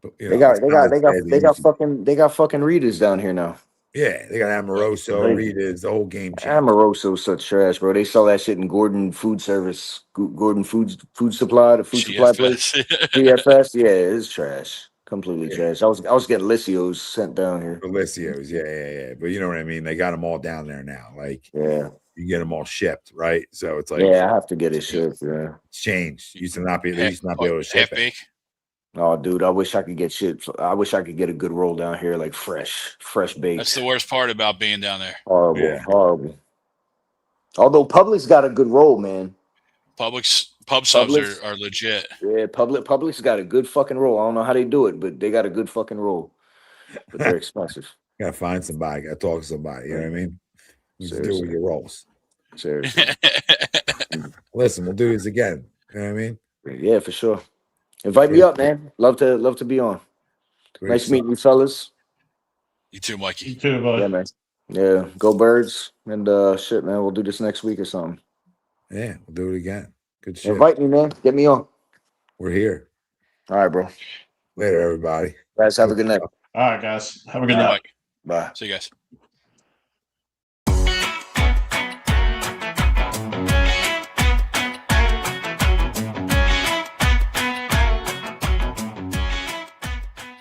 [SPEAKER 1] but, you
[SPEAKER 5] They
[SPEAKER 1] know,
[SPEAKER 5] got
[SPEAKER 1] it's not as bad as it used to be.
[SPEAKER 5] they got fucking Readers down here now.
[SPEAKER 1] Yeah, they got Amoroso,
[SPEAKER 5] Crazy.
[SPEAKER 1] Rita's, the whole game change.
[SPEAKER 5] Amoroso's such trash, bro. They sell that shit in Gordon Food Service, Gordon Food Supply, the food supply place.
[SPEAKER 3] GFS.
[SPEAKER 5] GFS, yeah, it's trash, completely
[SPEAKER 1] Yeah,
[SPEAKER 5] trash. I was getting Licios sent down here.
[SPEAKER 1] Delicios, yeah. But you know what I mean? They got them all down there now. Like
[SPEAKER 5] Yeah,
[SPEAKER 1] you get them all shipped, right? So it's like
[SPEAKER 5] yeah, I have to get it shipped. Yeah.
[SPEAKER 1] it's changed. Used to not be. They
[SPEAKER 3] half,
[SPEAKER 1] used to not be able to ship
[SPEAKER 3] half
[SPEAKER 1] it.
[SPEAKER 3] bake.
[SPEAKER 5] Oh, dude, I wish I could get shit. I wish I could get a good roll down here, like fresh
[SPEAKER 3] That's the
[SPEAKER 5] baked.
[SPEAKER 3] worst part about being down there.
[SPEAKER 5] Horrible,
[SPEAKER 1] Yeah,
[SPEAKER 5] horrible. Although Publix got a good roll, man.
[SPEAKER 3] Pub subs
[SPEAKER 5] Publix,
[SPEAKER 3] are legit.
[SPEAKER 5] yeah, Publix got a good fucking roll. I don't know how they do it, but they got a good fucking roll. But they're expensive.
[SPEAKER 1] gotta find somebody. Gotta talk to somebody. You know what I mean? What you do with
[SPEAKER 5] Seriously,
[SPEAKER 1] your rolls.
[SPEAKER 5] seriously.
[SPEAKER 1] Listen, we'll do this again. You know what I mean?
[SPEAKER 5] Yeah, for sure. Invite me
[SPEAKER 1] Great,
[SPEAKER 5] up, man. Love to be on.
[SPEAKER 1] great
[SPEAKER 5] Nice
[SPEAKER 1] stuff.
[SPEAKER 5] meeting you, fellas.
[SPEAKER 3] You too,
[SPEAKER 4] You
[SPEAKER 3] Mikey.
[SPEAKER 4] too, bud.
[SPEAKER 5] Yeah, man. Yeah, go Birds. And shit, man. We'll do this next week or something.
[SPEAKER 1] Yeah, we'll do it again. Good shit.
[SPEAKER 5] Invite me, man. Get me on.
[SPEAKER 1] We're here.
[SPEAKER 5] All right, bro.
[SPEAKER 1] Later, everybody.
[SPEAKER 5] Guys, have a good night.
[SPEAKER 4] All right, guys. Have a good
[SPEAKER 3] All right,
[SPEAKER 4] night.
[SPEAKER 3] Mike.
[SPEAKER 5] Bye.
[SPEAKER 3] See you guys.